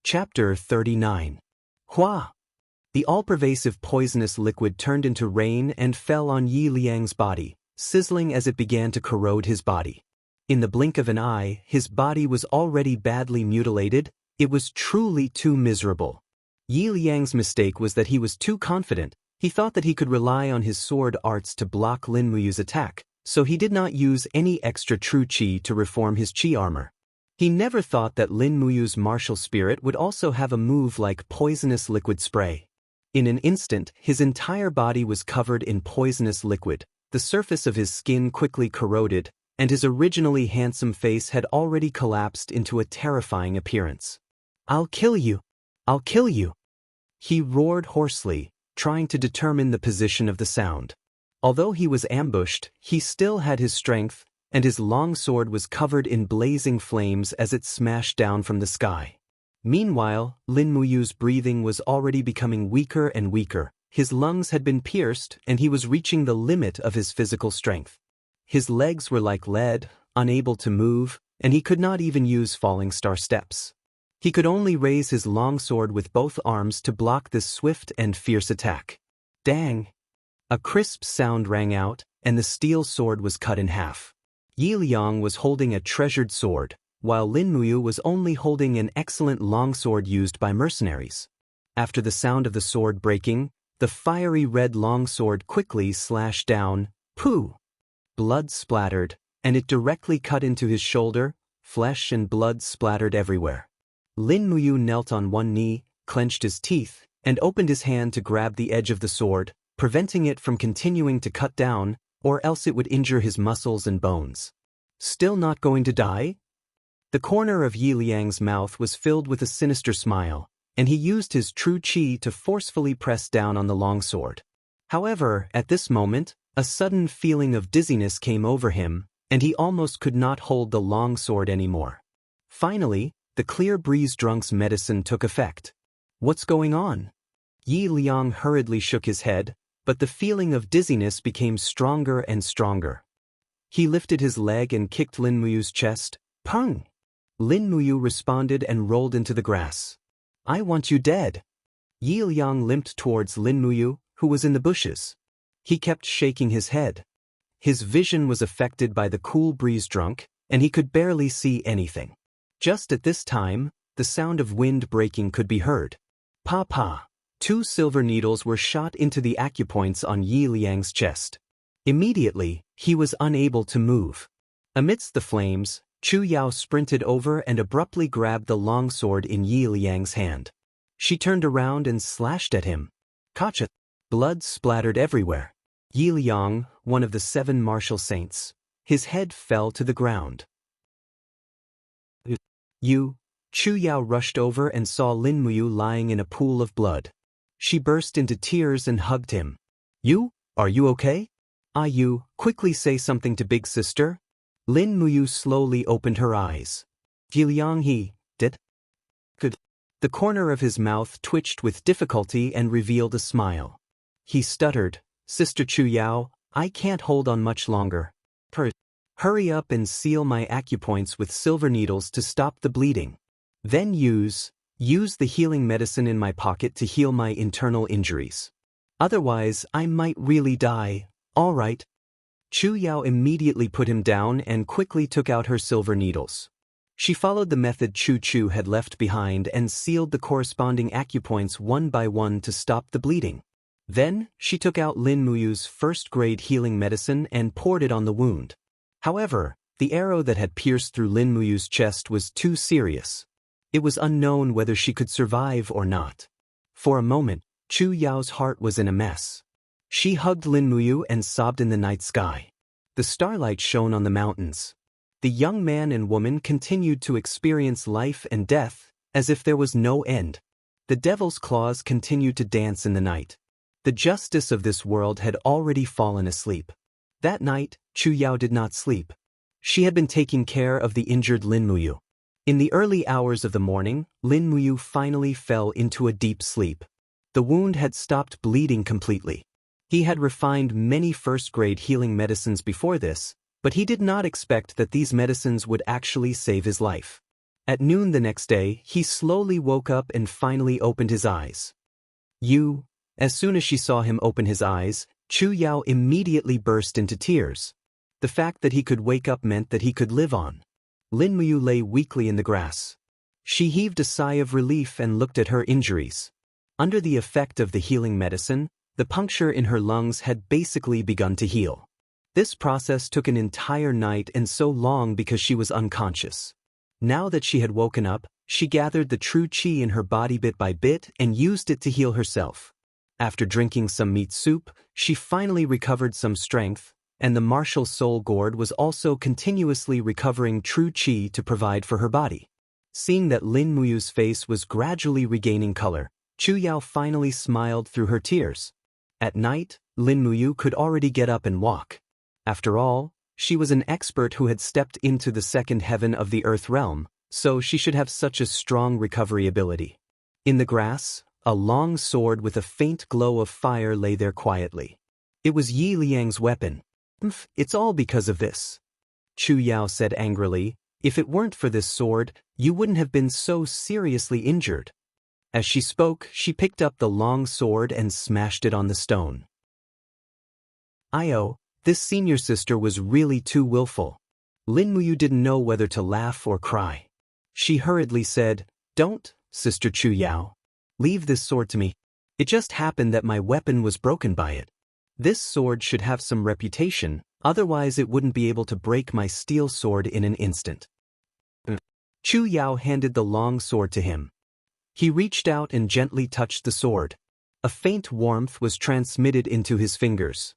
Chapter 39. Hua! The all-pervasive poisonous liquid turned into rain and fell on Yi Liang's body, sizzling as it began to corrode his body. In the blink of an eye, his body was already badly mutilated. It was truly too miserable. Yi Liang's mistake was that he was too confident. He thought that he could rely on his sword arts to block Lin Muyu's attack, so he did not use any extra true qi to reform his qi armor. He never thought that Lin Muyu's martial spirit would also have a move like poisonous liquid spray. In an instant, his entire body was covered in poisonous liquid, the surface of his skin quickly corroded, and his originally handsome face had already collapsed into a terrifying appearance. "I'll kill you! I'll kill you!" He roared hoarsely, trying to determine the position of the sound. Although he was ambushed, he still had his strength, and his long sword was covered in blazing flames as it smashed down from the sky. Meanwhile, Lin Muyu's breathing was already becoming weaker and weaker. His lungs had been pierced, and he was reaching the limit of his physical strength. His legs were like lead, unable to move, and he could not even use falling star steps. He could only raise his long sword with both arms to block this swift and fierce attack. Dang! A crisp sound rang out, and the steel sword was cut in half. Yi Liang was holding a treasured sword, while Lin Muyu was only holding an excellent longsword used by mercenaries. After the sound of the sword breaking, the fiery red longsword quickly slashed down. Pooh! Blood splattered, and it directly cut into his shoulder. Flesh and blood splattered everywhere. Lin Muyu knelt on one knee, clenched his teeth, and opened his hand to grab the edge of the sword, preventing it from continuing to cut down, or else it would injure his muscles and bones. Still not going to die? The corner of Yi Liang's mouth was filled with a sinister smile, and he used his true qi to forcefully press down on the longsword. However, at this moment, a sudden feeling of dizziness came over him, and he almost could not hold the longsword anymore. Finally, the clear breeze drunk's medicine took effect. What's going on? Yi Liang hurriedly shook his head, but the feeling of dizziness became stronger and stronger. He lifted his leg and kicked Lin Muyu's chest. Pung! Lin Muyu responded and rolled into the grass. "I want you dead." Yi Liang limped towards Lin Muyu, who was in the bushes. He kept shaking his head. His vision was affected by the cool breeze drunk, and he could barely see anything. Just at this time, the sound of wind breaking could be heard. Pa! 2 silver needles were shot into the acupoints on Yi Liang's chest. Immediately, he was unable to move. Amidst the flames, Chu Yao sprinted over and abruptly grabbed the longsword in Yi Liang's hand. She turned around and slashed at him. Kacha! Blood splattered everywhere. Yi Liang, one of the 7 martial saints. His head fell to the ground. Chu Yao rushed over and saw Lin Muyu lying in a pool of blood. She burst into tears and hugged him. Are you okay? You, quickly say something to big sister. Lin Muyu slowly opened her eyes. Yi Liang he, did? Good. The corner of his mouth twitched with difficulty and revealed a smile. He stuttered, Sister Chu Yao, I can't hold on much longer. Hurry up and seal my acupoints with silver needles to stop the bleeding. Then use the healing medicine in my pocket to heal my internal injuries. Otherwise, I might really die. All right. Chu Yao immediately put him down and quickly took out her silver needles. She followed the method Chu Chu had left behind and sealed the corresponding acupoints one by one to stop the bleeding. Then, she took out Lin Muyu's first-grade healing medicine and poured it on the wound. However, the arrow that had pierced through Lin Muyu's chest was too serious. It was unknown whether she could survive or not. For a moment, Chu Yao's heart was in a mess. She hugged Lin Muyu and sobbed in the night sky. The starlight shone on the mountains. The young man and woman continued to experience life and death, as if there was no end. The devil's claws continued to dance in the night. The justice of this world had already fallen asleep. That night, Chu Yao did not sleep. She had been taking care of the injured Lin Muyu. In the early hours of the morning, Lin Muyu finally fell into a deep sleep. The wound had stopped bleeding completely. He had refined many first-grade healing medicines before this, but he did not expect that these medicines would actually save his life. At noon the next day, he slowly woke up and finally opened his eyes. As soon as she saw him open his eyes, Chu Yao immediately burst into tears. The fact that he could wake up meant that he could live on. Lin Muyu lay weakly in the grass. She heaved a sigh of relief and looked at her injuries. Under the effect of the healing medicine, the puncture in her lungs had basically begun to heal. This process took an entire night and so long because she was unconscious. Now that she had woken up, she gathered the true qi in her body bit by bit and used it to heal herself. After drinking some meat soup, she finally recovered some strength, and the martial soul gourd was also continuously recovering true qi to provide for her body. Seeing that Lin Muyu's face was gradually regaining color, Chu Yao finally smiled through her tears. At night, Lin Muyu could already get up and walk. After all, she was an expert who had stepped into the second heaven of the earth realm, so she should have such a strong recovery ability. In the grass, a long sword with a faint glow of fire lay there quietly. It was Yi Liang's weapon. It's all because of this. Chu Yao said angrily, if it weren't for this sword, you wouldn't have been so seriously injured. As she spoke, she picked up the long sword and smashed it on the stone. This senior sister was really too willful. Lin Muyu didn't know whether to laugh or cry. She hurriedly said, "Don't, Sister Chu Yao. Leave this sword to me. It just happened that my weapon was broken by it. This sword should have some reputation, otherwise it wouldn't be able to break my steel sword in an instant." Chu Yao handed the long sword to him. He reached out and gently touched the sword. A faint warmth was transmitted into his fingers.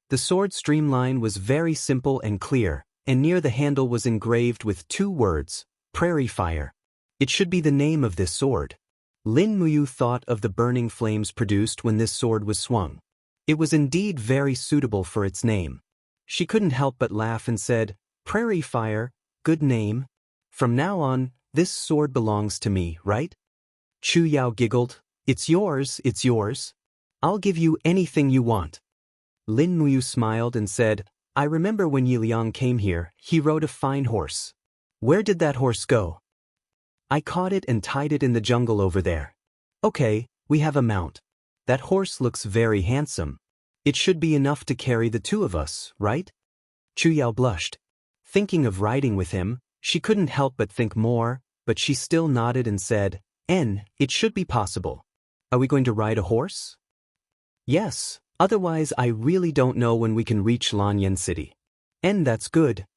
The sword streamline was very simple and clear, and near the handle was engraved with 2 words, Prairie Fire. It should be the name of this sword. Lin Muyu thought of the burning flames produced when this sword was swung. It was indeed very suitable for its name. She couldn't help but laugh and said, "Prairie Fire, good name. From now on, this sword belongs to me, right?" Chu Yao giggled, it's yours. I'll give you anything you want." Lin Muyu smiled and said, "I remember when Yi Liang came here, he rode a fine horse. Where did that horse go?" "I caught it and tied it in the jungle over there." "Okay, we have a mount. That horse looks very handsome. It should be enough to carry the 2 of us, right?" Chu Yao blushed. Thinking of riding with him, she couldn't help but think more, but she still nodded and said, It should be possible. Are we going to ride a horse?" "Yes. Otherwise I really don't know when we can reach Lanyan City." That's good."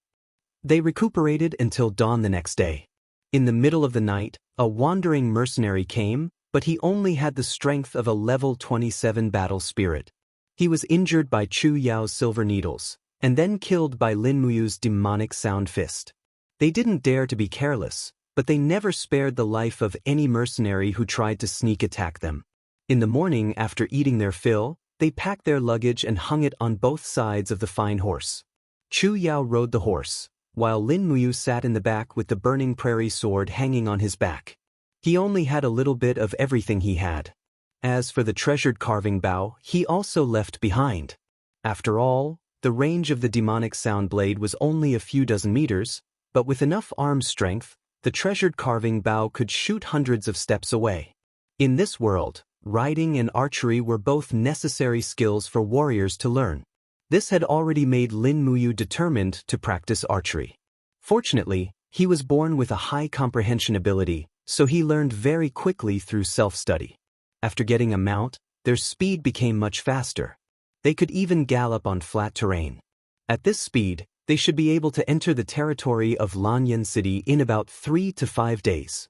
They recuperated until dawn the next day. In the middle of the night, a wandering mercenary came, but he only had the strength of a level 27 battle spirit. He was injured by Chu Yao's silver needles, and then killed by Lin Muyu's demonic sound fist. They didn't dare to be careless, but they never spared the life of any mercenary who tried to sneak attack them. In the morning, after eating their fill, they packed their luggage and hung it on both sides of the fine horse. Chu Yao rode the horse, while Lin Muyu sat in the back with the burning prairie sword hanging on his back. He only had a little bit of everything he had. As for the treasured carving bow, he also left behind. After all, the range of the demonic sound blade was only a few dozen meters, but with enough arm strength, the treasured carving bow could shoot hundreds of steps away. In this world, riding and archery were both necessary skills for warriors to learn. This had already made Lin Muyu determined to practice archery. Fortunately, he was born with a high comprehension ability, so he learned very quickly through self-study. After getting a mount, their speed became much faster. They could even gallop on flat terrain. At this speed, they should be able to enter the territory of Lanyan City in about 3 to 5 days.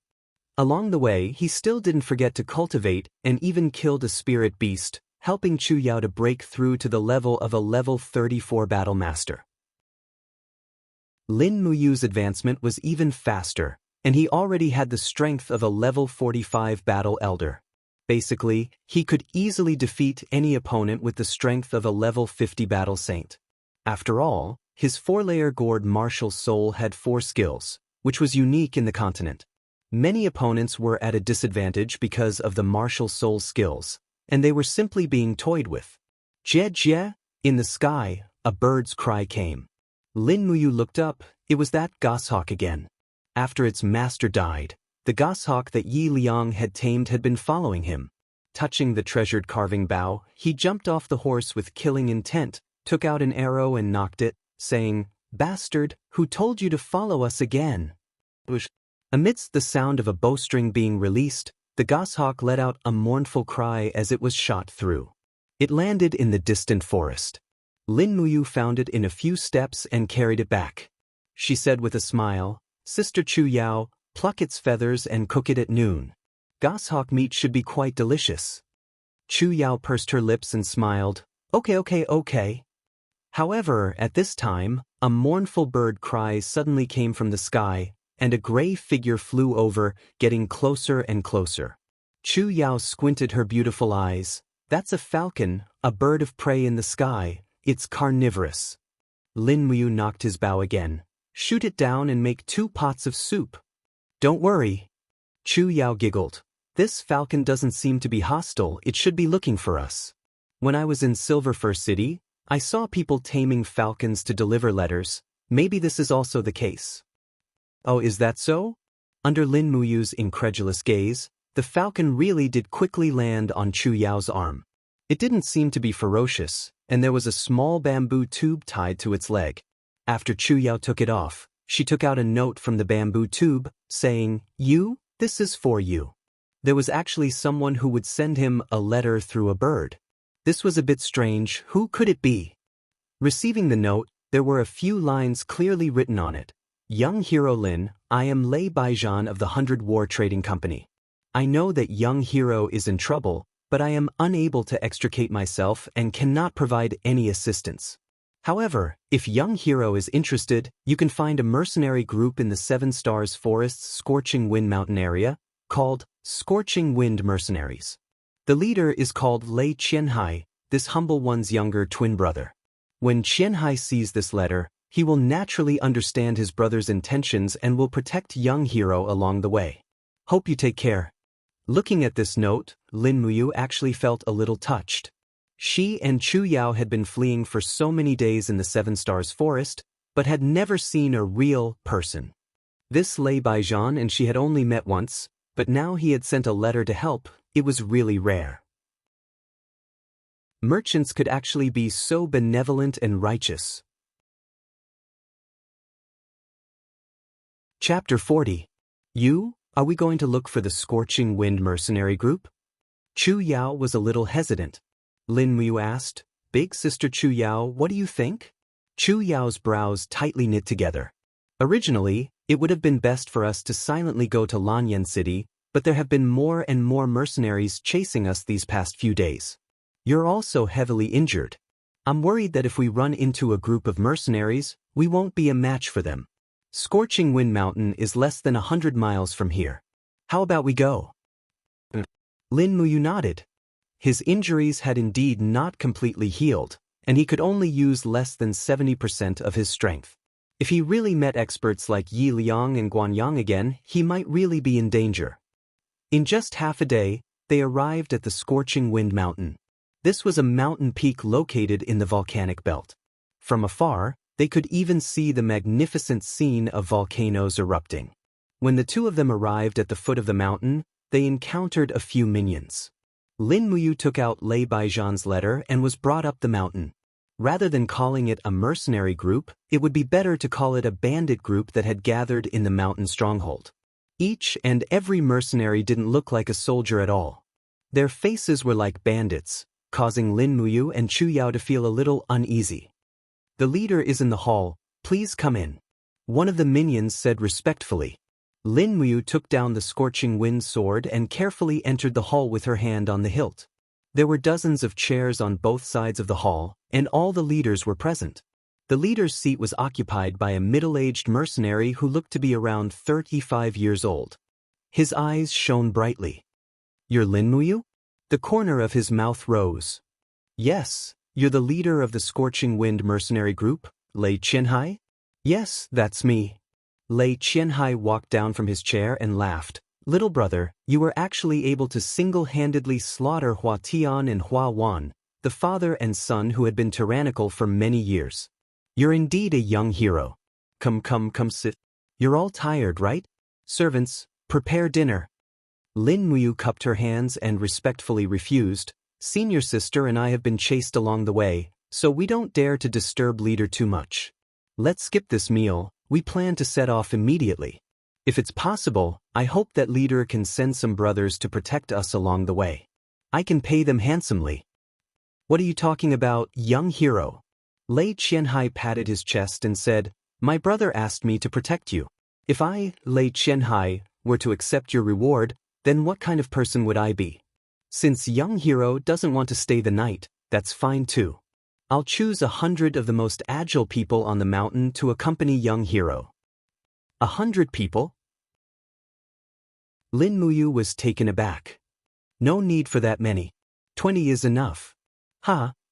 Along the way, he still didn't forget to cultivate and even killed a spirit beast, helping Chu Yao to break through to the level of a level 34 battle master. Lin Muyu's advancement was even faster, and he already had the strength of a level 45 battle elder. Basically, he could easily defeat any opponent with the strength of a level 50 battle saint. After all, his 4-layer gourd martial soul had 4 skills, which was unique in the continent. Many opponents were at a disadvantage because of the martial soul skills, and they were simply being toyed with. Jie Jie! In the sky, a bird's cry came. Lin Muyu looked up. It was that goshawk again. After its master died, the goshawk that Yi Liang had tamed had been following him. Touching the treasured carving bough, he jumped off the horse with killing intent, took out an arrow and knocked it, saying, "Bastard, who told you to follow us again?" Amidst the sound of a bowstring being released, the goshawk let out a mournful cry as it was shot through. It landed in the distant forest. Lin Muyu found it in a few steps and carried it back. She said with a smile, "Sister Chu Yao, pluck its feathers and cook it at noon. Goshawk meat should be quite delicious." Chu Yao pursed her lips and smiled, Okay. However, at this time, a mournful bird cry suddenly came from the sky, and a gray figure flew over, getting closer and closer. Chu Yao squinted her beautiful eyes. "That's a falcon, a bird of prey in the sky. It's carnivorous." Lin Muyu knocked his bow again. "Shoot it down and make 2 pots of soup." "Don't worry." Chu Yao giggled. "This falcon doesn't seem to be hostile, it should be looking for us. When I was in Silver Fir City, I saw people taming falcons to deliver letters. Maybe this is also the case." "Oh, is that so?" Under Lin Muyu's incredulous gaze, the falcon really did quickly land on Chu Yao's arm. It didn't seem to be ferocious, and there was a small bamboo tube tied to its leg. After Chu Yao took it off, she took out a note from the bamboo tube, saying, This is for you." There was actually someone who would send him a letter through a bird. This was a bit strange. Who could it be? Receiving the note, there were a few lines clearly written on it. "Young Hero Lin, I am Lei Baijian of the 100 War Trading Company. I know that young hero is in trouble, but I am unable to extricate myself and cannot provide any assistance. However, if young hero is interested, you can find a mercenary group in the 7 Stars Forest's Scorching Wind Mountain area, called Scorching Wind Mercenaries. The leader is called Lei Qianhai, this humble one's younger twin brother. When Qianhai sees this letter, he will naturally understand his brother's intentions and will protect young hero along the way. Hope you take care." Looking at this note, Lin Muyu actually felt a little touched. She and Chu Yao had been fleeing for so many days in the 7 Stars Forest, but had never seen a real person. This Lei Baijian and she had only met once, but now he had sent a letter to help. It was really rare. Merchants could actually be so benevolent and righteous. Chapter 40. Are we going to look for the Scorching Wind Mercenary Group? Chu Yao was a little hesitant. Lin Muyu asked, "Big Sister Chu Yao, what do you think?" Chu Yao's brows tightly knit together. "Originally, it would have been best for us to silently go to Lanyan City, but there have been more and more mercenaries chasing us these past few days. You're also heavily injured. I'm worried that if we run into a group of mercenaries, we won't be a match for them. Scorching Wind Mountain is less than 100 miles from here. How about we go?" Lin Muyu nodded. His injuries had indeed not completely healed, and he could only use less than 70% of his strength. If he really met experts like Yi Liang and Guanyang again, he might really be in danger. In just half a day, they arrived at the Scorching Wind Mountain. This was a mountain peak located in the volcanic belt. From afar, they could even see the magnificent scene of volcanoes erupting. When the two of them arrived at the foot of the mountain, they encountered a few minions. Lin Muyu took out Lei Baijian's letter and was brought up the mountain. Rather than calling it a mercenary group, it would be better to call it a bandit group that had gathered in the mountain stronghold. Each and every mercenary didn't look like a soldier at all. Their faces were like bandits, causing Lin Muyu and Chu Yao to feel a little uneasy. "The leader is in the hall, please come in," one of the minions said respectfully. Lin Muyu took down the Scorching Wind sword and carefully entered the hall with her hand on the hilt. There were dozens of chairs on both sides of the hall, and all the leaders were present. The leader's seat was occupied by a middle-aged mercenary who looked to be around 35 years old. His eyes shone brightly. "You're Lin Muyu?" The corner of his mouth rose. "Yes. You're the leader of the Scorching Wind Mercenary Group, Lei Qianhai?" "Yes, that's me." Lei Qianhai walked down from his chair and laughed. "Little brother, you were actually able to single-handedly slaughter Hua Tian and Hua Wan, the father and son who had been tyrannical for many years. You're indeed a young hero. Come sit." You're all tired, right? Servants, prepare dinner. Lin Muyu cupped her hands and respectfully refused. Senior sister and I have been chased along the way, so we don't dare to disturb leader too much. Let's skip this meal, we plan to set off immediately. If it's possible, I hope that leader can send some brothers to protect us along the way. I can pay them handsomely. What are you talking about, young hero? Lei Qianhai patted his chest and said, my brother asked me to protect you. If I, Lei Qianhai, were to accept your reward, then what kind of person would I be? Since young hero doesn't want to stay the night, that's fine too. I'll choose 100 of the most agile people on the mountain to accompany young hero. 100 people? Lin Muyu was taken aback. No need for that many. 20 is enough.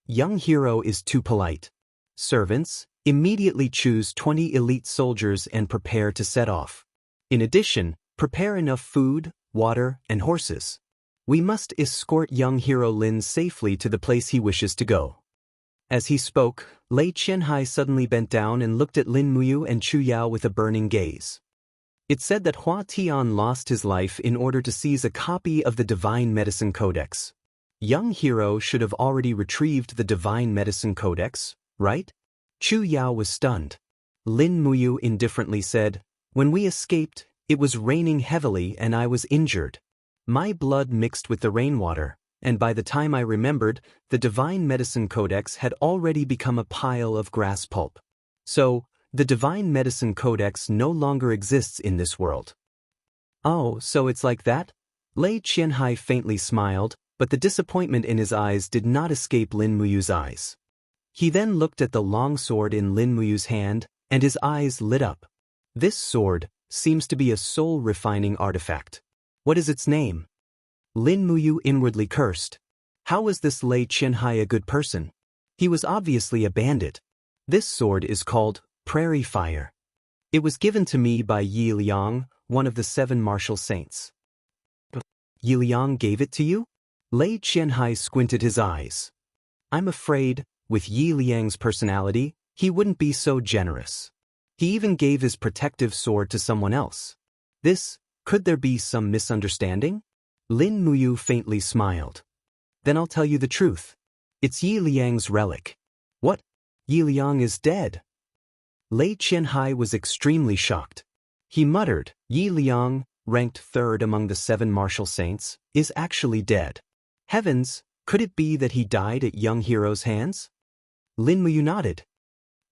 Young hero is too polite. Servants, immediately choose 20 elite soldiers and prepare to set off. In addition, prepare enough food, water, and horses. We must escort young hero Lin safely to the place he wishes to go. As he spoke, Lei Qianhai suddenly bent down and looked at Lin Muyu and Chu Yao with a burning gaze. It said that Hua Tian lost his life in order to seize a copy of the Divine Medicine Codex. Young hero should have already retrieved the Divine Medicine Codex, right? Chu Yao was stunned. Lin Muyu indifferently said, when we escaped, it was raining heavily and I was injured. My blood mixed with the rainwater, and by the time I remembered, the Divine Medicine Codex had already become a pile of grass pulp. So, the Divine Medicine Codex no longer exists in this world. Oh, so it's like that? Lei Qianhai faintly smiled, but the disappointment in his eyes did not escape Lin Muyu's eyes. He then looked at the long sword in Lin Muyu's hand, and his eyes lit up. This sword seems to be a soul-refining artifact. What is its name? Lin Muyu inwardly cursed. How was this Lei Qianhai a good person? He was obviously a bandit. This sword is called Prairie Fire. It was given to me by Yi Liang, one of the 7 martial saints. Yi Liang gave it to you? Lei Qianhai squinted his eyes. I'm afraid, with Yi Liang's personality, he wouldn't be so generous. He even gave his protective sword to someone else. Could there be some misunderstanding? Lin Muyu faintly smiled. Then I'll tell you the truth. It's Yi Liang's relic. What? Yi Liang is dead. Lei Qianhai was extremely shocked. He muttered, Yi Liang, ranked 3rd among the 7 martial saints, is actually dead. Heavens, could it be that he died at young hero's hands? Lin Muyu nodded.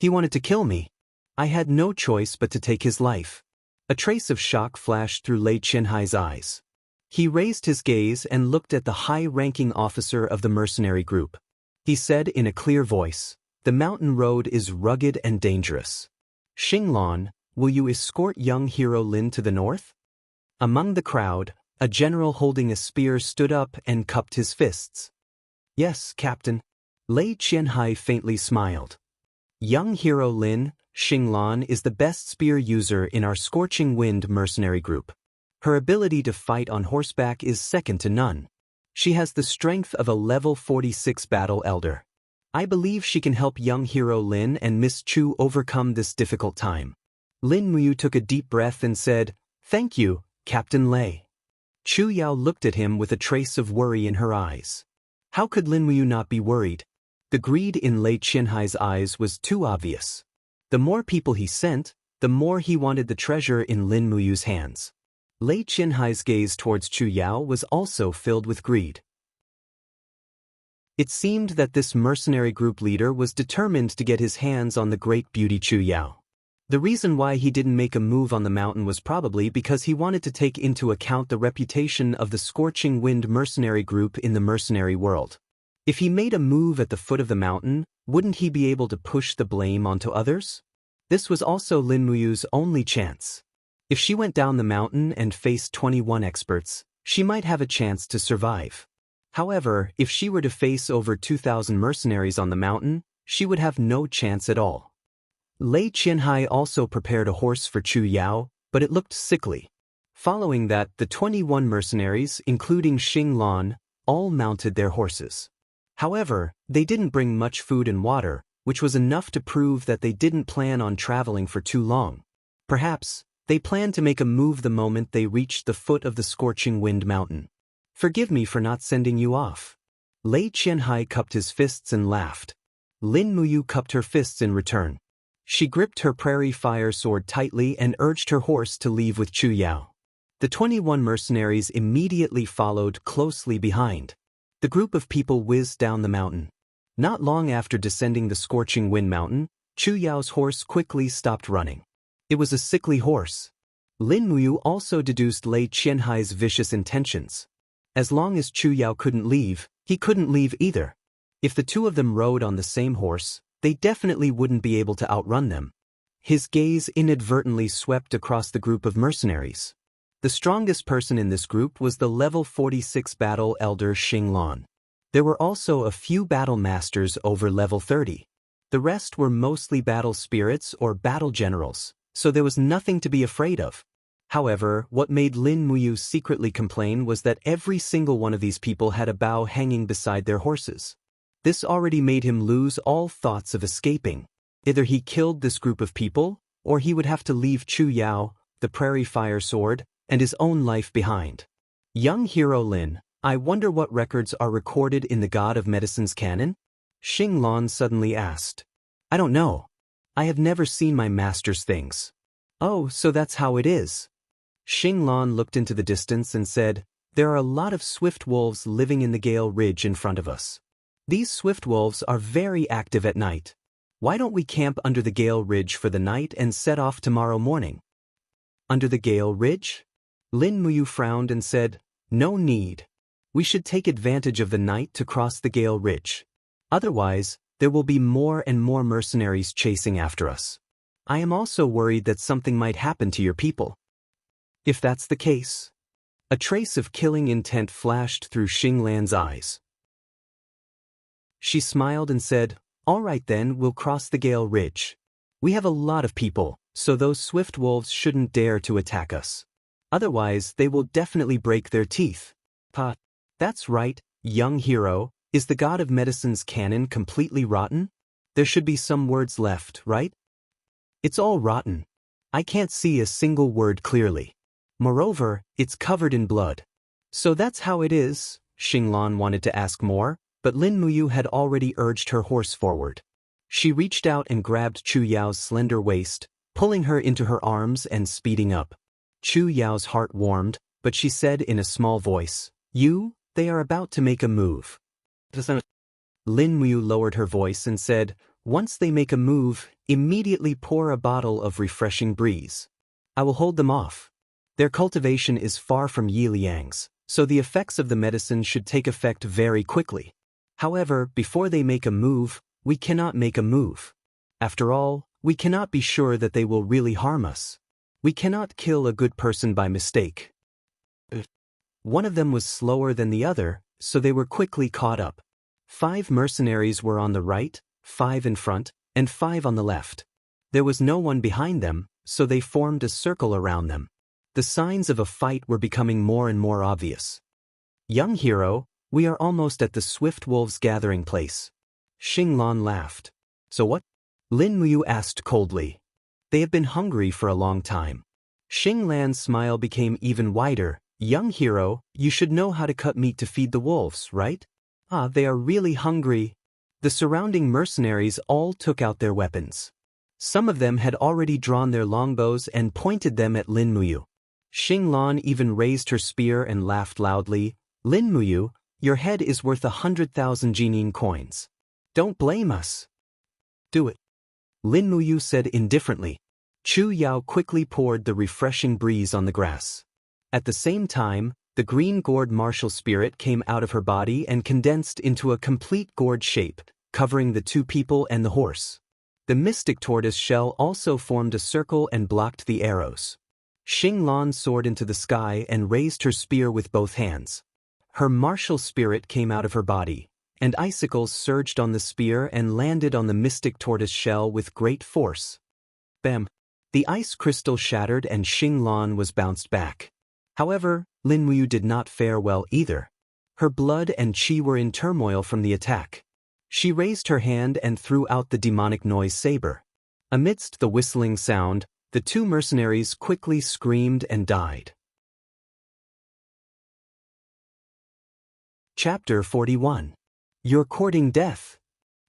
He wanted to kill me. I had no choice but to take his life. A trace of shock flashed through Lei Qianhai's eyes. He raised his gaze and looked at the high-ranking officer of the mercenary group. He said in a clear voice, the mountain road is rugged and dangerous. Xinglan, will you escort young hero Lin to the north? Among the crowd, a general holding a spear stood up and cupped his fists. Yes, Captain. Lei Qianhai faintly smiled. Young hero Lin, Xinglan is the best spear user in our Scorching Wind mercenary group. Her ability to fight on horseback is second to none. She has the strength of a level 46 battle elder. I believe she can help young hero Lin and Miss Chu overcome this difficult time. Lin Muyu took a deep breath and said, Thank you, Captain Lei. Chu Yao looked at him with a trace of worry in her eyes. How could Lin Muyu not be worried? The greed in Lei Qianhai's eyes was too obvious. The more people he sent, the more he wanted the treasure in Lin Muyu's hands. Lei Qianhai's gaze towards Chu Yao was also filled with greed. It seemed that this mercenary group leader was determined to get his hands on the great beauty Chu Yao. The reason why he didn't make a move on the mountain was probably because he wanted to take into account the reputation of the Scorching Wind mercenary group in the mercenary world. If he made a move at the foot of the mountain, wouldn't he be able to push the blame onto others? This was also Lin Muyu's only chance. If she went down the mountain and faced 21 experts, she might have a chance to survive. However, if she were to face over 2,000 mercenaries on the mountain, she would have no chance at all. Lei Qianhai also prepared a horse for Chu Yao, but it looked sickly. Following that, the 21 mercenaries, including Xinglan, all mounted their horses. However, they didn't bring much food and water, which was enough to prove that they didn't plan on traveling for too long. Perhaps, They planned to make a move the moment they reached the foot of the scorching wind mountain. Forgive me for not sending you off. Lei Qianhai cupped his fists and laughed. Lin Muyu cupped her fists in return. She gripped her prairie fire sword tightly and urged her horse to leave with Chu Yao. The 21 mercenaries immediately followed closely behind. The group of people whizzed down the mountain. Not long after descending the scorching wind mountain, Chu Yao's horse quickly stopped running. It was a sickly horse. Lin Muyu also deduced Lei Qianhai's vicious intentions. As long as Chu Yao couldn't leave, he couldn't leave either. If the two of them rode on the same horse, they definitely wouldn't be able to outrun them. His gaze inadvertently swept across the group of mercenaries. The strongest person in this group was the level 46 battle elder Xinglan. There were also a few battle masters over level 30. The rest were mostly battle spirits or battle generals, so there was nothing to be afraid of. However, what made Lin Muyu secretly complain was that every single one of these people had a bow hanging beside their horses. This already made him lose all thoughts of escaping. Either he killed this group of people, or he would have to leave Chu Yao, the prairie fire sword, and his own life behind. Young hero Lin, I wonder what records are recorded in the God of Medicine's canon? Xinglan suddenly asked. I don't know. I have never seen my master's things. Oh, so that's how it is. Xinglan looked into the distance and said, there are a lot of swift wolves living in the Gale Ridge in front of us. These swift wolves are very active at night. Why don't we camp under the Gale Ridge for the night and set off tomorrow morning? Under the Gale Ridge? Lin Muyu frowned and said, no need. We should take advantage of the night to cross the Gale Ridge. Otherwise, there will be more and more mercenaries chasing after us. I am also worried that something might happen to your people. If that's the case. A trace of killing intent flashed through Xinglan's eyes. She smiled and said, all right then, we'll cross the Gale Ridge. We have a lot of people, so those swift wolves shouldn't dare to attack us. Otherwise, they will definitely break their teeth. Pa. That's right, young hero. Is the God of Medicine's canon completely rotten? There should be some words left, right? It's all rotten. I can't see a single word clearly. Moreover, it's covered in blood. So that's how it is. Xinglan wanted to ask more, but Lin Muyu had already urged her horse forward. She reached out and grabbed Chu Yao's slender waist, pulling her into her arms and speeding up. Chu Yao's heart warmed, but she said in a small voice, they are about to make a move. Lin Muyu lowered her voice and said, once they make a move, immediately pour a bottle of refreshing breeze. I will hold them off. Their cultivation is far from Yi Liang's, so the effects of the medicine should take effect very quickly. However, before they make a move, we cannot make a move. After all, we cannot be sure that they will really harm us. We cannot kill a good person by mistake. One of them was slower than the other, so they were quickly caught up. 5 mercenaries were on the right, 5 in front, and 5 on the left. There was no one behind them, so they formed a circle around them. The signs of a fight were becoming more and more obvious. Young hero, we are almost at the swift wolves' gathering place. Xinglan laughed. So what? Lin Muyu asked coldly. They have been hungry for a long time. Xinglan's smile became even wider. Young hero, you should know how to cut meat to feed the wolves, right? Ah, they are really hungry. The surrounding mercenaries all took out their weapons. Some of them had already drawn their longbows and pointed them at Lin Muyu. Xinglan even raised her spear and laughed loudly. Lin Muyu, your head is worth 100,000 Jining coins. Don't blame us. Do it. Lin Muyu said indifferently. Chu Yao quickly poured the refreshing breeze on the grass. At the same time, the green gourd martial spirit came out of her body and condensed into a complete gourd shape, covering the 2 people and the horse. The mystic tortoise shell also formed a circle and blocked the arrows. Xinglan soared into the sky and raised her spear with both hands. Her martial spirit came out of her body, and icicles surged on the spear and landed on the mystic tortoise shell with great force. Bam! The ice crystal shattered and Xinglan was bounced back. However, Lin Muyu did not fare well either. Her blood and chi were in turmoil from the attack. She raised her hand and threw out the demonic noise saber. Amidst the whistling sound, The two mercenaries quickly screamed and died. Chapter 41. You're courting death.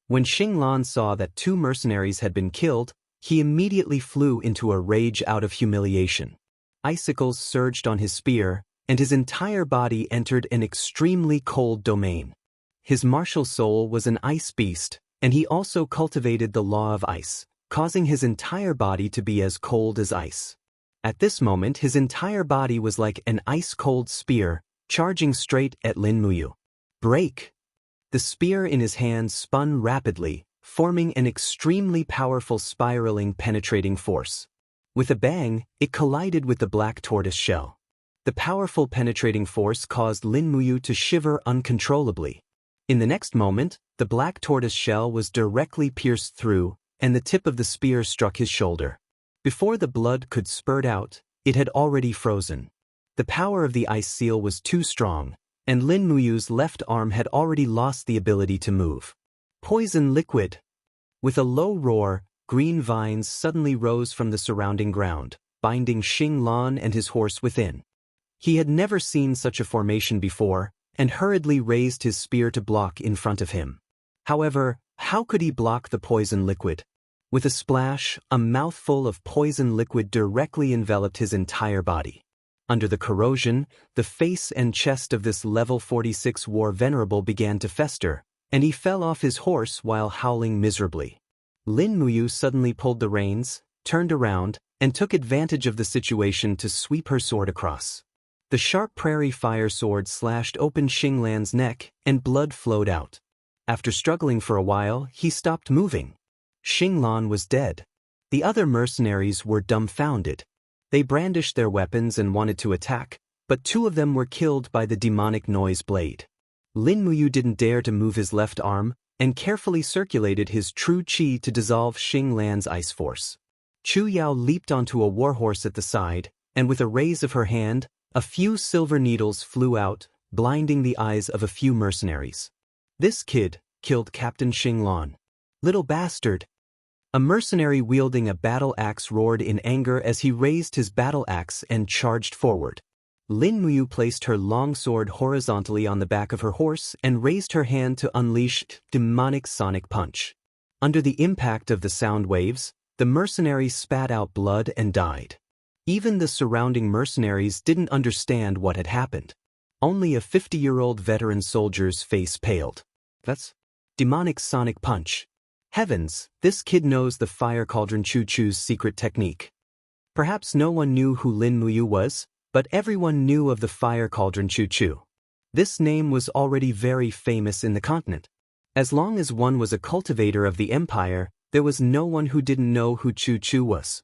When Xinglan saw that two mercenaries had been killed, he immediately flew into a rage out of humiliation. Icicles surged on his spear, and his entire body entered an extremely cold domain. His martial soul was an ice beast, and he also cultivated the law of ice, causing his entire body to be as cold as ice. At this moment his entire body was like an ice-cold spear, charging straight at Lin Muyu. Break! The spear in his hand spun rapidly, forming an extremely powerful spiraling penetrating force. With a bang, it collided with the black tortoise shell. The powerful penetrating force caused Lin Muyu to shiver uncontrollably. In the next moment, the black tortoise shell was directly pierced through, and the tip of the spear struck his shoulder. Before the blood could spurt out, it had already frozen. The power of the ice seal was too strong, and Lin Muyu's left arm had already lost the ability to move. Poison liquid! With a low roar, green vines suddenly rose from the surrounding ground, binding Xinglan and his horse within. He had never seen such a formation before, and hurriedly raised his spear to block in front of him. However, how could he block the poison liquid? With a splash, a mouthful of poison liquid directly enveloped his entire body. Under the corrosion, the face and chest of this level 46 war venerable began to fester, and he fell off his horse while howling miserably. Lin Muyu suddenly pulled the reins, turned around, and took advantage of the situation to sweep her sword across. The sharp prairie fire sword slashed open Xinglan's neck, and blood flowed out. After struggling for a while, he stopped moving. Xinglan was dead. The other mercenaries were dumbfounded. They brandished their weapons and wanted to attack, but two of them were killed by the demonic noise blade. Lin Muyu didn't dare to move his left arm, and carefully circulated his true qi to dissolve Xinglan's ice force. Chu Yao leaped onto a warhorse at the side, and with a raise of her hand, a few silver needles flew out, blinding the eyes of a few mercenaries. This kid killed Captain Xinglan. Little bastard! A mercenary wielding a battle axe roared in anger as he raised his battle axe and charged forward. Lin Muyu placed her long sword horizontally on the back of her horse and raised her hand to unleash demonic sonic punch. Under the impact of the sound waves, the mercenary spat out blood and died. Even the surrounding mercenaries didn't understand what had happened. Only a 50-year-old veteran soldier's face paled. That's demonic sonic punch. Heavens, this kid knows the fire cauldron Chu-Chu's secret technique. Perhaps no one knew who Lin Muyu was, but everyone knew of the fire cauldron Chu-Chu. This name was already very famous in the continent. As long as one was a cultivator of the empire, there was no one who didn't know who Chu-Chu was.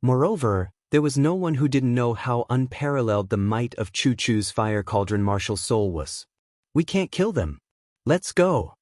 Moreover, there was no one who didn't know how unparalleled the might of Chu-Chu's fire cauldron martial soul was. We can't kill them. Let's go.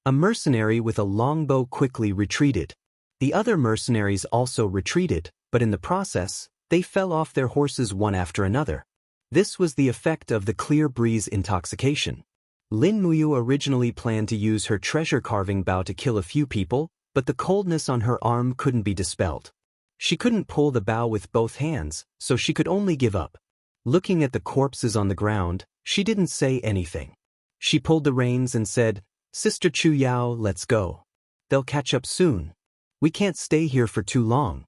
A mercenary with a longbow quickly retreated. The other mercenaries also retreated, but in the process, they fell off their horses one after another. This was the effect of the clear breeze intoxication. Lin Muyu originally planned to use her treasure-carving bow to kill a few people, but the coldness on her arm couldn't be dispelled. She couldn't pull the bow with both hands, so she could only give up. Looking at the corpses on the ground, she didn't say anything. She pulled the reins and said, "Sister Chu Yao, let's go. They'll catch up soon. We can't stay here for too long."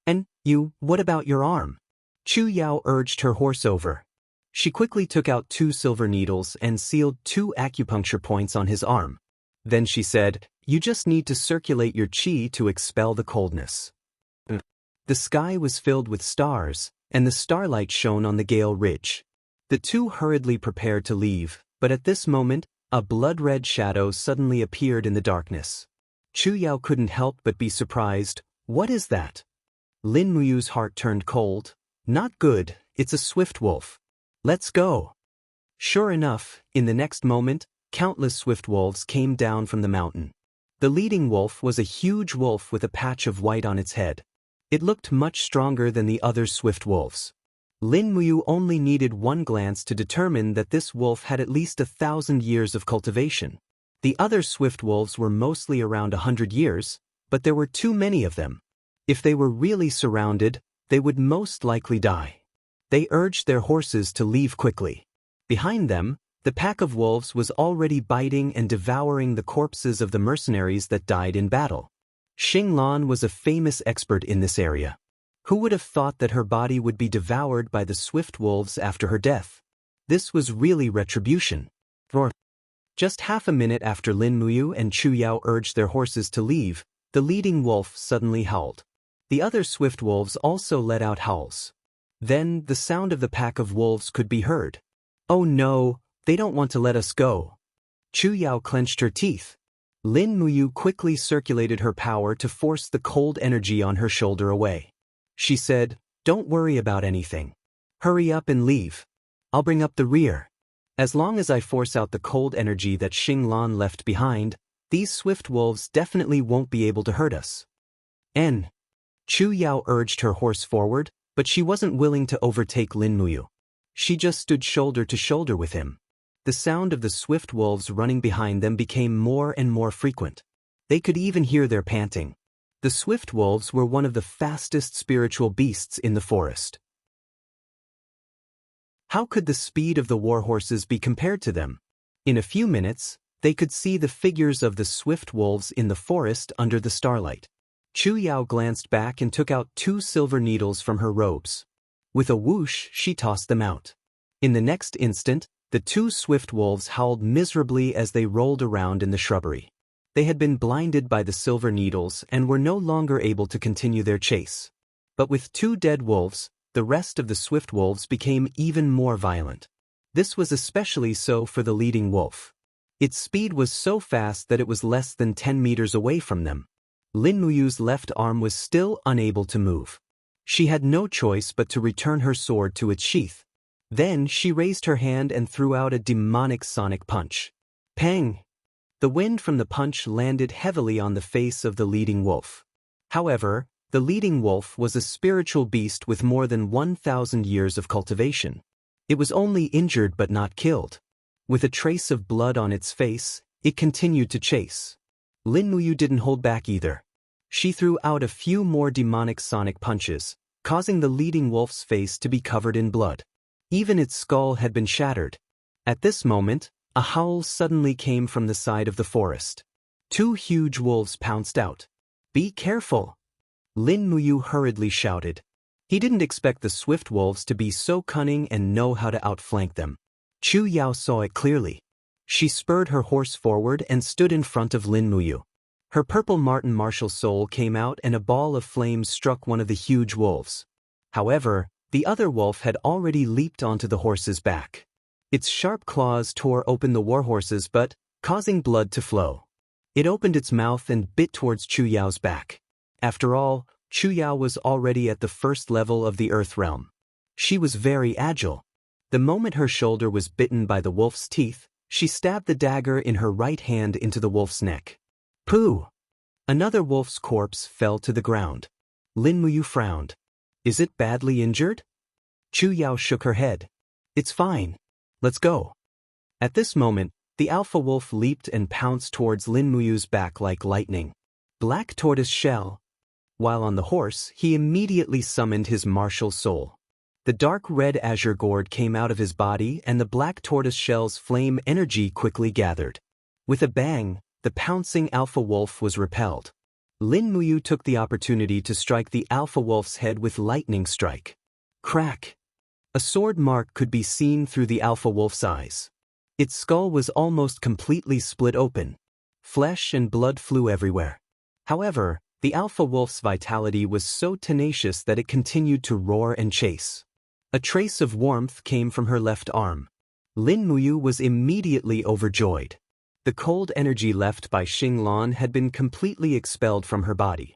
"And you, what about your arm?" Chu Yao urged her horse over. She quickly took out 2 silver needles and sealed 2 acupuncture points on his arm. Then she said, "You just need to circulate your qi to expel the coldness." The sky was filled with stars, and the starlight shone on the Gale Ridge. The two hurriedly prepared to leave, but at this moment, a blood-red shadow suddenly appeared in the darkness. Chu Yao couldn't help but be surprised. What is that? Lin Muyu's heart turned cold. Not good, it's a swift wolf. Let's go. Sure enough, in the next moment, countless swift wolves came down from the mountain. The leading wolf was a huge wolf with a patch of white on its head. It looked much stronger than the other swift wolves. Lin Muyu only needed one glance to determine that this wolf had at least 1,000 years of cultivation. The other swift wolves were mostly around 100 years, but there were too many of them. If they were really surrounded, they would most likely die. They urged their horses to leave quickly. Behind them, the pack of wolves was already biting and devouring the corpses of the mercenaries that died in battle. Xinglan was a famous expert in this area. Who would have thought that her body would be devoured by the swift wolves after her death? This was really retribution. Just half a minute after Lin Muyu and Chu Yao urged their horses to leave, the leading wolf suddenly howled. The other swift wolves also let out howls. Then, the sound of the pack of wolves could be heard. Oh no, they don't want to let us go. Chu Yao clenched her teeth. Lin Muyu quickly circulated her power to force the cold energy on her shoulder away. She said, "Don't worry about anything. Hurry up and leave. I'll bring up the rear. As long as I force out the cold energy that Xinglan left behind, these swift wolves definitely won't be able to hurt us." Chu Yao urged her horse forward, but she wasn't willing to overtake Lin Muyu. She just stood shoulder to shoulder with him. The sound of the swift wolves running behind them became more and more frequent. They could even hear their panting. The swift wolves were one of the fastest spiritual beasts in the forest. How could the speed of the war horses be compared to them? In a few minutes, they could see the figures of the swift wolves in the forest under the starlight. Chu Yao glanced back and took out 2 silver needles from her robes. With a whoosh, she tossed them out. In the next instant, the 2 swift wolves howled miserably as they rolled around in the shrubbery. They had been blinded by the silver needles and were no longer able to continue their chase. But with 2 dead wolves, the rest of the swift wolves became even more violent. This was especially so for the leading wolf. Its speed was so fast that it was less than 10 meters away from them. Lin Muyu's left arm was still unable to move. She had no choice but to return her sword to its sheath. Then she raised her hand and threw out a demonic sonic punch. Pang! The wind from the punch landed heavily on the face of the leading wolf. However, the leading wolf was a spiritual beast with more than 1,000 years of cultivation. It was only injured but not killed. With a trace of blood on its face, it continued to chase. Lin Muyu didn't hold back either. She threw out a few more demonic sonic punches, causing the leading wolf's face to be covered in blood. Even its skull had been shattered. At this moment, a howl suddenly came from the side of the forest. 2 huge wolves pounced out. "Be careful!" Lin Muyu hurriedly shouted. He didn't expect the swift wolves to be so cunning and know how to outflank them. Chu Yao saw it clearly. She spurred her horse forward and stood in front of Lin Muyu. Her purple marten martial soul came out and a ball of flames struck one of the huge wolves. However, the other wolf had already leaped onto the horse's back. Its sharp claws tore open the warhorse's butt, causing blood to flow. It opened its mouth and bit towards Chu Yao's back. After all, Chu Yao was already at the first level of the Earth realm. She was very agile. The moment her shoulder was bitten by the wolf's teeth, she stabbed the dagger in her right hand into the wolf's neck. Pooh! Another wolf's corpse fell to the ground. Lin Muyu frowned. "Is it badly injured?" Chu Yao shook her head. "It's fine. Let's go." At this moment, the alpha wolf leaped and pounced towards Lin Muyu's back like lightning. Black tortoise shell. While on the horse, he immediately summoned his martial soul. The dark red azure gourd came out of his body and the black tortoise shell's flame energy quickly gathered. With a bang, the pouncing alpha wolf was repelled. Lin Muyu took the opportunity to strike the alpha wolf's head with lightning strike. Crack! A sword mark could be seen through the alpha wolf's eyes. Its skull was almost completely split open. Flesh and blood flew everywhere. However, the alpha wolf's vitality was so tenacious that it continued to roar and chase. A trace of warmth came from her left arm. Lin Muyu was immediately overjoyed. The cold energy left by Xinglan had been completely expelled from her body.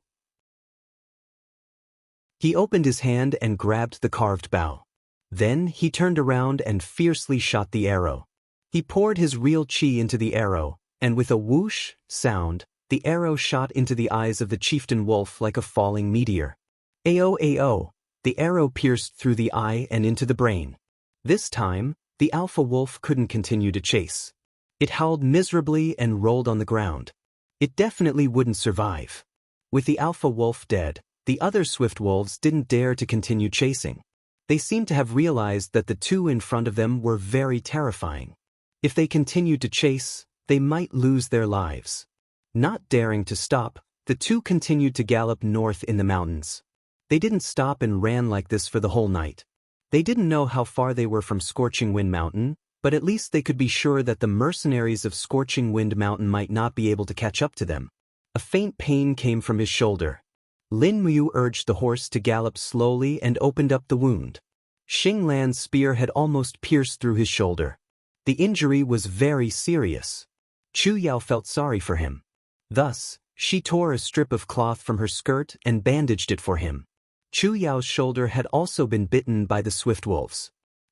He opened his hand and grabbed the carved bow. Then he turned around and fiercely shot the arrow. He poured his real chi into the arrow, and with a whoosh sound, the arrow shot into the eyes of the chieftain wolf like a falling meteor. Ao ao! The arrow pierced through the eye and into the brain. This time, the alpha wolf couldn't continue to chase. It howled miserably and rolled on the ground. It definitely wouldn't survive. With the alpha wolf dead, the other swift wolves didn't dare to continue chasing. They seemed to have realized that the two in front of them were very terrifying. If they continued to chase, they might lose their lives. Not daring to stop, the two continued to gallop north in the mountains. They didn't stop and ran like this for the whole night. They didn't know how far they were from Scorching Wind Mountain, but at least they could be sure that the mercenaries of Scorching Wind Mountain might not be able to catch up to them. A faint pain came from his shoulder. Lin Muyu urged the horse to gallop slowly and opened up the wound. Xing Lan's spear had almost pierced through his shoulder. The injury was very serious. Chu Yao felt sorry for him. Thus, she tore a strip of cloth from her skirt and bandaged it for him. Chu Yao's shoulder had also been bitten by the swift wolves.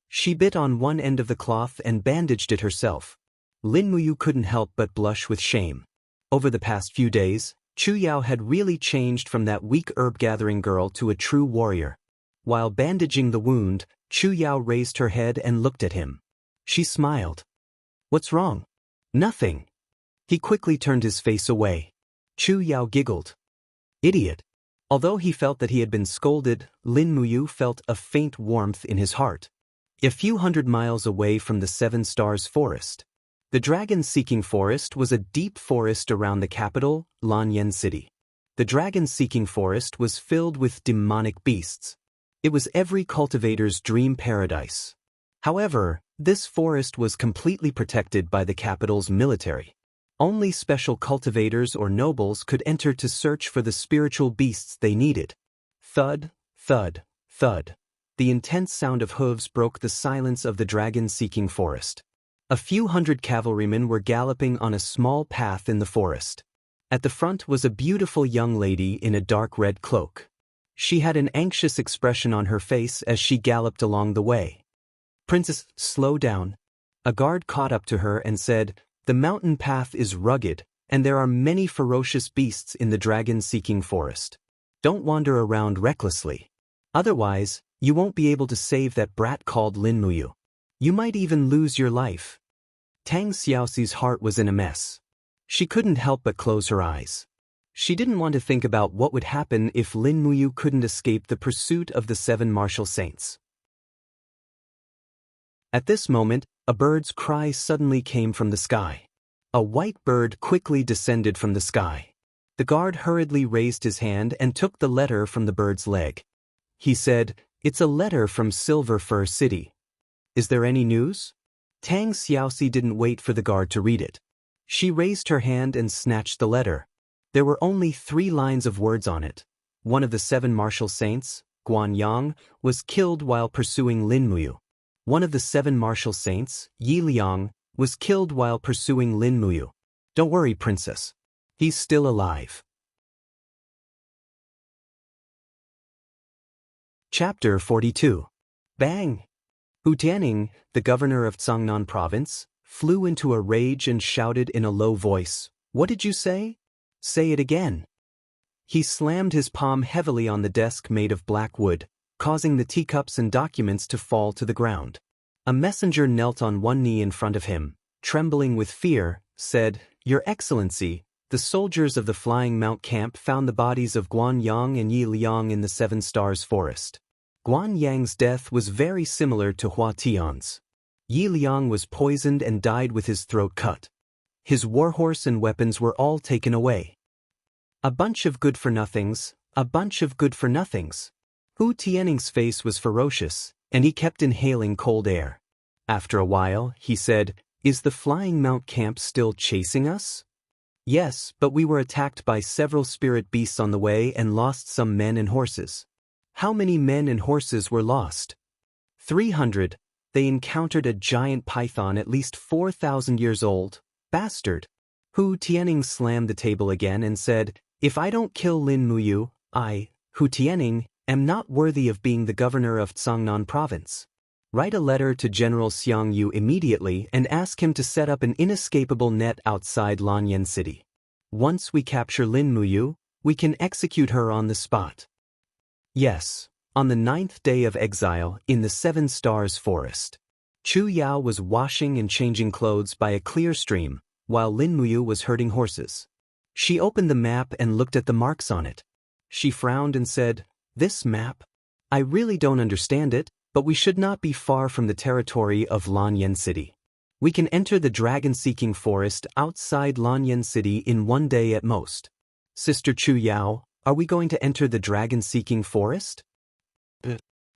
She bit on one end of the cloth and bandaged it herself. Lin Muyu couldn't help but blush with shame. Over the past few days, Chu Yao had really changed from that weak herb-gathering girl to a true warrior. While bandaging the wound, Chu Yao raised her head and looked at him. She smiled. "What's wrong?" "Nothing." He quickly turned his face away. Chu Yao giggled. "Idiot." Although he felt that he had been scolded, Lin Muyu felt a faint warmth in his heart. A few hundred miles away from the Seven Stars Forest, the dragon-seeking forest was a deep forest around the capital, Lanyan City. The dragon-seeking forest was filled with demonic beasts. It was every cultivator's dream paradise. However, this forest was completely protected by the capital's military. Only special cultivators or nobles could enter to search for the spiritual beasts they needed. Thud, thud, thud. The intense sound of hooves broke the silence of the dragon-seeking forest. A few hundred cavalrymen were galloping on a small path in the forest. At the front was a beautiful young lady in a dark red cloak. She had an anxious expression on her face as she galloped along the way. "Princess, slow down." A guard caught up to her and said, "The mountain path is rugged, and there are many ferocious beasts in the dragon-seeking forest. Don't wander around recklessly. Otherwise, you won't be able to save that brat called Lin Muyu. You might even lose your life." Tang Xiaoxi's heart was in a mess. She couldn't help but close her eyes. She didn't want to think about what would happen if Lin Muyu couldn't escape the pursuit of the seven martial saints. At this moment, a bird's cry suddenly came from the sky. A white bird quickly descended from the sky. The guard hurriedly raised his hand and took the letter from the bird's leg. He said, "It's a letter from Silver Fir City. Is there any news?" Tang Xiaoxi didn't wait for the guard to read it. She raised her hand and snatched the letter. There were only 3 lines of words on it. One of the 7 martial saints, Guan Yang, was killed while pursuing Lin Muyu. One of the 7 martial saints, Yi Liang, was killed while pursuing Lin Muyu. Don't worry, princess. He's still alive. Chapter 42. Bang! Hu Tianning, the governor of Cangnan province, flew into a rage and shouted in a low voice, "What did you say? Say it again." He slammed his palm heavily on the desk made of black wood, causing the teacups and documents to fall to the ground. A messenger knelt on one knee in front of him, trembling with fear, said, "Your Excellency, the soldiers of the Flying Mount camp found the bodies of Guan Yang and Yi Liang in the Seven Stars Forest. Guan Yang's death was very similar to Hua Tian's. Yi Liang was poisoned and died with his throat cut. His warhorse and weapons were all taken away. A bunch of good-for-nothings, a bunch of good-for-nothings." Hu Tianning's face was ferocious, and he kept inhaling cold air. After a while, he said, "Is the Flying Mount camp still chasing us?" "Yes, but we were attacked by several spirit beasts on the way and lost some men and horses." "How many men and horses were lost?" 300. They encountered a giant python at least 4,000 years old. Bastard. Hu Tianning slammed the table again and said, "If I don't kill Lin Muyu, I, Hu Tianning, am not worthy of being the governor of Cangnan province. Write a letter to General Xiang Yu immediately and ask him to set up an inescapable net outside Lanyan City. Once we capture Lin Muyu, we can execute her on the spot." Yes, on the 9th day of exile in the Seven Stars Forest, Chu Yao was washing and changing clothes by a clear stream, while Lin Muyu was herding horses. She opened the map and looked at the marks on it. She frowned and said, "This map? I really don't understand it, but we should not be far from the territory of Lanyan City. We can enter the dragon-seeking forest outside Lanyan City in 1 day at most. Sister Chu Yao, are we going to enter the dragon-seeking forest?"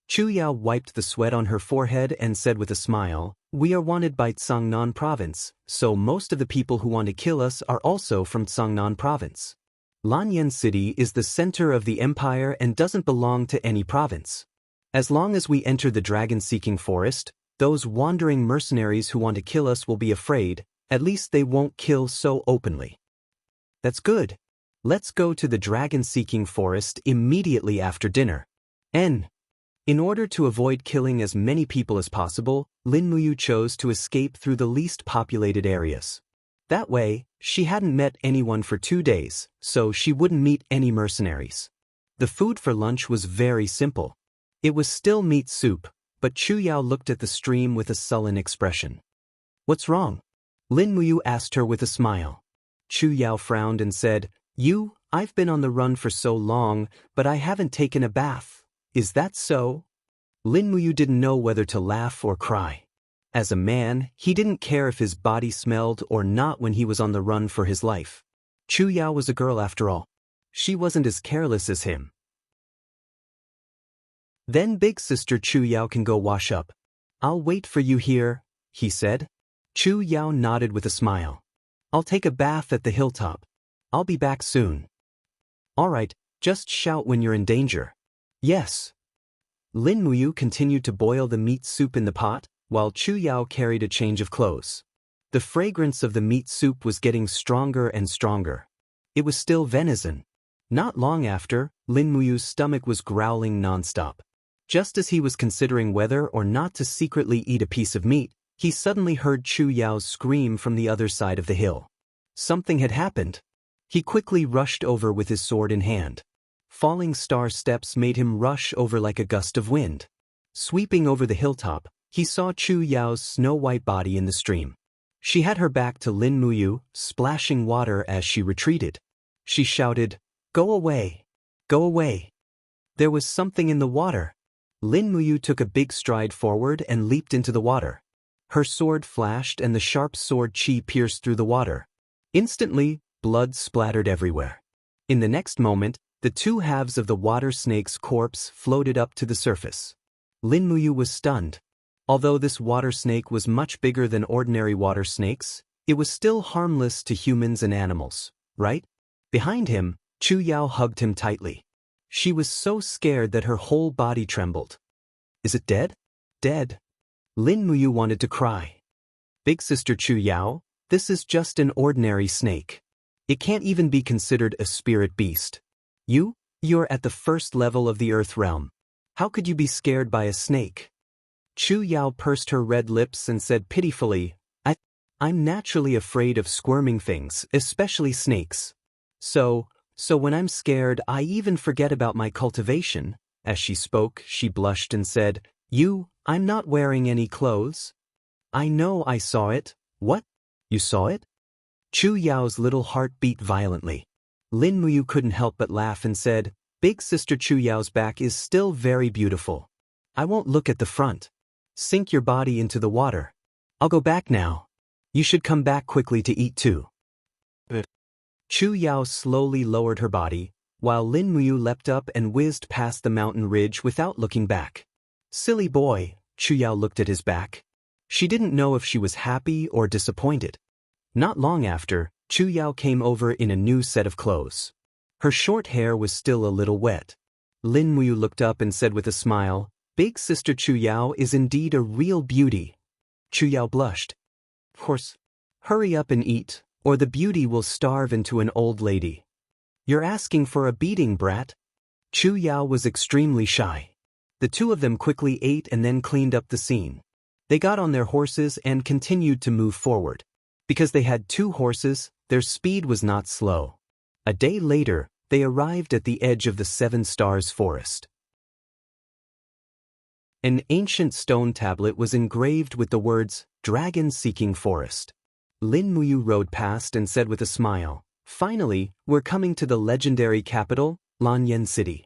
Chu Yao wiped the sweat on her forehead and said with a smile, "We are wanted by Tsangnan province, so most of the people who want to kill us are also from Tsangnan province. Lanyan City is the center of the empire and doesn't belong to any province. As long as we enter the dragon-seeking forest, those wandering mercenaries who want to kill us will be afraid, at least they won't kill so openly." "That's good. Let's go to the dragon-seeking forest immediately after dinner." In order to avoid killing as many people as possible, Lin Muyu chose to escape through the least populated areas. That way, she hadn't met anyone for 2 days, so she wouldn't meet any mercenaries. The food for lunch was very simple. It was still meat soup, but Chu Yao looked at the stream with a sullen expression. "What's wrong?" Lin Muyu asked her with a smile. Chu Yao frowned and said, I've been on the run for so long, but I haven't taken a bath. Is that so?" Lin Muyu didn't know whether to laugh or cry. As a man, he didn't care if his body smelled or not when he was on the run for his life. Chu Yao was a girl after all. She wasn't as careless as him. "Then big sister Chu Yao can go wash up. I'll wait for you here," he said. Chu Yao nodded with a smile. "I'll take a bath at the hilltop. I'll be back soon." "All right, just shout when you're in danger." "Yes." Lin Muyu continued to boil the meat soup in the pot, while Chu Yao carried a change of clothes. The fragrance of the meat soup was getting stronger and stronger. It was still venison. Not long after, Lin Muyu's stomach was growling nonstop. Just as he was considering whether or not to secretly eat a piece of meat, he suddenly heard Chu Yao's scream from the other side of the hill. Something had happened. He quickly rushed over with his sword in hand. Falling star steps made him rush over like a gust of wind. Sweeping over the hilltop, he saw Chu Yao's snow-white body in the stream. She had her back to Lin Muyu, splashing water as she retreated. She shouted, "Go away! Go away!" There was something in the water. Lin Muyu took a big stride forward and leaped into the water. Her sword flashed and the sharp sword chi pierced through the water. Instantly, blood splattered everywhere. In the next moment, the 2 halves of the water snake's corpse floated up to the surface. Lin Muyu was stunned. Although this water snake was much bigger than ordinary water snakes, it was still harmless to humans and animals, right? Behind him, Chu Yao hugged him tightly. She was so scared that her whole body trembled. "Is it dead?" "Dead." Lin Muyu wanted to cry. "Big sister Chu Yao, this is just an ordinary snake. It can't even be considered a spirit beast. You're at the first level of the Earth realm. How could you be scared by a snake?" Chu Yao pursed her red lips and said pitifully, I'm naturally afraid of squirming things, especially snakes. So when I'm scared, I even forget about my cultivation." As she spoke, she blushed and said, I'm not wearing any clothes." "I know I saw it." "What? You saw it?" Chu Yao's little heart beat violently. Lin Muyu couldn't help but laugh and said, "Big sister Chu Yao's back is still very beautiful. I won't look at the front. Sink your body into the water. I'll go back now. You should come back quickly to eat too." Chu Yao slowly lowered her body, while Lin Muyu leapt up and whizzed past the mountain ridge without looking back. "Silly boy," Chu Yao looked at his back. She didn't know if she was happy or disappointed. Not long after, Chu Yao came over in a new set of clothes. Her short hair was still a little wet. Lin Muyu looked up and said with a smile, "Big sister Chu Yao is indeed a real beauty." Chu Yao blushed. "Of course. Hurry up and eat, or the beauty will starve into an old lady." "You're asking for a beating, brat." Chu Yao was extremely shy. The 2 of them quickly ate and then cleaned up the scene. They got on their horses and continued to move forward. Because they had 2 horses, their speed was not slow. A day later, they arrived at the edge of the 7 Stars forest. An ancient stone tablet was engraved with the words, "Dragon Seeking Forest." Lin Muyu rode past and said with a smile, Finally, we're coming to the legendary capital, Lanyan City.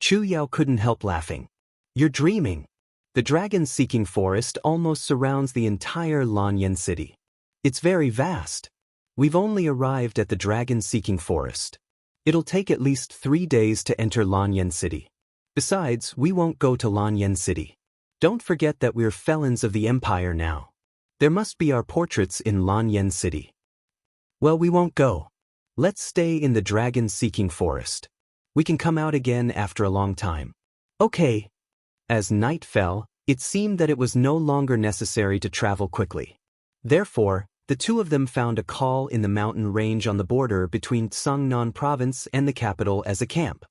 Chu Yao couldn't help laughing. You're dreaming. The dragon-seeking forest almost surrounds the entire Lanyan City. It's very vast. We've only arrived at the dragon-seeking forest. It'll take at least 3 days to enter Lanyan City. Besides, we won't go to Lanyan City. Don't forget that we're felons of the Empire now. There must be our portraits in Lanyan City. Well, we won't go. Let's stay in the dragon-seeking forest. We can come out again after a long time. Okay. As night fell, it seemed that it was no longer necessary to travel quickly. Therefore, the two of them found a call in the mountain range on the border between Sangnan Province and the capital as a camp.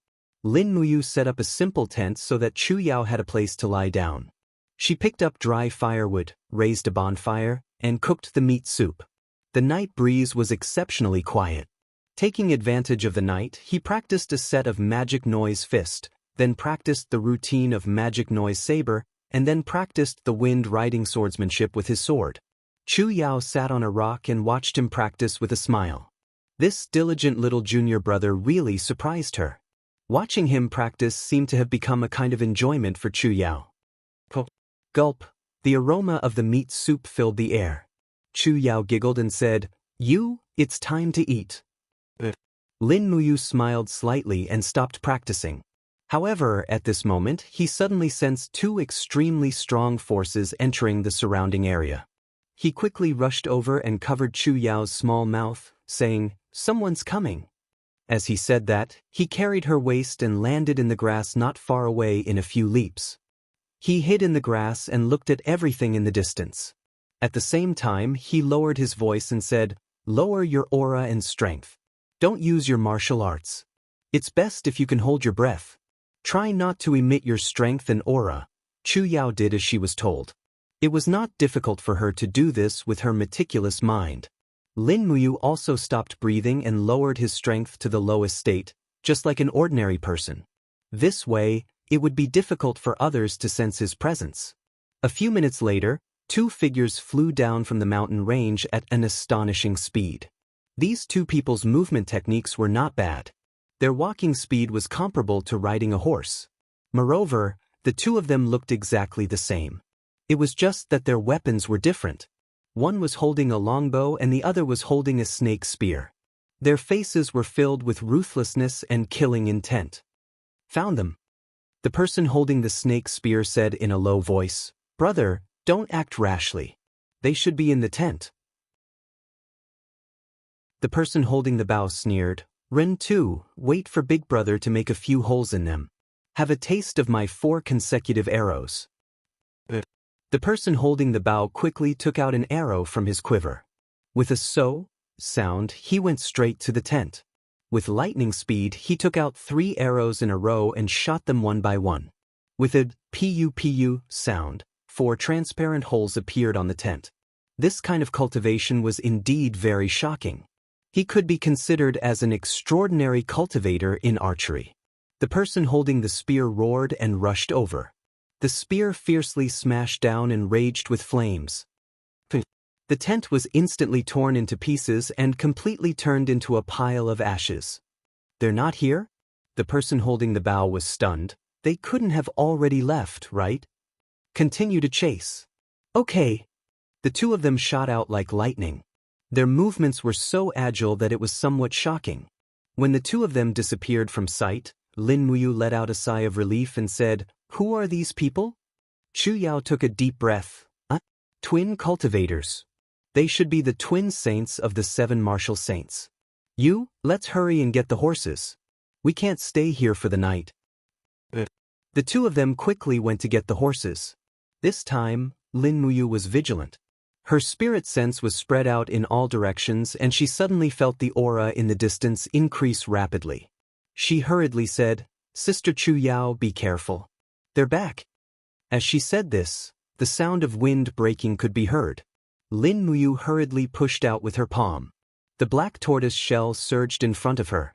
Lin Muyu set up a simple tent so that Chu Yao had a place to lie down. She picked up dry firewood, raised a bonfire, and cooked the meat soup. The night breeze was exceptionally quiet. Taking advantage of the night, he practiced a set of magic noise fist, then practiced the routine of magic noise saber, and then practiced the wind riding swordsmanship with his sword. Chu Yao sat on a rock and watched him practice with a smile. This diligent little junior brother really surprised her. Watching him practice seemed to have become a kind of enjoyment for Chu Yao. Gulp. The aroma of the meat soup filled the air. Chu Yao giggled and said, It's time to eat. Lin Muyu smiled slightly and stopped practicing. However, at this moment, he suddenly sensed 2 extremely strong forces entering the surrounding area. He quickly rushed over and covered Chu Yao's small mouth, saying, Someone's coming. As he said that, he carried her waist and landed in the grass not far away in a few leaps. He hid in the grass and looked at everything in the distance. At the same time, he lowered his voice and said, Lower your aura and strength. Don't use your martial arts. It's best if you can hold your breath. Try not to emit your strength and aura. Chu Yao did as she was told. It was not difficult for her to do this with her meticulous mind. Lin Muyu also stopped breathing and lowered his strength to the lowest state, just like an ordinary person. This way, it would be difficult for others to sense his presence. A few minutes later, 2 figures flew down from the mountain range at an astonishing speed. These 2 people's movement techniques were not bad. Their walking speed was comparable to riding a horse. Moreover, the 2 of them looked exactly the same. It was just that their weapons were different. One was holding a longbow and the other was holding a snake spear. Their faces were filled with ruthlessness and killing intent. Found them. The person holding the snake spear said in a low voice, Brother, don't act rashly. They should be in the tent. The person holding the bow sneered, Ren too, wait for Big Brother to make a few holes in them. Have a taste of my 4 consecutive arrows. The person holding the bow quickly took out an arrow from his quiver. With a so sound, he went straight to the tent. With lightning speed, he took out 3 arrows in a row and shot them one by one. With a pu sound, 4 transparent holes appeared on the tent. This kind of cultivation was indeed very shocking. He could be considered as an extraordinary cultivator in archery. The person holding the spear roared and rushed over. The spear fiercely smashed down and raged with flames. The tent was instantly torn into pieces and completely turned into a pile of ashes. They're not here? The person holding the bow was stunned. They couldn't have already left, right? Continue to chase. Okay. The 2 of them shot out like lightning. Their movements were so agile that it was somewhat shocking. When the 2 of them disappeared from sight, Lin Muyu let out a sigh of relief and said, Who are these people? Chu Yao took a deep breath. Twin cultivators. They should be the twin saints of the 7 martial saints. Let's hurry and get the horses. We can't stay here for the night. The 2 of them quickly went to get the horses. This time, Lin Muyu was vigilant. Her spirit sense was spread out in all directions and she suddenly felt the aura in the distance increase rapidly. She hurriedly said, Sister Chu Yao, be careful. They're back. As she said this, the sound of wind breaking could be heard. Lin Muyu hurriedly pushed out with her palm. The black tortoise shell surged in front of her.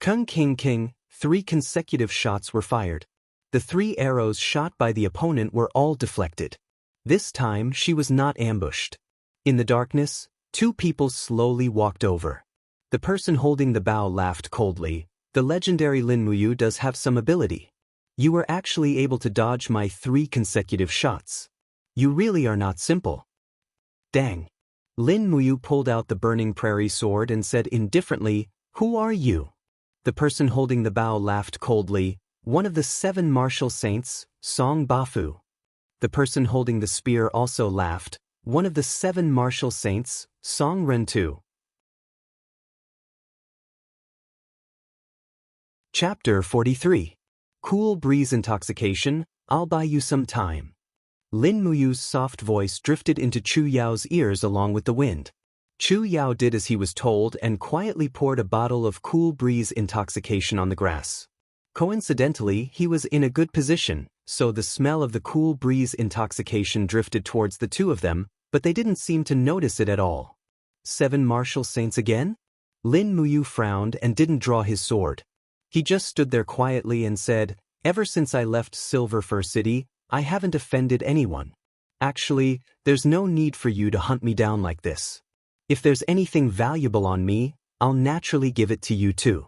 Kung King King, 3 consecutive shots were fired. The 3 arrows shot by the opponent were all deflected. This time she was not ambushed. In the darkness, 2 people slowly walked over. The person holding the bow laughed coldly. The legendary Lin Muyu does have some ability. You were actually able to dodge my 3 consecutive shots. You really are not simple. Dang. Lin Muyu pulled out the burning prairie sword and said indifferently, "Who are you?" The person holding the bow laughed coldly. "One of the 7 martial saints, Song Bafu." The person holding the spear also laughed. "One of the 7 martial saints, Song Rentu." Chapter 43. Cool Breeze Intoxication, I'll Buy You Some Time. Lin Muyu's soft voice drifted into Chu Yao's ears along with the wind. Chu Yao did as he was told and quietly poured a bottle of Cool Breeze Intoxication on the grass. Coincidentally, he was in a good position, so the smell of the Cool Breeze Intoxication drifted towards the two of them, but they didn't seem to notice it at all. 7 martial saints again? Lin Muyu frowned and didn't draw his sword. He just stood there quietly and said, "Ever since I left Silver Fir City, I haven't offended anyone. Actually, there's no need for you to hunt me down like this. If there's anything valuable on me, I'll naturally give it to you too.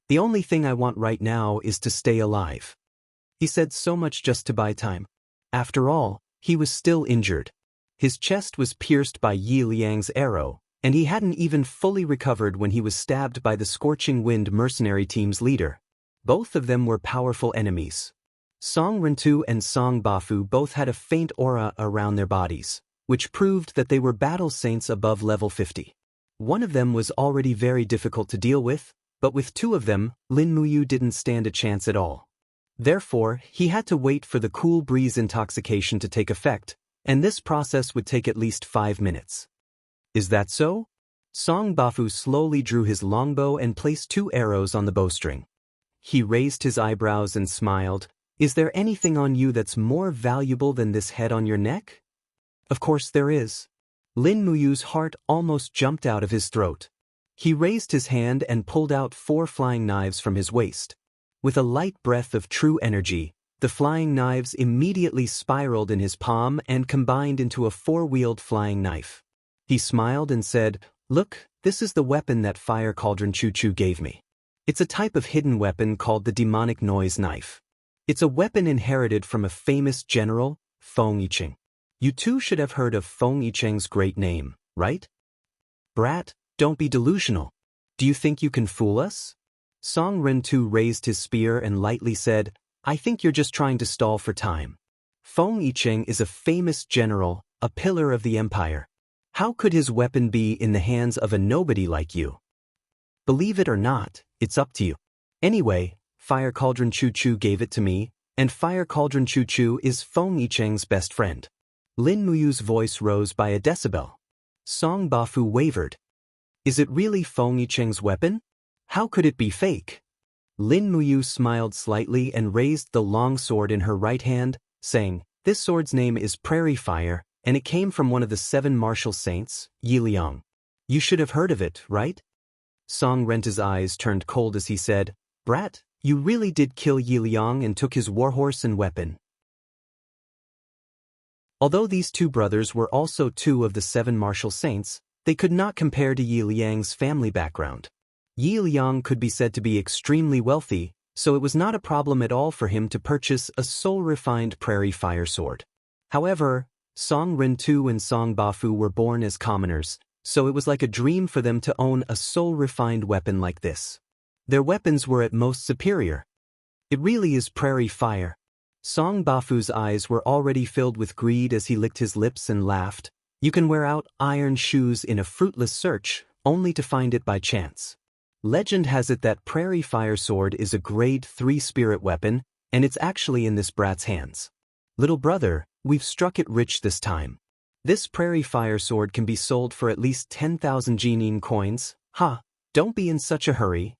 The only thing I want right now is to stay alive." He said so much just to buy time. After all, he was still injured. His chest was pierced by Yi Liang's arrow, and he hadn't even fully recovered when he was stabbed by the Scorching Wind mercenary team's leader. Both of them were powerful enemies. Song Rentu and Song Bafu both had a faint aura around their bodies, which proved that they were battle saints above level 50. One of them was already very difficult to deal with, but with 2 of them, Lin Muyu didn't stand a chance at all. Therefore, he had to wait for the Cool Breeze Intoxication to take effect, and this process would take at least 5 minutes. "Is that so?" Song Bafu slowly drew his longbow and placed 2 arrows on the bowstring. He raised his eyebrows and smiled. "Is there anything on you that's more valuable than this head on your neck?" "Of course there is." Lin Muyu's heart almost jumped out of his throat. He raised his hand and pulled out 4 flying knives from his waist. With a light breath of true energy, the flying knives immediately spiraled in his palm and combined into a 4-wheeled flying knife. He smiled and said, "Look, this is the weapon that Fire Cauldron Chu Chu gave me. It's a type of hidden weapon called the Demonic Noise Knife. It's a weapon inherited from a famous general, Feng Yicheng. You too should have heard of Feng Yicheng's great name, right?" "Brat, don't be delusional. Do you think you can fool us?" Song Rentu raised his spear and lightly said, "I think you're just trying to stall for time. Feng Yicheng is a famous general, a pillar of the empire. How could his weapon be in the hands of a nobody like you? Believe it or not, it's up to you. Anyway, Fire Cauldron Chu Chu gave it to me, and Fire Cauldron Chu Chu is Feng Yicheng's best friend." Lin Muyu's voice rose by a decibel. Song Bafu wavered. "Is it really Feng Yicheng's weapon? How could it be fake?" Lin Muyu smiled slightly and raised the long sword in her right hand, saying, "This sword's name is Prairie Fire, and it came from one of the 7 martial saints, Yi Liang. You should have heard of it, right?" Song Rentu's eyes turned cold as he said, "Brat, you really did kill Yi Liang and took his warhorse and weapon." Although these 2 brothers were also 2 of the 7 martial saints, they could not compare to Yi Liang's family background. Yi Liang could be said to be extremely wealthy, so it was not a problem at all for him to purchase a soul-refined Prairie Fire sword. However, Song Rentu and Song Bafu were born as commoners, so it was like a dream for them to own a soul-refined weapon like this. Their weapons were at most superior. "It really is Prairie Fire." Song Bafu's eyes were already filled with greed as he licked his lips and laughed. "You can wear out iron shoes in a fruitless search, only to find it by chance. Legend has it that Prairie Fire sword is a grade 3 spirit weapon, and it's actually in this brat's hands. Little brother, we've struck it rich this time. This Prairie Fire sword can be sold for at least 10,000 Jinin coins. Ha, don't be in such a hurry."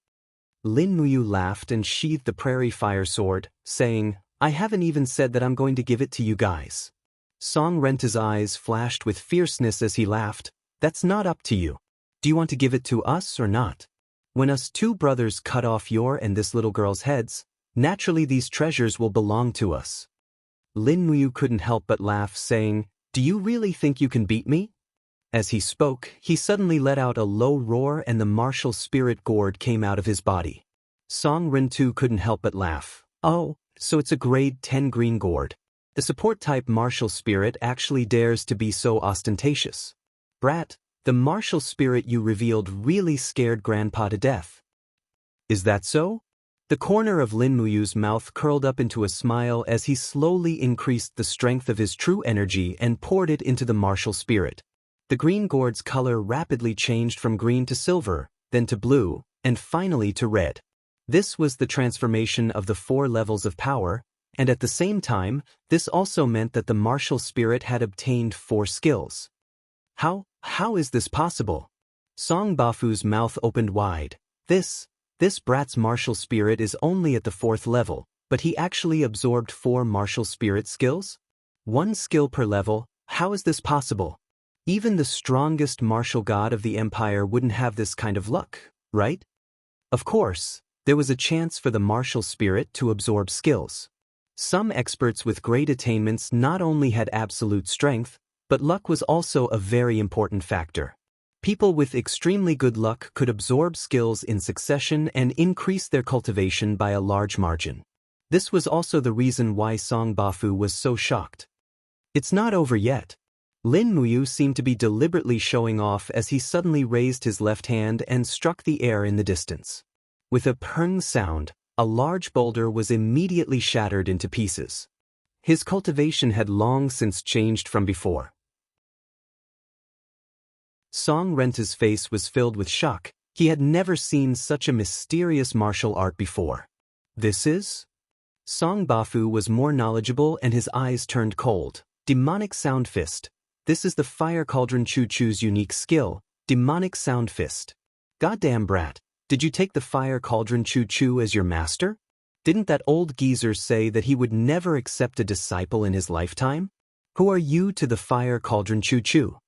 Lin Muyu laughed and sheathed the Prairie Fire sword, saying, "I haven't even said that I'm going to give it to you guys." Song Rentu's eyes flashed with fierceness as he laughed. "That's not up to you. Do you want to give it to us or not? When us 2 brothers cut off your and this little girl's heads, naturally these treasures will belong to us." Lin Muyu couldn't help but laugh, saying, "Do you really think you can beat me?" As he spoke, he suddenly let out a low roar and the martial spirit gourd came out of his body. Song Rintu couldn't help but laugh. Oh, so it's a grade 10 green gourd. The support-type martial spirit actually dares to be so ostentatious. Brat, the martial spirit you revealed really scared Grandpa to death. Is that so? The corner of Lin Muyu's mouth curled up into a smile as he slowly increased the strength of his true energy and poured it into the martial spirit. The green gourd's color rapidly changed from green to silver, then to blue, and finally to red. This was the transformation of the 4 levels of power, and at the same time, this also meant that the martial spirit had obtained 4 skills. How is this possible? Song Bafu's mouth opened wide. This brat's martial spirit is only at the 4th level, but he actually absorbed 4 martial spirit skills? 1 skill per level, how is this possible? Even the strongest martial god of the empire wouldn't have this kind of luck, right? Of course, there was a chance for the martial spirit to absorb skills. Some experts with great attainments not only had absolute strength, but luck was also a very important factor. People with extremely good luck could absorb skills in succession and increase their cultivation by a large margin. This was also the reason why Song Bafu was so shocked. It's not over yet. Lin Muyu seemed to be deliberately showing off as he suddenly raised his left hand and struck the air in the distance. With a peng sound, a large boulder was immediately shattered into pieces. His cultivation had long since changed from before. Song Renta's face was filled with shock. He had never seen such a mysterious martial art before. This is? Song Bafu was more knowledgeable and his eyes turned cold. Demonic Sound Fist. This is the Fire Cauldron Chu Chu's unique skill, Demonic Sound Fist. Goddamn brat, did you take the Fire Cauldron Chu Chu as your master? Didn't that old geezer say that he would never accept a disciple in his lifetime? Who are you to the Fire Cauldron Chu Chu?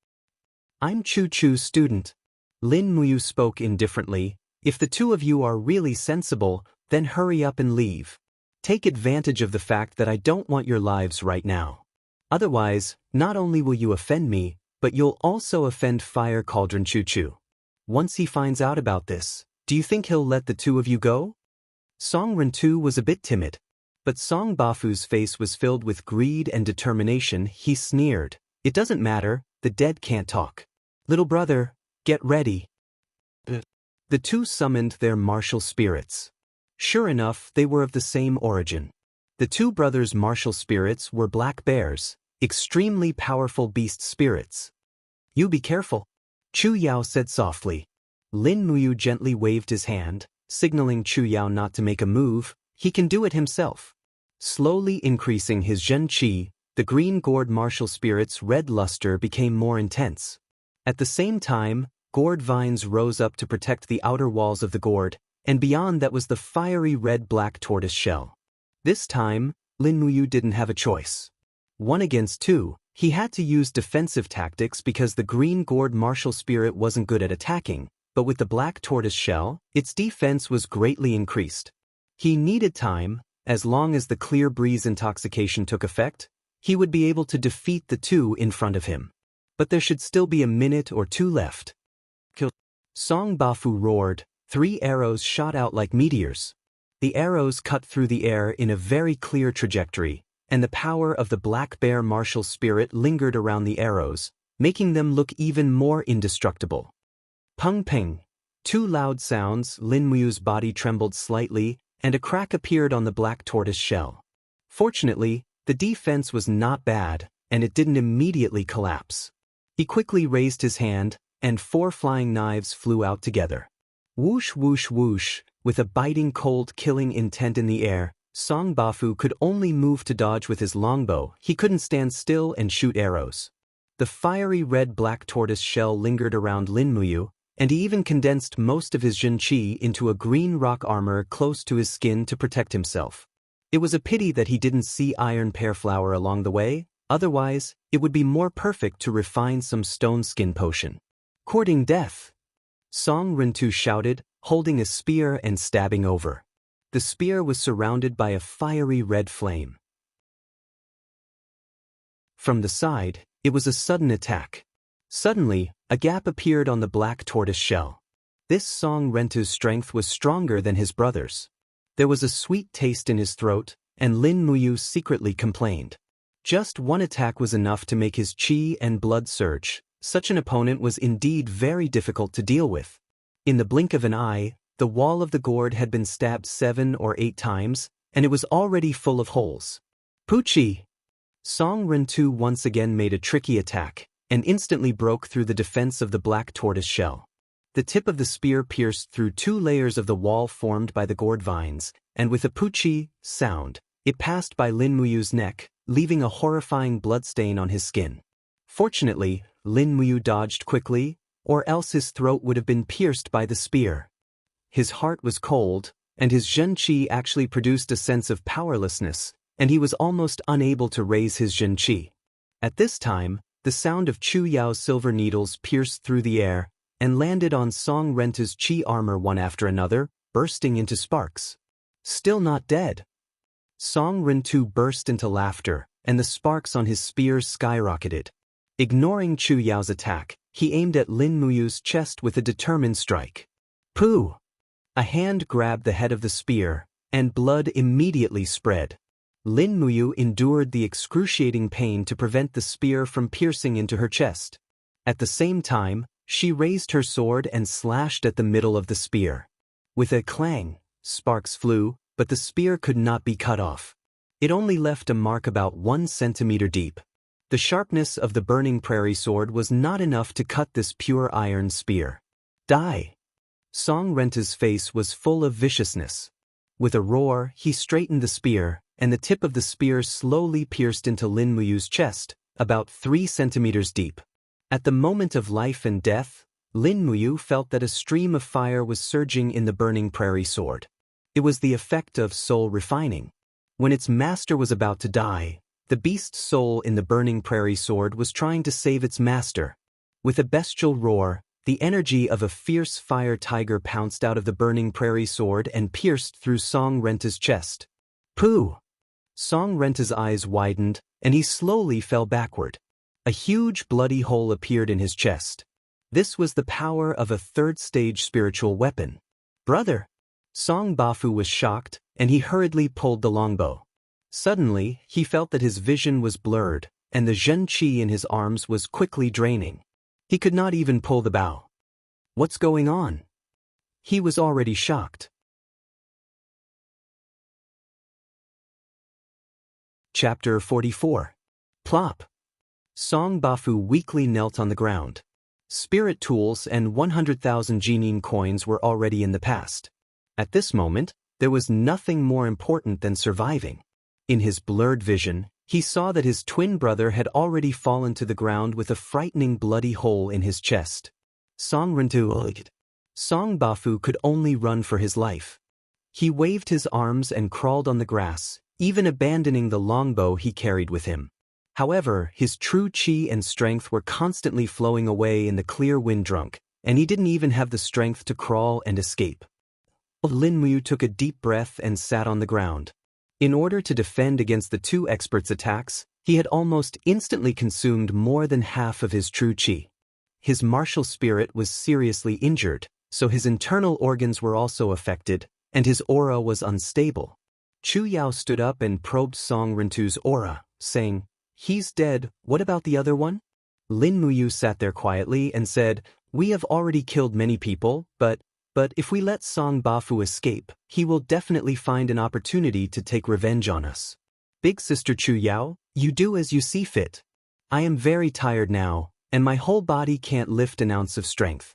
I'm Chu Chu's student. Lin Muyu spoke indifferently. If the 2 of you are really sensible, then hurry up and leave. Take advantage of the fact that I don't want your lives right now. Otherwise, not only will you offend me, but you'll also offend Fire Cauldron Chu Chu. Once he finds out about this, do you think he'll let the 2 of you go? Song Rintu was a bit timid, but Song Bafu's face was filled with greed and determination. He sneered. It doesn't matter, the dead can't talk. Little brother, get ready. The 2 summoned their martial spirits. Sure enough, they were of the same origin. The 2 brothers' martial spirits were black bears, extremely powerful beast spirits. You be careful, Chu Yao said softly. Lin Muyu gently waved his hand, signaling Chu Yao not to make a move. He can do it himself. Slowly increasing his Zhen Qi, the green gourd martial spirit's red luster became more intense. At the same time, gourd vines rose up to protect the outer walls of the gourd, and beyond that was the fiery red-black tortoise shell. This time, Lin Muyu didn't have a choice. 1 against 2, he had to use defensive tactics because the green gourd martial spirit wasn't good at attacking, but with the black tortoise shell, its defense was greatly increased. He needed time. As long as the clear breeze intoxication took effect, he would be able to defeat the 2 in front of him. But there should still be a minute or 2 left. Kill. Song Bafu roared. 3 arrows shot out like meteors. The arrows cut through the air in a very clear trajectory, and the power of the black bear martial spirit lingered around the arrows, making them look even more indestructible. Peng peng. 2 loud sounds. Lin Muyu's body trembled slightly, and a crack appeared on the black tortoise shell. Fortunately, the defense was not bad, and it didn't immediately collapse. He quickly raised his hand, and 4 flying knives flew out together. Whoosh whoosh whoosh, with a biting cold killing intent in the air, Song Bafu could only move to dodge with his longbow. He couldn't stand still and shoot arrows. The fiery red-black tortoise shell lingered around Lin Muyu, and he even condensed most of his Zhen Qi into a green rock armor close to his skin to protect himself. It was a pity that he didn't see iron pear flower along the way, otherwise, it would be more perfect to refine some stone skin potion. Courting death! Song Rintu shouted, holding a spear and stabbing over. The spear was surrounded by a fiery red flame. From the side, it was a sudden attack. Suddenly, A gap appeared on the black tortoise shell. This Song Rentu's strength was stronger than his brother's. There was a sweet taste in his throat, and Lin Muyu secretly complained. Just one attack was enough to make his qi and blood surge. Such an opponent was indeed very difficult to deal with. In the blink of an eye, the wall of the gourd had been stabbed 7 or 8 times, and it was already full of holes. Puchi! Song Rentu once again made a tricky attack, and instantly broke through the defense of the black tortoise shell. The tip of the spear pierced through 2 layers of the wall formed by the gourd vines, and with a puchi sound, it passed by Lin Muyu's neck, leaving a horrifying bloodstain on his skin. Fortunately, Lin Muyu dodged quickly, or else his throat would have been pierced by the spear. His heart was cold, and his zhenqi actually produced a sense of powerlessness, and he was almost unable to raise his zhenqi. At this time, the sound of Chu Yao's silver needles pierced through the air, and landed on Song Rentu's qi armor one after another, bursting into sparks. Still not dead. Song Rentu burst into laughter, and the sparks on his spear skyrocketed. Ignoring Chu Yao's attack, he aimed at Lin Muyu's chest with a determined strike. Pooh! A hand grabbed the head of the spear, and blood immediately spread. Lin Muyu endured the excruciating pain to prevent the spear from piercing into her chest. At the same time, she raised her sword and slashed at the middle of the spear. With a clang, sparks flew, but the spear could not be cut off. It only left a mark about 1 centimeter deep. The sharpness of the burning prairie sword was not enough to cut this pure iron spear. Die! Song Rentu's face was full of viciousness. With a roar, he straightened the spear, and the tip of the spear slowly pierced into Lin Muyu's chest, about 3 centimeters deep. At the moment of life and death, Lin Muyu felt that a stream of fire was surging in the burning prairie sword. It was the effect of soul refining. When its master was about to die, the beast's soul in the burning prairie sword was trying to save its master. With a bestial roar, the energy of a fierce fire tiger pounced out of the burning prairie sword and pierced through Song Rentu's chest. Pooh! Song Rentu's eyes widened, and he slowly fell backward. A huge bloody hole appeared in his chest. This was the power of a 3rd-stage spiritual weapon. Brother! Song Bafu was shocked, and he hurriedly pulled the longbow. Suddenly, he felt that his vision was blurred, and the zhenqi in his arms was quickly draining. He could not even pull the bow. What's going on? He was already shocked. Chapter 44. Plop! Song Bafu weakly knelt on the ground. Spirit tools and 100,000 Jining coins were already in the past. At this moment, there was nothing more important than surviving. In his blurred vision, he saw that his twin brother had already fallen to the ground with a frightening bloody hole in his chest. Song Rentu. Song Bafu could only run for his life. He waved his arms and crawled on the grass, even abandoning the longbow he carried with him. However, his true qi and strength were constantly flowing away in the clear wind drunk, and he didn't even have the strength to crawl and escape. Lin Muyu took a deep breath and sat on the ground. In order to defend against the 2 experts' attacks, he had almost instantly consumed more than half of his true qi. His martial spirit was seriously injured, so his internal organs were also affected, and his aura was unstable. Chu Yao stood up and probed Song Rentu's aura, saying, "He's dead, what about the other one?" Lin Muyu sat there quietly and said, "We have already killed many people, but if we let Song Bafu escape, he will definitely find an opportunity to take revenge on us. Big Sister Chu Yao, you do as you see fit. I am very tired now, and my whole body can't lift an ounce of strength."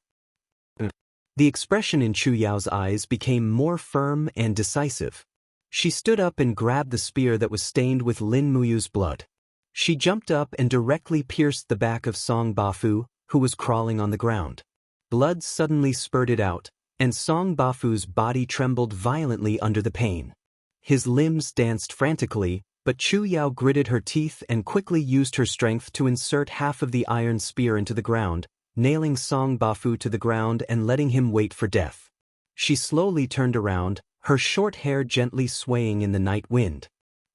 The expression in Chu Yao's eyes became more firm and decisive. She stood up and grabbed the spear that was stained with Lin Muyu's blood. She jumped up and directly pierced the back of Song Bafu, who was crawling on the ground. Blood suddenly spurted out, and Song Bafu's body trembled violently under the pain. His limbs danced frantically, but Chu Yao gritted her teeth and quickly used her strength to insert half of the iron spear into the ground, nailing Song Bafu to the ground and letting him wait for death. She slowly turned around, her short hair gently swaying in the night wind.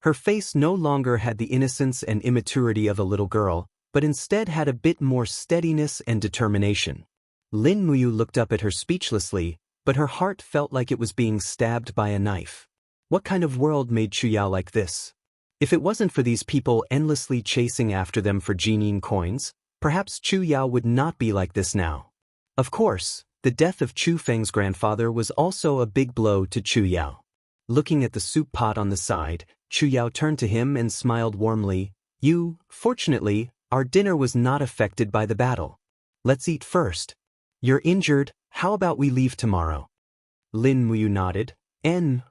Her face no longer had the innocence and immaturity of a little girl, but instead had a bit more steadiness and determination. Lin Muyu looked up at her speechlessly, but her heart felt like it was being stabbed by a knife. What kind of world made Chuyao like this? If it wasn't for these people endlessly chasing after them for Jinin coins, perhaps Chuyao would not be like this now. Of course, the death of Chu Feng's grandfather was also a big blow to Chuyao. Looking at the soup pot on the side, Chuyao turned to him and smiled warmly. Fortunately, our dinner was not affected by the battle. Let's eat first. You're injured, how about we leave tomorrow? Lin Muyu nodded.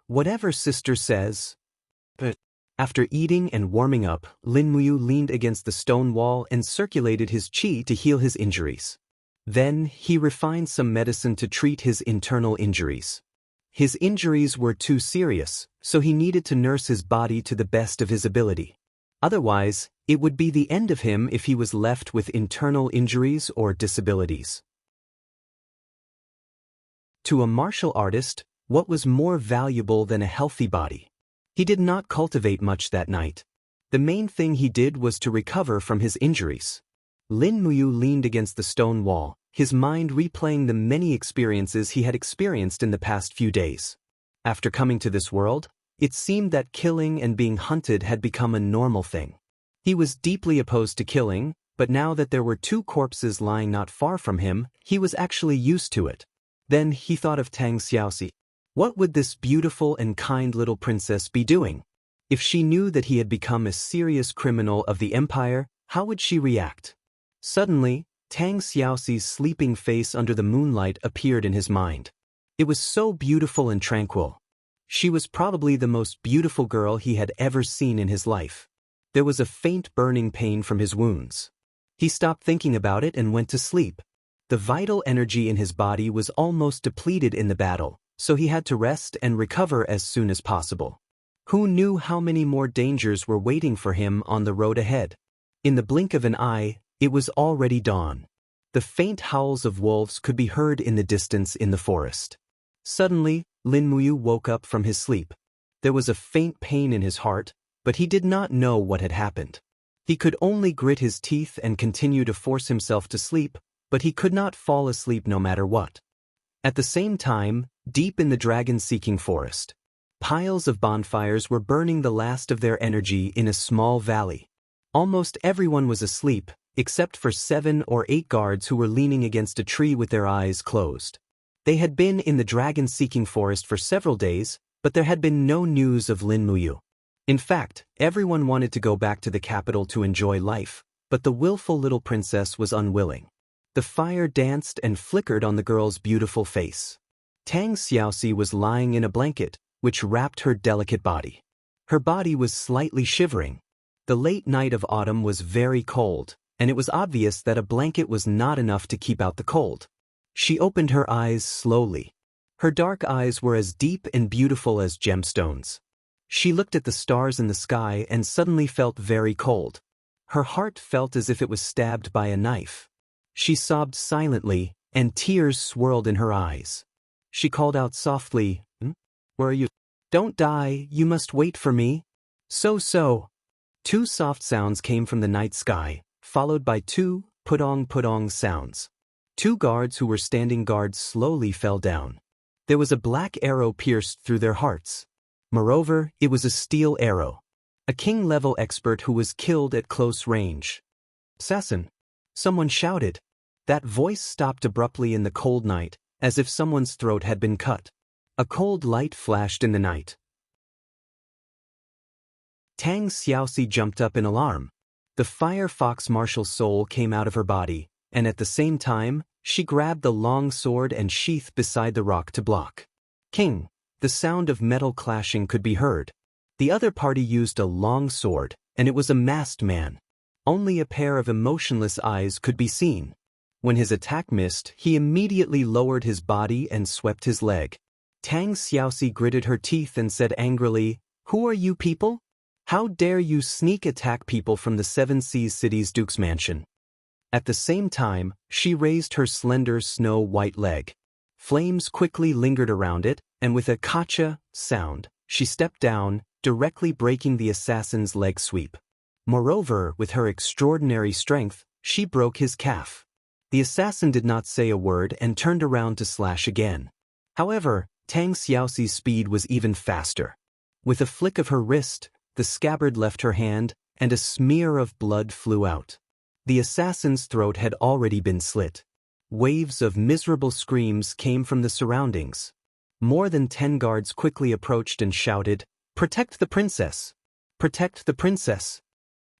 Whatever sister says. But after eating and warming up, Lin Muyu leaned against the stone wall and circulated his qi to heal his injuries. Then, he refined some medicine to treat his internal injuries. His injuries were too serious, so he needed to nurse his body to the best of his ability. Otherwise, it would be the end of him if he was left with internal injuries or disabilities. To a martial artist, what was more valuable than a healthy body? He did not cultivate much that night. The main thing he did was to recover from his injuries. Lin Muyu leaned against the stone wall, his mind replaying the many experiences he had experienced in the past few days. After coming to this world, it seemed that killing and being hunted had become a normal thing. He was deeply opposed to killing, but now that there were 2 corpses lying not far from him, he was actually used to it. Then he thought of Tang Xiaoxi. What would this beautiful and kind little princess be doing? If she knew that he had become a serious criminal of the empire, how would she react? Suddenly, Tang Xiaoxi's sleeping face under the moonlight appeared in his mind. It was so beautiful and tranquil. She was probably the most beautiful girl he had ever seen in his life. There was a faint burning pain from his wounds. He stopped thinking about it and went to sleep. The vital energy in his body was almost depleted in the battle, so he had to rest and recover as soon as possible. Who knew how many more dangers were waiting for him on the road ahead? In the blink of an eye, it was already dawn. The faint howls of wolves could be heard in the distance in the forest. Suddenly, Lin Muyu woke up from his sleep. There was a faint pain in his heart, but he did not know what had happened. He could only grit his teeth and continue to force himself to sleep, but he could not fall asleep no matter what. At the same time, deep in the dragon-seeking forest, piles of bonfires were burning the last of their energy in a small valley. Almost everyone was asleep, except for 7 or 8 guards who were leaning against a tree with their eyes closed. They had been in the dragon-seeking forest for several days, but there had been no news of Lin Muyu. In fact, everyone wanted to go back to the capital to enjoy life, but the willful little princess was unwilling. The fire danced and flickered on the girl's beautiful face. Tang Xiaoxi was lying in a blanket, which wrapped her delicate body. Her body was slightly shivering. The late night of autumn was very cold, and it was obvious that a blanket was not enough to keep out the cold. She opened her eyes slowly. Her dark eyes were as deep and beautiful as gemstones. She looked at the stars in the sky and suddenly felt very cold. Her heart felt as if it was stabbed by a knife. She sobbed silently, and tears swirled in her eyes. She called out softly, "Where are you? Don't die, you must wait for me." So. 2 soft sounds came from the night sky, followed by 2 putong sounds. 2 guards who were standing guard slowly fell down. There was a black arrow pierced through their hearts. Moreover, it was a steel arrow. A king-level expert who was killed at close range. "Assassin!" Someone shouted. That voice stopped abruptly in the cold night, as if someone's throat had been cut. A cold light flashed in the night. Tang Xiaoxi jumped up in alarm. The Firefox martial soul came out of her body, and at the same time, she grabbed the long sword and sheath beside the rock to block. "King!" The sound of metal clashing could be heard. The other party used a long sword, and it was a masked man. Only a pair of emotionless eyes could be seen. When his attack missed, he immediately lowered his body and swept his leg. Tang Xiaoxi gritted her teeth and said angrily, "Who are you people? How dare you sneak attack people from the 7 Seas City's Duke's mansion?" At the same time, she raised her slender snow-white leg. Flames quickly lingered around it, and with a "kacha" sound, she stepped down, directly breaking the assassin's leg sweep. Moreover, with her extraordinary strength, she broke his calf. The assassin did not say a word and turned around to slash again. However, Tang Xiaoxi's speed was even faster. With a flick of her wrist, the scabbard left her hand, and a smear of blood flew out. The assassin's throat had already been slit. Waves of miserable screams came from the surroundings. More than 10 guards quickly approached and shouted, "Protect the princess! Protect the princess!"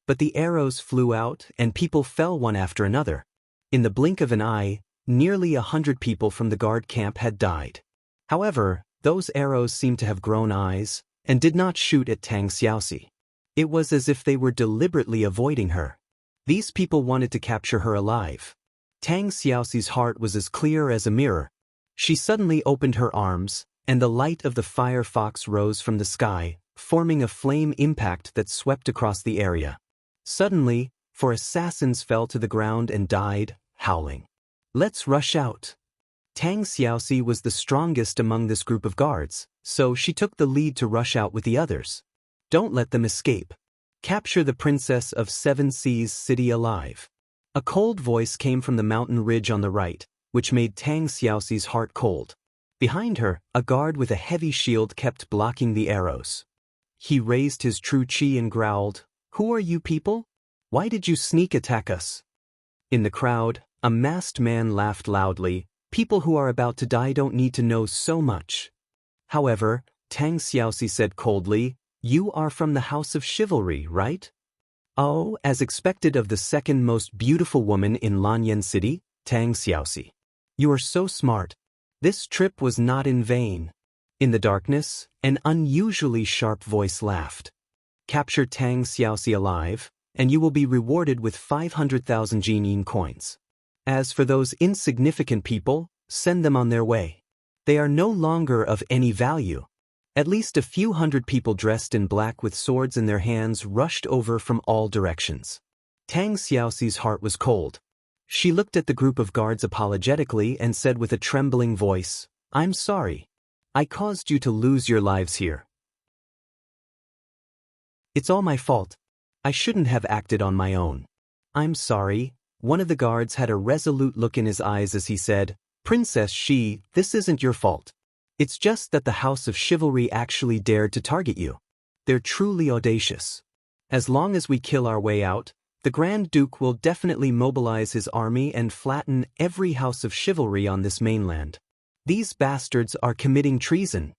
But the arrows flew out and people fell one after another. In the blink of an eye, nearly 100 people from the guard camp had died. However, those arrows seemed to have grown eyes and did not shoot at Tang Xiaoxi. It was as if they were deliberately avoiding her. These people wanted to capture her alive. Tang Xiaoxi's heart was as clear as a mirror. She suddenly opened her arms, and the light of the fire fox rose from the sky, forming a flame impact that swept across the area. Suddenly, 4 assassins fell to the ground and died, howling. "Let's rush out." Tang Xiaoxi was the strongest among this group of guards, so she took the lead to rush out with the others. "Don't let them escape. Capture the princess of 7 Seas City alive." A cold voice came from the mountain ridge on the right, which made Tang Xiaoxi's heart cold. Behind her, a guard with a heavy shield kept blocking the arrows. He raised his true chi and growled, "Who are you people? Why did you sneak attack us?" In the crowd, a masked man laughed loudly. "People who are about to die don't need to know so much." However, Tang Xiaoxi said coldly, "You are from the House of Chivalry, right?" "Oh, as expected of the second most beautiful woman in Lanyan City, Tang Xiaoxi. You are so smart. This trip was not in vain." In the darkness, an unusually sharp voice laughed. "Capture Tang Xiaoxi alive, and you will be rewarded with 500,000 Jinying coins. As for those insignificant people, send them on their way. They are no longer of any value." At least a few hundred people dressed in black with swords in their hands rushed over from all directions. Tang Xiaoxi's heart was cold. She looked at the group of guards apologetically and said with a trembling voice, "I'm sorry. I caused you to lose your lives here. It's all my fault. I shouldn't have acted on my own." "I'm sorry." One of the guards had a resolute look in his eyes as he said, "Princess Shi, this isn't your fault. It's just that the House of Chivalry actually dared to target you. They're truly audacious. As long as we kill our way out, the Grand Duke will definitely mobilize his army and flatten every House of Chivalry on this mainland. These bastards are committing treason."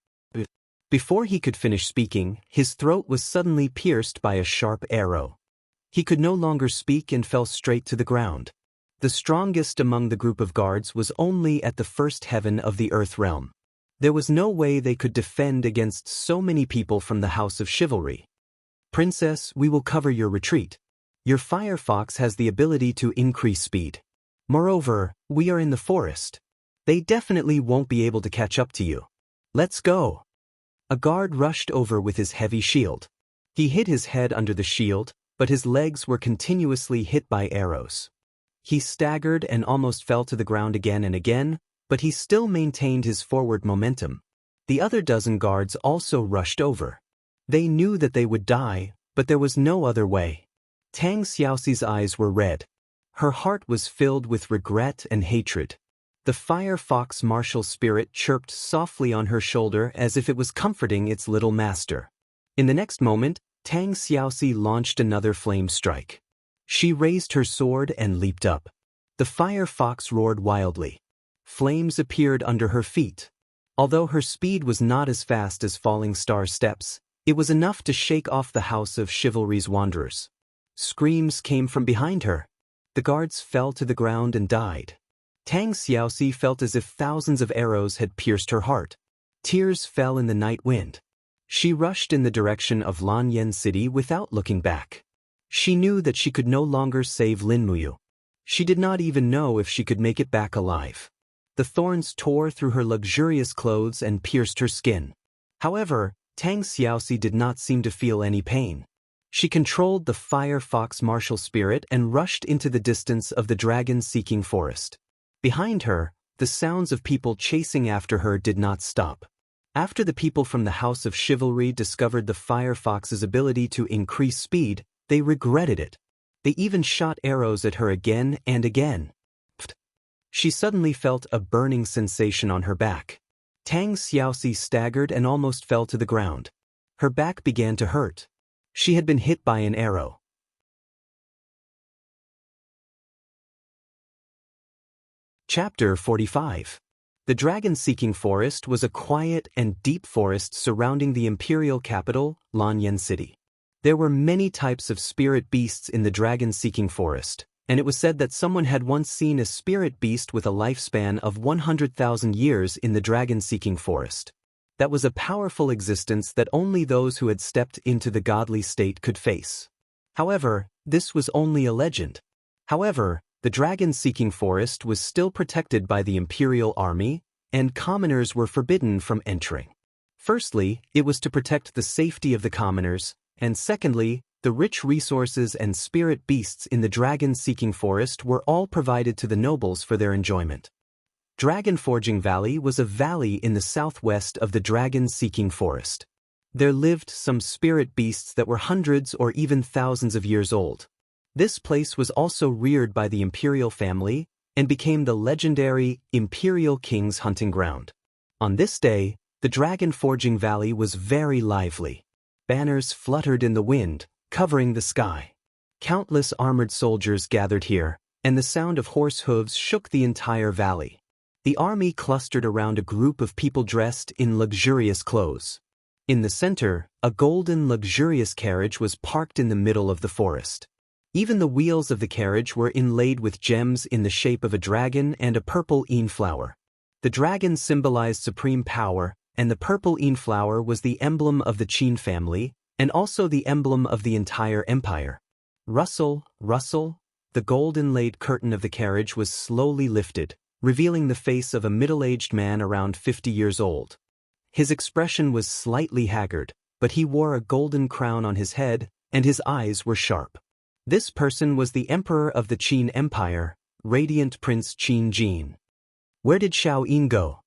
Before he could finish speaking, his throat was suddenly pierced by a sharp arrow. He could no longer speak and fell straight to the ground. The strongest among the group of guards was only at the first heaven of the Earth realm. There was no way they could defend against so many people from the House of Chivalry. "Princess, we will cover your retreat. Your firefox has the ability to increase speed. Moreover, we are in the forest. They definitely won't be able to catch up to you. Let's go." A guard rushed over with his heavy shield. He hid his head under the shield, but his legs were continuously hit by arrows. He staggered and almost fell to the ground again and again, but he still maintained his forward momentum. The other dozen guards also rushed over. They knew that they would die, but there was no other way. Tang Xiaoxi's eyes were red. Her heart was filled with regret and hatred. The fire fox martial spirit chirped softly on her shoulder as if it was comforting its little master. In the next moment, Tang Xiaoxi launched another flame strike. She raised her sword and leaped up. The fire fox roared wildly. Flames appeared under her feet. Although her speed was not as fast as falling star steps, it was enough to shake off the House of Chivalry's wanderers. Screams came from behind her. The guards fell to the ground and died. Tang Xiaoxi felt as if thousands of arrows had pierced her heart. Tears fell in the night wind. She rushed in the direction of Lanyan City without looking back. She knew that she could no longer save Lin Muyu. She did not even know if she could make it back alive. The thorns tore through her luxurious clothes and pierced her skin. However, Tang Xiaoxi did not seem to feel any pain. She controlled the fire fox martial spirit and rushed into the distance of the dragon-seeking forest. Behind her, the sounds of people chasing after her did not stop. After the people from the House of Chivalry discovered the fire fox's ability to increase speed, They regretted it. They even shot arrows at her again and again. Pfft. She suddenly felt a burning sensation on her back. Tang Xiaoxi staggered and almost fell to the ground. Her back began to hurt. She had been hit by an arrow. Chapter 45. The dragon-seeking forest was a quiet and deep forest surrounding the imperial capital, Lanyan City. There were many types of spirit beasts in the dragon-seeking forest, and it was said that someone had once seen a spirit beast with a lifespan of 100,000 years in the dragon-seeking forest. That was a powerful existence that only those who had stepped into the godly state could face. However, this was only a legend. However, the dragon-seeking forest was still protected by the imperial army, and commoners were forbidden from entering. Firstly, it was to protect the safety of the commoners, and secondly, the rich resources and spirit beasts in the dragon-seeking forest were all provided to the nobles for their enjoyment. Dragon Forging Valley was a valley in the southwest of the dragon-seeking forest. There lived some spirit beasts that were hundreds or even thousands of years old. This place was also reared by the imperial family and became the legendary Imperial King's hunting ground. On this day, the Dragon Forging Valley was very lively. Banners fluttered in the wind, covering the sky. Countless armored soldiers gathered here, and the sound of horse hooves shook the entire valley. The army clustered around a group of people dressed in luxurious clothes. In the center, a golden luxurious carriage was parked in the middle of the forest. Even the wheels of the carriage were inlaid with gems in the shape of a dragon and a purple een flower. The dragon symbolized supreme power, and the purple een flower was the emblem of the Qin family, and also the emblem of the entire empire. Rustle, rustle, the gold-inlaid curtain of the carriage was slowly lifted, revealing the face of a middle-aged man around 50 years old. His expression was slightly haggard, but he wore a golden crown on his head, and his eyes were sharp. This person was the emperor of the Qin Empire, Radiant Prince Qin Jin. "Where did Xiao Yin go?"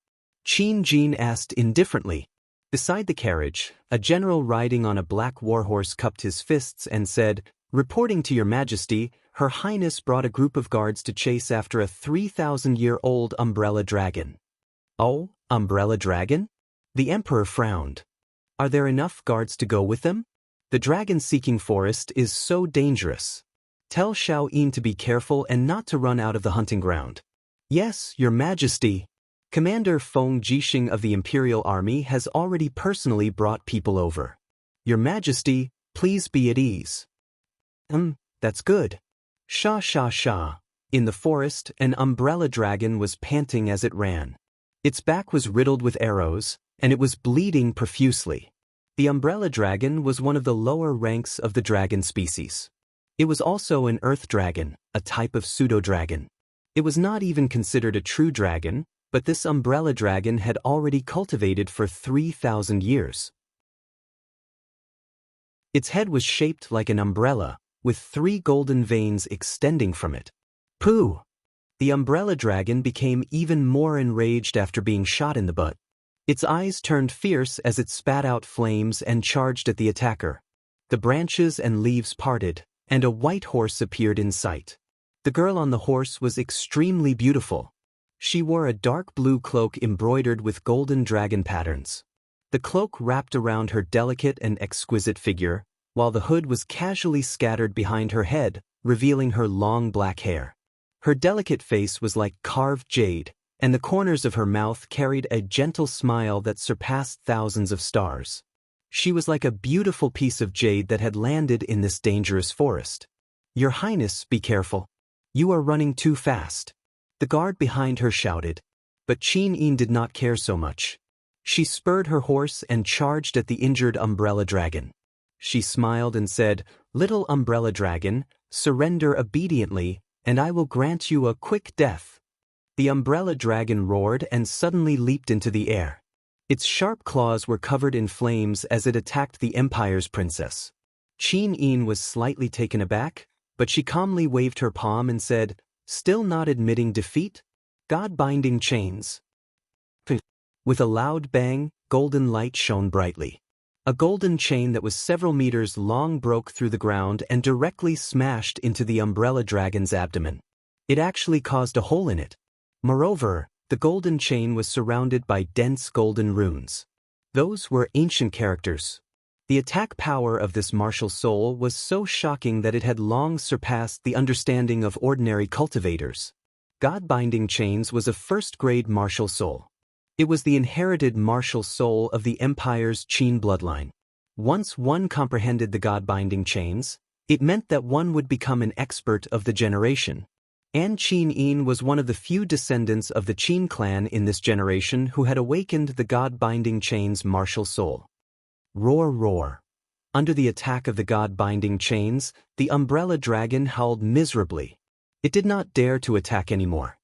Qin Jin asked indifferently. Beside the carriage, a general riding on a black warhorse cupped his fists and said, "Reporting to your majesty, Her Highness brought a group of guards to chase after a 3,000-year-old umbrella dragon." "Oh, umbrella dragon?" The emperor frowned. "Are there enough guards to go with them? The dragon-seeking forest is so dangerous. Tell Xiao Yin to be careful and not to run out of the hunting ground." "Yes, your majesty." Commander Feng Jixing of the Imperial Army has already personally brought people over. "Your majesty, please be at ease." That's good." Sha sha sha. In the forest, an umbrella dragon was panting as it ran. Its back was riddled with arrows, and it was bleeding profusely. The umbrella dragon was one of the lower ranks of the dragon species. It was also an earth dragon, a type of pseudo-dragon. It was not even considered a true dragon, but this umbrella dragon had already cultivated for 3,000 years. Its head was shaped like an umbrella, with 3 golden veins extending from it. Pooh! The umbrella dragon became even more enraged after being shot in the butt. Its eyes turned fierce as it spat out flames and charged at the attacker. The branches and leaves parted, and a white horse appeared in sight. The girl on the horse was extremely beautiful. She wore a dark blue cloak embroidered with golden dragon patterns. The cloak wrapped around her delicate and exquisite figure, while the hood was casually scattered behind her head, revealing her long black hair. Her delicate face was like carved jade, and the corners of her mouth carried a gentle smile that surpassed thousands of stars. She was like a beautiful piece of jade that had landed in this dangerous forest. "Your Highness, be careful. You are running too fast." The guard behind her shouted. But Qin Yin did not care so much. She spurred her horse and charged at the injured umbrella dragon. She smiled and said, "Little umbrella dragon, surrender obediently, and I will grant you a quick death." The umbrella dragon roared and suddenly leaped into the air. Its sharp claws were covered in flames as it attacked the Empire's princess. Qin Yin was slightly taken aback, but she calmly waved her palm and said, "Still not admitting defeat? God-binding chains." With a loud bang, golden light shone brightly. A golden chain that was several meters long broke through the ground and directly smashed into the umbrella dragon's abdomen. It actually caused a hole in it. Moreover, the golden chain was surrounded by dense golden runes. Those were ancient characters. The attack power of this martial soul was so shocking that it had long surpassed the understanding of ordinary cultivators. God-binding chains was a first-grade martial soul. It was the inherited martial soul of the Empire's Qin bloodline. Once one comprehended the God-binding chains, it meant that one would become an expert of the generation. An Qin was one of the few descendants of the Qin clan in this generation who had awakened the God-binding chains' martial soul. Roar, roar. Under the attack of the God-binding chains, the umbrella dragon howled miserably. It did not dare to attack anymore.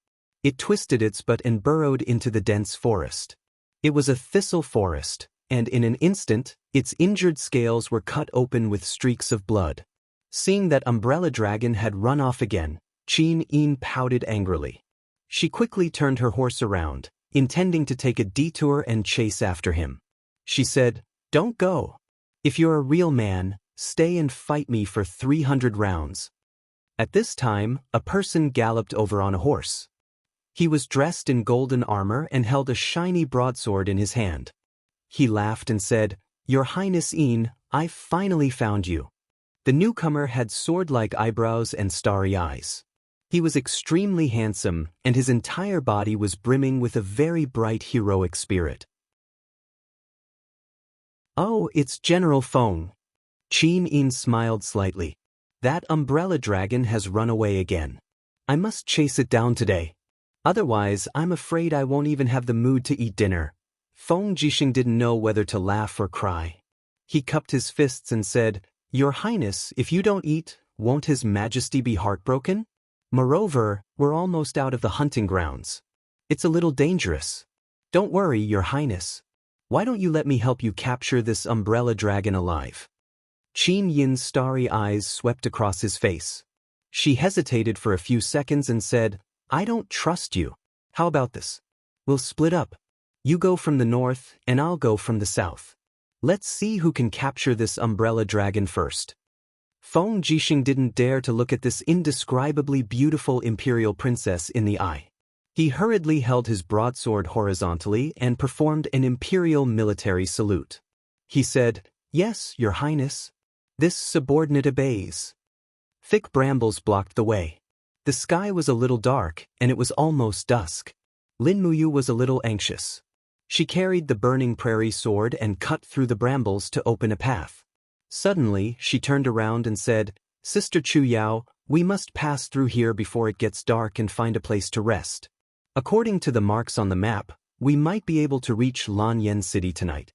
It twisted its butt and burrowed into the dense forest. It was a thistle forest, and in an instant, its injured scales were cut open with streaks of blood. Seeing that umbrella dragon had run off again, Qin pouted angrily. She quickly turned her horse around, intending to take a detour and chase after him. She said, "Don't go. If you're a real man, stay and fight me for 300 rounds." At this time, a person galloped over on a horse. He was dressed in golden armor and held a shiny broadsword in his hand. He laughed and said, "Your Highness I've finally found you." The newcomer had sword-like eyebrows and starry eyes. He was extremely handsome, and his entire body was brimming with a very bright heroic spirit. "Oh, it's General Feng." Qin smiled slightly. "That umbrella dragon has run away again. I must chase it down today. Otherwise, I'm afraid I won't even have the mood to eat dinner." Feng Jixing didn't know whether to laugh or cry. He cupped his fists and said, "Your Highness, if you don't eat, won't His Majesty be heartbroken? Moreover, we're almost out of the hunting grounds. It's a little dangerous." "Don't worry, Your Highness. Why don't you let me help you capture this umbrella dragon alive?" Qin Yin's starry eyes swept across his face. She hesitated for a few seconds and said, "I don't trust you. How about this? We'll split up. You go from the north, and I'll go from the south. Let's see who can capture this umbrella dragon first." Feng Jixing didn't dare to look at this indescribably beautiful imperial princess in the eye. He hurriedly held his broadsword horizontally and performed an imperial military salute. He said, "Yes, Your Highness." This subordinate obeys. Thick brambles blocked the way. The sky was a little dark, and it was almost dusk. Lin Muyu was a little anxious. She carried the burning prairie sword and cut through the brambles to open a path. Suddenly, she turned around and said, "Sister Chu Yao, we must pass through here before it gets dark and find a place to rest. According to the marks on the map, we might be able to reach Lanyan City tonight."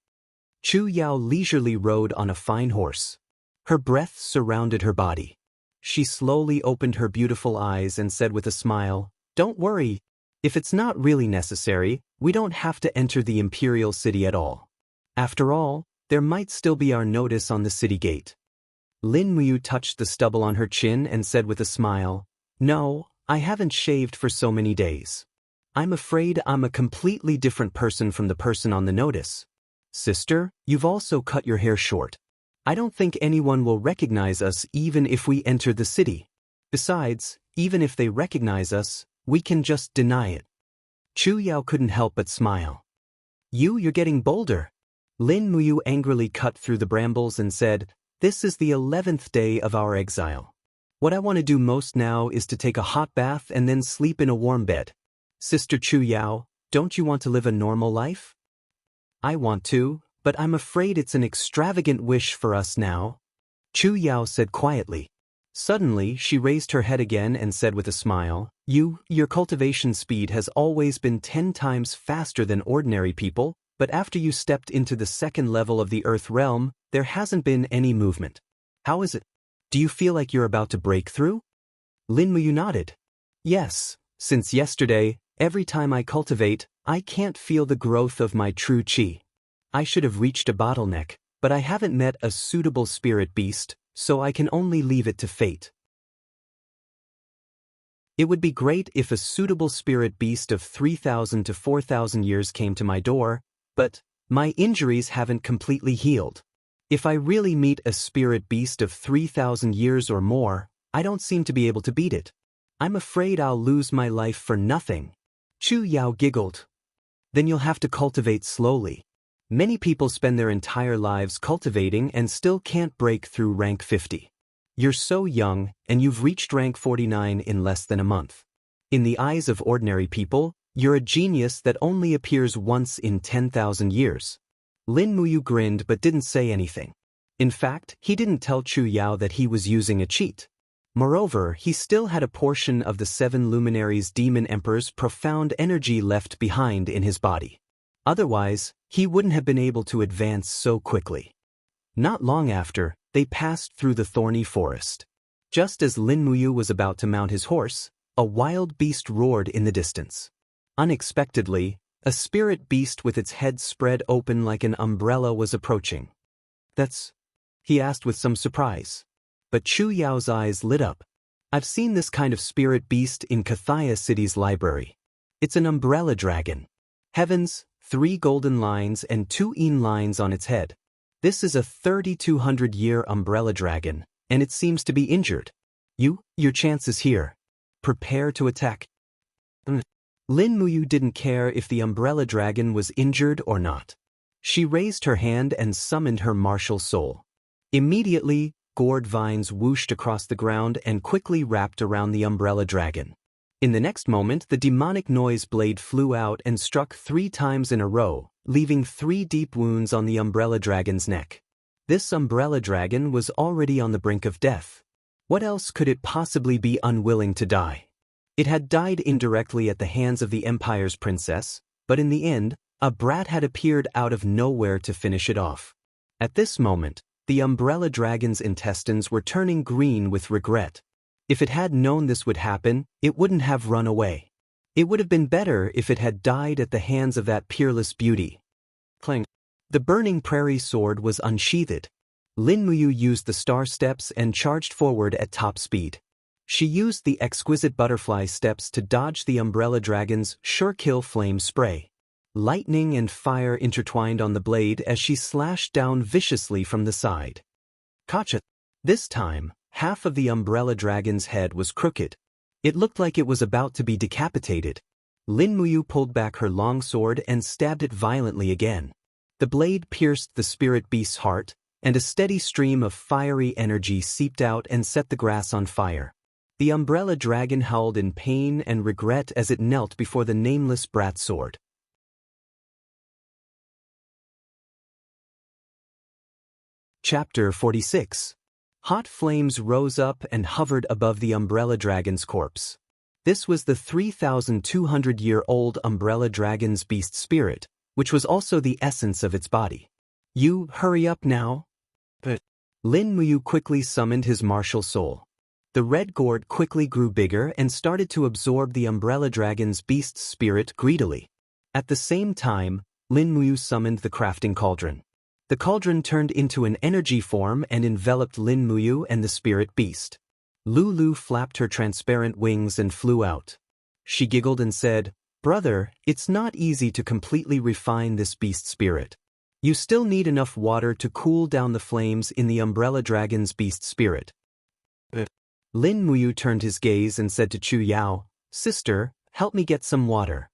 Chu Yao leisurely rode on a fine horse. Her breath surrounded her body. She slowly opened her beautiful eyes and said with a smile, "Don't worry. If it's not really necessary, we don't have to enter the imperial city at all. After all, there might still be our notice on the city gate." Lin Muyu touched the stubble on her chin and said with a smile, "No, I haven't shaved for so many days. I'm afraid I'm a completely different person from the person on the notice. Sister, you've also cut your hair short. I don't think anyone will recognize us even if we enter the city. Besides, even if they recognize us, we can just deny it." Chu Yao couldn't help but smile. You're getting bolder." Lin Muyu angrily cut through the brambles and said, "This is the 11th day of our exile. What I want to do most now is to take a hot bath and then sleep in a warm bed. Sister Chu Yao, don't you want to live a normal life?" "I want to, but I'm afraid it's an extravagant wish for us now," Chu Yao said quietly. Suddenly, she raised her head again and said with a smile, Your cultivation speed has always been 10 times faster than ordinary people, but after you stepped into the second level of the Earth realm, there hasn't been any movement. How is it? Do you feel like you're about to break through?" Lin Muyu nodded. "Yes, since yesterday, every time I cultivate, I can't feel the growth of my true qi. I should have reached a bottleneck, but I haven't met a suitable spirit beast, so I can only leave it to fate. It would be great if a suitable spirit beast of 3,000 to 4,000 years came to my door, but my injuries haven't completely healed. If I really meet a spirit beast of 3,000 years or more, I don't seem to be able to beat it. I'm afraid I'll lose my life for nothing. Chu Yao giggled. Then you'll have to cultivate slowly. Many people spend their entire lives cultivating and still can't break through rank 50. You're so young, and you've reached rank 49 in less than a month. In the eyes of ordinary people, you're a genius that only appears once in 10,000 years. Lin Muyu grinned but didn't say anything. In fact, he didn't tell Chu Yao that he was using a cheat. Moreover, he still had a portion of the 7 luminaries' demon emperor's profound energy left behind in his body. Otherwise, he wouldn't have been able to advance so quickly. Not long after, they passed through the thorny forest. Just as Lin Muyu was about to mount his horse, a wild beast roared in the distance. Unexpectedly, a spirit beast with its head spread open like an umbrella was approaching. "That's?" he asked with some surprise. But Chu Yao's eyes lit up. "I've seen this kind of spirit beast in Kathaya City's library. It's an umbrella dragon. Heavens, 3 golden lines and 2 yin lines on its head. This is a 3,200-year umbrella dragon, and it seems to be injured. Your chance is here. Prepare to attack." Lin Muyu didn't care if the umbrella dragon was injured or not. She raised her hand and summoned her martial soul. Immediately, gourd vines whooshed across the ground and quickly wrapped around the umbrella dragon. In the next moment, the demonic noise blade flew out and struck 3 times in a row, leaving 3 deep wounds on the umbrella dragon's neck. This umbrella dragon was already on the brink of death. What else could it possibly be unwilling to die? It had died indirectly at the hands of the Empire's princess, but in the end, a brat had appeared out of nowhere to finish it off. At this moment, the umbrella dragon's intestines were turning green with regret. If it had known this would happen, it wouldn't have run away. It would have been better if it had died at the hands of that peerless beauty. Clang. The burning prairie sword was unsheathed. Lin Muyu used the star steps and charged forward at top speed. She used the exquisite butterfly steps to dodge the umbrella dragon's sure-kill flame spray. Lightning and fire intertwined on the blade as she slashed down viciously from the side. Gotcha! This time, half of the umbrella dragon's head was crooked. It looked like it was about to be decapitated. Lin Muyu pulled back her long sword and stabbed it violently again. The blade pierced the spirit beast's heart, and a steady stream of fiery energy seeped out and set the grass on fire. The umbrella dragon howled in pain and regret as it knelt before the nameless brat sword. Chapter 46. Hot flames rose up and hovered above the umbrella dragon's corpse. This was the 3,200-year-old umbrella dragon's beast spirit, which was also the essence of its body. "You hurry up now." But Lin Muyu quickly summoned his martial soul. The red gourd quickly grew bigger and started to absorb the umbrella dragon's beast spirit greedily. At the same time, Lin Muyu summoned the crafting cauldron. The cauldron turned into an energy form and enveloped Lin Muyu and the spirit beast. Lulu flapped her transparent wings and flew out. She giggled and said, "Brother, it's not easy to completely refine this beast spirit. You still need enough water to cool down the flames in the umbrella dragon's beast spirit." Lin Muyu turned his gaze and said to Chu Yao, "Sister, help me get some water."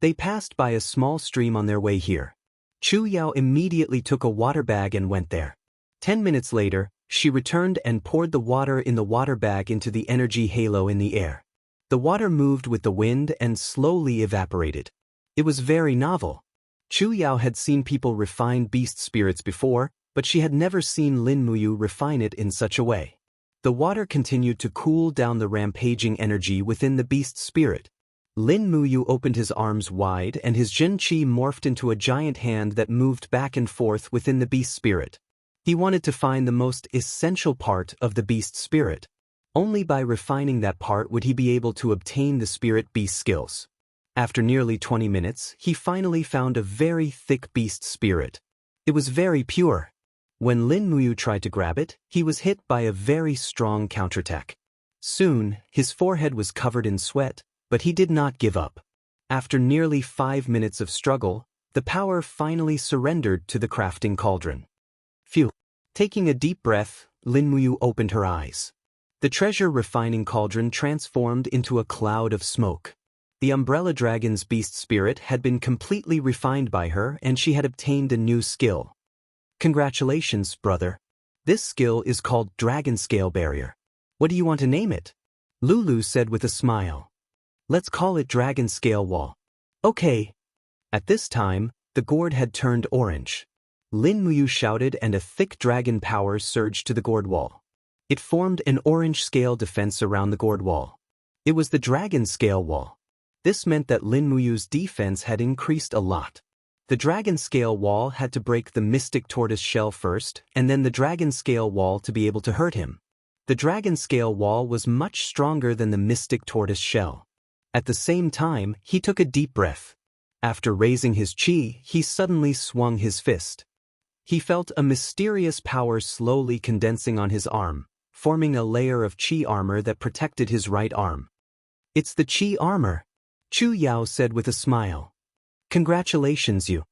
They passed by a small stream on their way here. Chu Yao immediately took a water bag and went there. 10 minutes later, she returned and poured the water in the water bag into the energy halo in the air. The water moved with the wind and slowly evaporated. It was very novel. Chu Yao had seen people refine beast spirits before, but she had never seen Lin Muyu refine it in such a way. The water continued to cool down the rampaging energy within the beast spirit. Lin Muyu opened his arms wide and his Jin Qi morphed into a giant hand that moved back and forth within the beast spirit. He wanted to find the most essential part of the beast spirit. Only by refining that part would he be able to obtain the spirit beast skills. After nearly 20 minutes, he finally found a very thick beast spirit. It was very pure. When Lin Muyu tried to grab it, he was hit by a very strong counterattack. Soon, his forehead was covered in sweat, but he did not give up. After nearly 5 minutes of struggle, the power finally surrendered to the crafting cauldron. Phew. Taking a deep breath, Lin Muyu opened her eyes. The treasure refining cauldron transformed into a cloud of smoke. The umbrella dragon's beast spirit had been completely refined by her, and she had obtained a new skill. Congratulations, brother. This skill is called Dragon Scale Barrier. What do you want to name it? Lulu said with a smile. Let's call it Dragon Scale Wall. Okay. At this time, the gourd had turned orange. Lin Muyu shouted and a thick dragon power surged to the gourd wall. It formed an orange scale defense around the gourd wall. It was the Dragon Scale Wall. This meant that Lin Muyu's defense had increased a lot. The Dragon Scale Wall had to break the Mystic Tortoise shell first, and then the Dragon Scale Wall to be able to hurt him. The Dragon Scale Wall was much stronger than the Mystic Tortoise shell. At the same time, he took a deep breath. After raising his chi, he suddenly swung his fist. He felt a mysterious power slowly condensing on his arm, forming a layer of chi armor that protected his right arm. It's the chi armor, Chu Yao said with a smile. Congratulations, you.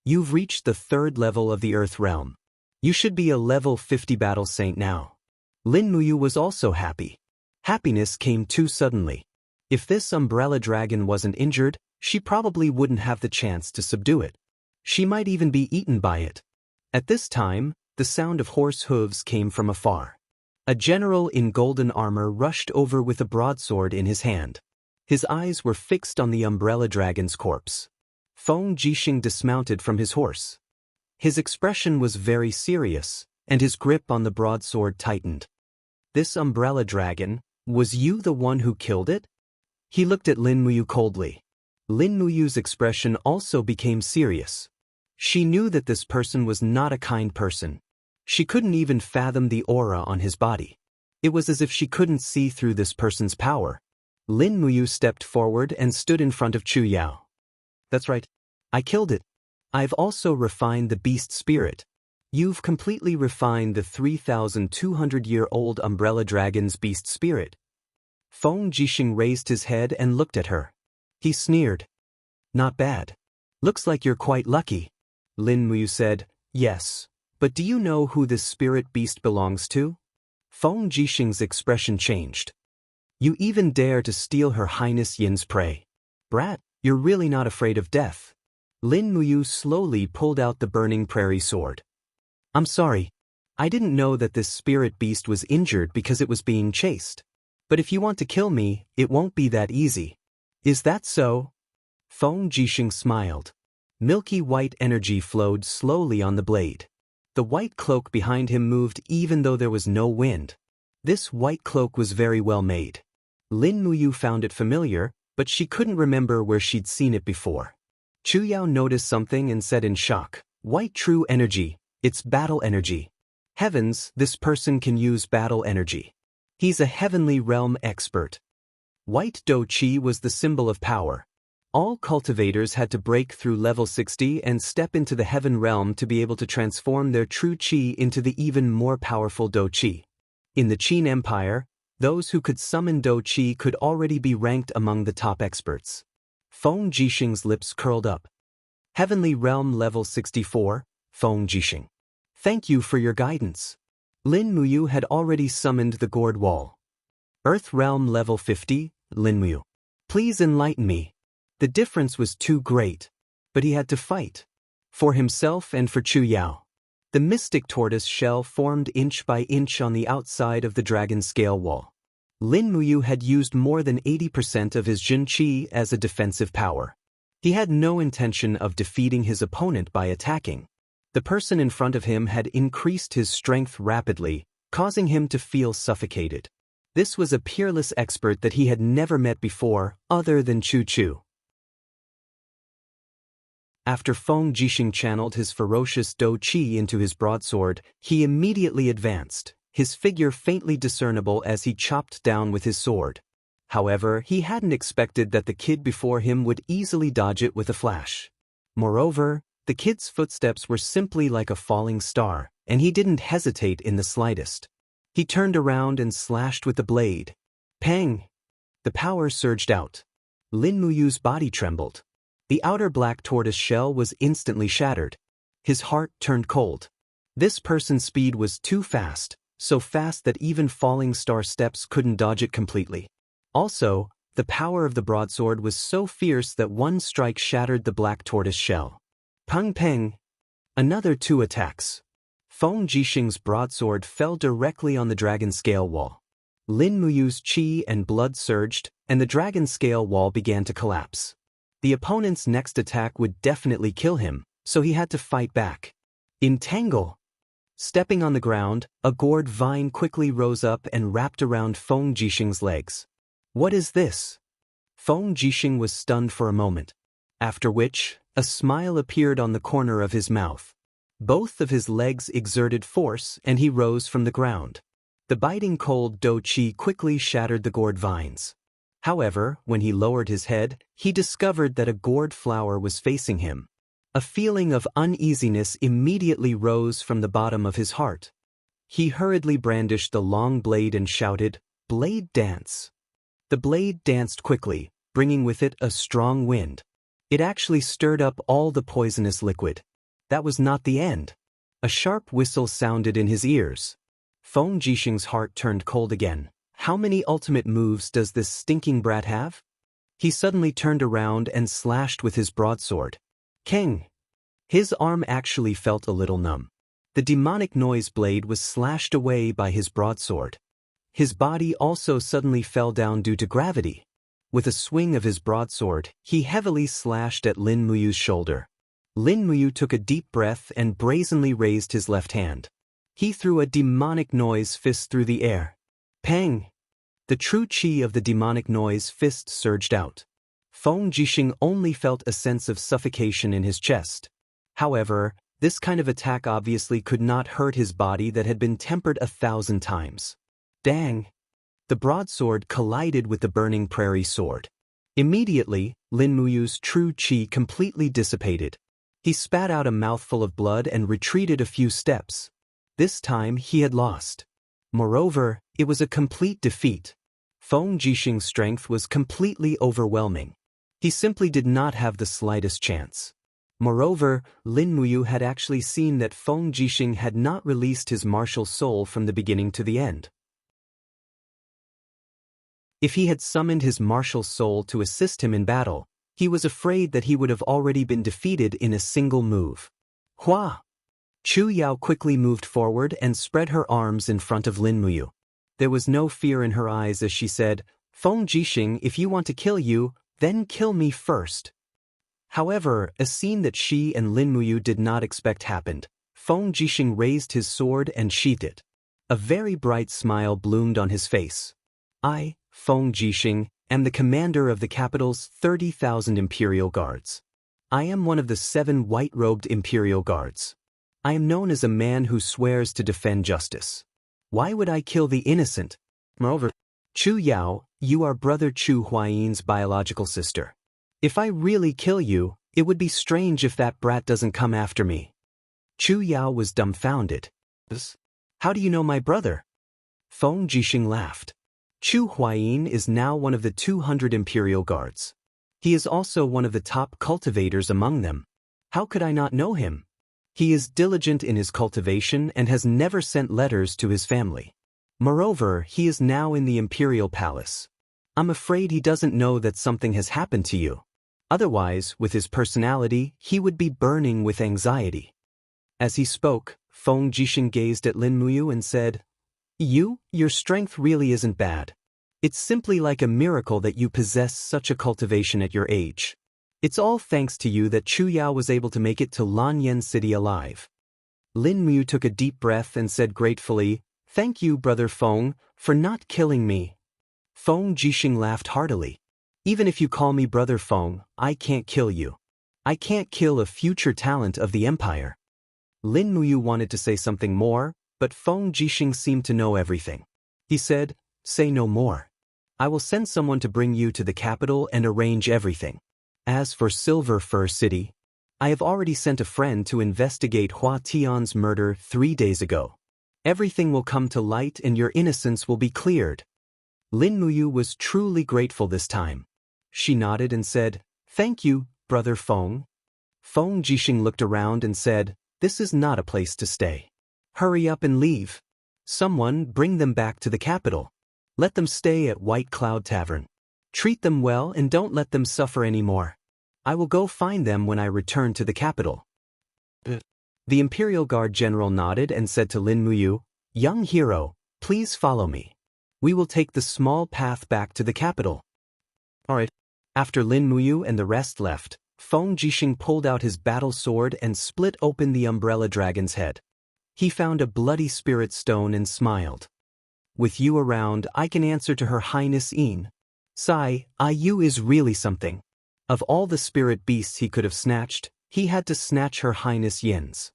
You've reached the 3rd level of the Earth Realm. You should be a level 50 battle saint now. Lin Muyu was also happy. Happiness came too suddenly. If this umbrella dragon wasn't injured, she probably wouldn't have the chance to subdue it. She might even be eaten by it. At this time, the sound of horse hooves came from afar. A general in golden armor rushed over with a broadsword in his hand. His eyes were fixed on the umbrella dragon's corpse. Feng Jixing dismounted from his horse. His expression was very serious, and his grip on the broadsword tightened. This umbrella dragon, was you the one who killed it? He looked at Lin Muyu coldly. Lin Muyu's expression also became serious. She knew that this person was not a kind person. She couldn't even fathom the aura on his body. It was as if she couldn't see through this person's power. Lin Muyu stepped forward and stood in front of Chu Yao. That's right. I killed it. I've also refined the beast spirit. You've completely refined the 3,200-year-old umbrella dragon's beast spirit. Feng Jixing raised his head and looked at her. He sneered. Not bad. Looks like you're quite lucky. Lin Muyu said, yes. But do you know who this spirit beast belongs to? Feng Jixing's expression changed. You even dare to steal Her Highness Yin's prey. Brat, you're really not afraid of death. Lin Muyu slowly pulled out the burning prairie sword. I'm sorry. I didn't know that this spirit beast was injured because it was being chased. But if you want to kill me, it won't be that easy. Is that so? Feng Jixing smiled. Milky white energy flowed slowly on the blade. The white cloak behind him moved even though there was no wind. This white cloak was very well made. Lin Muyu found it familiar, but she couldn't remember where she'd seen it before. Chu Yao noticed something and said in shock, White true energy, it's battle energy. Heavens, this person can use battle energy. He's a heavenly realm expert. White Do Chi was the symbol of power. All cultivators had to break through level 60 and step into the heaven realm to be able to transform their true Chi into the even more powerful Do Chi. In the Qin Empire, those who could summon Do Chi could already be ranked among the top experts. Feng Jixing's lips curled up. Heavenly Realm Level 64, Feng Jixing. Thank you for your guidance. Lin Muyu had already summoned the gourd wall. Earth Realm Level 50, Lin Muyu. Please enlighten me. The difference was too great, but he had to fight. For himself and for Chu Yao. The mystic tortoise shell formed inch by inch on the outside of the dragon scale wall. Lin Muyu had used more than 80% of his Jin Qi as a defensive power. He had no intention of defeating his opponent by attacking. The person in front of him had increased his strength rapidly, causing him to feel suffocated. This was a peerless expert that he had never met before, other than Chu Chu. After Feng Jixing channeled his ferocious Do Qi into his broadsword, he immediately advanced, his figure faintly discernible as he chopped down with his sword. However, he hadn't expected that the kid before him would easily dodge it with a flash. Moreover, the kid's footsteps were simply like a falling star, and he didn't hesitate in the slightest. He turned around and slashed with the blade. Pang! The power surged out. Lin Muyu's body trembled. The outer black tortoise shell was instantly shattered. His heart turned cold. This person's speed was too fast, so fast that even falling star steps couldn't dodge it completely. Also, the power of the broadsword was so fierce that one strike shattered the black tortoise shell. Peng peng! Another 2 attacks. Feng Jixing's broadsword fell directly on the dragon scale wall. Lin Muyu's qi and blood surged, and the dragon scale wall began to collapse. The opponent's next attack would definitely kill him, so he had to fight back. Entangle! Stepping on the ground, a gourd vine quickly rose up and wrapped around Feng Jixing's legs. What is this? Feng Jixing was stunned for a moment, after which, a smile appeared on the corner of his mouth. Both of his legs exerted force and he rose from the ground. The biting cold do qi quickly shattered the gourd vines. However, when he lowered his head, he discovered that a gourd flower was facing him. A feeling of uneasiness immediately rose from the bottom of his heart. He hurriedly brandished the long blade and shouted, "Blade dance!" The blade danced quickly, bringing with it a strong wind. It actually stirred up all the poisonous liquid. That was not the end. A sharp whistle sounded in his ears. Feng Jixing's heart turned cold again. How many ultimate moves does this stinking brat have? He suddenly turned around and slashed with his broadsword. Keng! His arm actually felt a little numb. The demonic noise blade was slashed away by his broadsword. His body also suddenly fell down due to gravity. With a swing of his broadsword, he heavily slashed at Lin Muyu's shoulder. Lin Muyu took a deep breath and brazenly raised his left hand. He threw a demonic noise fist through the air. Pang! The true qi of the demonic noise fist surged out. Feng Jixing only felt a sense of suffocation in his chest. However, this kind of attack obviously could not hurt his body that had been tempered 1,000 times. Dang! The broadsword collided with the burning prairie sword. Immediately, Lin Muyu's true qi completely dissipated. He spat out a mouthful of blood and retreated a few steps. This time he had lost. Moreover, it was a complete defeat. Feng Jixing's strength was completely overwhelming. He simply did not have the slightest chance. Moreover, Lin Muyu had actually seen that Feng Jixing had not released his martial soul from the beginning to the end. If he had summoned his martial soul to assist him in battle, he was afraid that he would have already been defeated in a single move. Hua! Chu Yao quickly moved forward and spread her arms in front of Lin Muyu. There was no fear in her eyes as she said, "Feng Jixing, if you want to kill you, then kill me first." However, a scene that she and Lin Muyu did not expect happened. Feng Jixing raised his sword and sheathed it. A very bright smile bloomed on his face. I, Feng Jixing, am the commander of the capital's 30,000 Imperial Guards. I am one of the 7 white-robed Imperial Guards. I am known as a man who swears to defend justice. Why would I kill the innocent? Moreover, Chu Yao, you are brother Chu Huayin's biological sister. If I really kill you, it would be strange if that brat doesn't come after me. Chu Yao was dumbfounded. How do you know my brother? Feng Jixing laughed. Chu Huayin is now one of the 200 Imperial Guards. He is also one of the top cultivators among them. How could I not know him? He is diligent in his cultivation and has never sent letters to his family. Moreover, he is now in the Imperial Palace. I'm afraid he doesn't know that something has happened to you. Otherwise, with his personality, he would be burning with anxiety. As he spoke, Feng Jixing gazed at Lin Muyu and said, Your strength really isn't bad. It's simply like a miracle that you possess such a cultivation at your age. It's all thanks to you that Chu Yao was able to make it to Lanyan City alive. Lin Muyu took a deep breath and said gratefully, Thank you, Brother Feng, for not killing me. Feng Jixing laughed heartily. Even if you call me Brother Feng, I can't kill you. I can't kill a future talent of the Empire. Lin Muyu wanted to say something more, but Feng Jixing seemed to know everything. He said, Say no more. I will send someone to bring you to the capital and arrange everything. As for Silver Fir City, I have already sent a friend to investigate Hua Tian's murder 3 days ago. Everything will come to light and your innocence will be cleared. Lin Muyu was truly grateful this time. She nodded and said, Thank you, Brother Feng. Feng Jixing looked around and said, This is not a place to stay. Hurry up and leave. Someone bring them back to the capital. Let them stay at White Cloud Tavern. Treat them well and don't let them suffer anymore. I will go find them when I return to the capital. The Imperial Guard General nodded and said to Lin Muyu, "Young hero, please follow me. We will take the small path back to the capital." Alright. After Lin Muyu and the rest left, Feng Jixing pulled out his battle sword and split open the umbrella dragon's head. He found a bloody spirit stone and smiled. "With you around, I can answer to Her Highness Yin. Sai, Yu is really something." Of all the spirit beasts he could have snatched, he had to snatch Her Highness Yin's.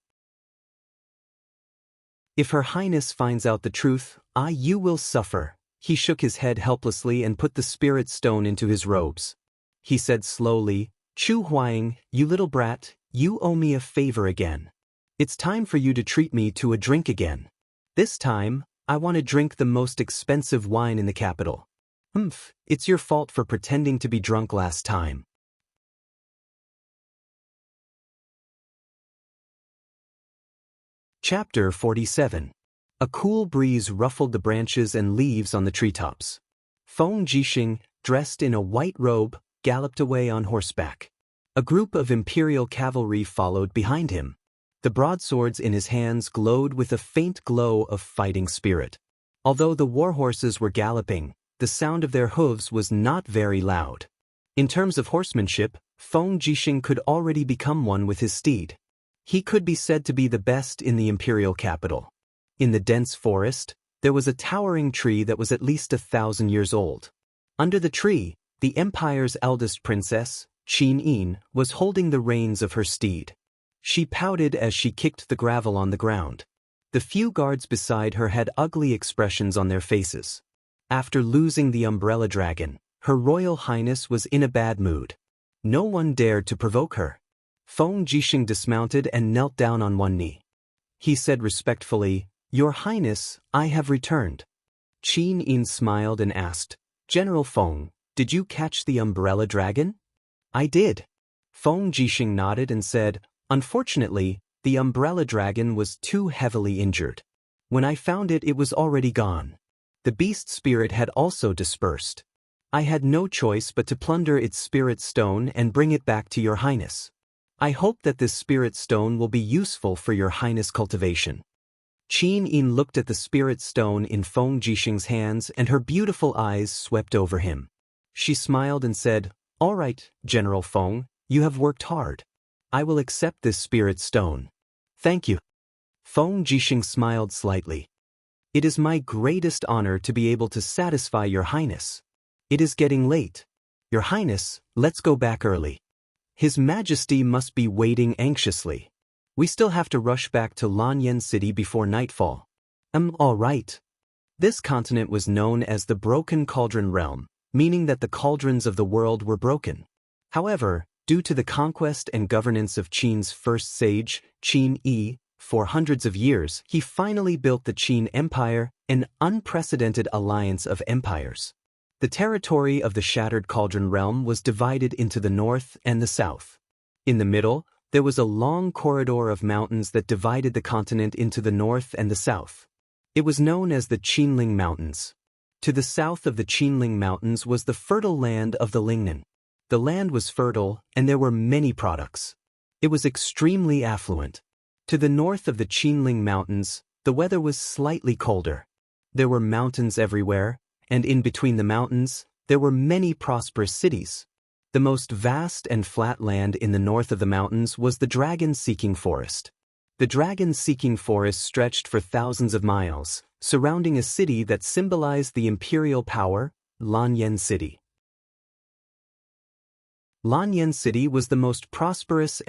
If Her Highness finds out the truth, Yu will suffer. He shook his head helplessly and put the spirit stone into his robes. He said slowly, "Chu Huang, you little brat, you owe me a favor again. It's time for you to treat me to a drink again. This time, I want to drink the most expensive wine in the capital." It's your fault for pretending to be drunk last time. Chapter 47. A cool breeze ruffled the branches and leaves on the treetops. Feng Jixing, dressed in a white robe, galloped away on horseback. A group of imperial cavalry followed behind him. The broadswords in his hands glowed with a faint glow of fighting spirit. Although the warhorses were galloping, the sound of their hooves was not very loud. In terms of horsemanship, Feng Jixing could already become one with his steed. He could be said to be the best in the imperial capital. In the dense forest, there was a towering tree that was at least 1,000 years old. Under the tree, the empire's eldest princess, Qin Yin, was holding the reins of her steed. She pouted as she kicked the gravel on the ground. The few guards beside her had ugly expressions on their faces. After losing the umbrella dragon, Her Royal Highness was in a bad mood. No one dared to provoke her. Feng Jixing dismounted and knelt down on one knee. He said respectfully, "Your Highness, I have returned." Qin Yin smiled and asked, "General Feng, did you catch the umbrella dragon?" "I did." Feng Jixing nodded and said, "Unfortunately, the umbrella dragon was too heavily injured. When I found it, it was already gone. The beast spirit had also dispersed. I had no choice but to plunder its spirit stone and bring it back to Your Highness. I hope that this spirit stone will be useful for Your Highness' cultivation." Qin Yin looked at the spirit stone in Feng Jixing's hands and her beautiful eyes swept over him. She smiled and said, "All right, General Feng, you have worked hard. I will accept this spirit stone." "Thank you." Feng Jixing smiled slightly. "It is my greatest honor to be able to satisfy Your Highness. It is getting late. Your Highness, let's go back early. His Majesty must be waiting anxiously. We still have to rush back to Lanyan City before nightfall." All right." This continent was known as the Broken Cauldron Realm, meaning that the cauldrons of the world were broken. However, due to the conquest and governance of Qin's first sage, Qin Yi, for hundreds of years, he finally built the Qin Empire, an unprecedented alliance of empires. The territory of the Shattered Cauldron Realm was divided into the north and the south. In the middle, there was a long corridor of mountains that divided the continent into the north and the south. It was known as the Qinling Mountains. To the south of the Qinling Mountains was the fertile land of the Lingnan. The land was fertile, and there were many products. It was extremely affluent. To the north of the Qinling Mountains, the weather was slightly colder. There were mountains everywhere, and in between the mountains, there were many prosperous cities. The most vast and flat land in the north of the mountains was the Dragon-Seeking Forest. The Dragon-Seeking Forest stretched for thousands of miles, surrounding a city that symbolized the imperial power, Lanyan City. Lanyan City was the most prosperous